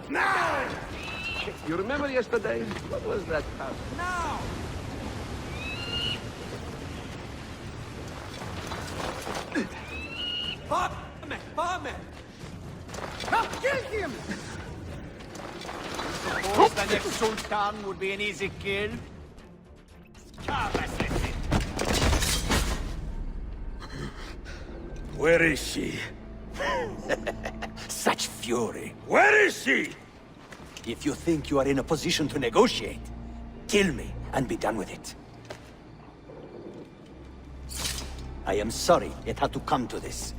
Now! You remember yesterday? What was that? Now! Bomb! Now kill him! Suppose the next Sultan would be an easy kill? Where is she? Such fury. Where is she? If you think you are in a position to negotiate, kill me and be done with it. I am sorry it had to come to this.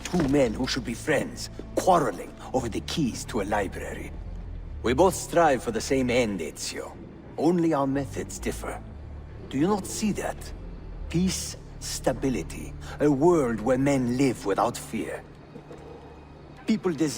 Two men who should be friends, quarreling over the keys to a library. We both strive for the same end, Ezio. Only our methods differ. Do you not see that? Peace, stability, a world where men live without fear. People desire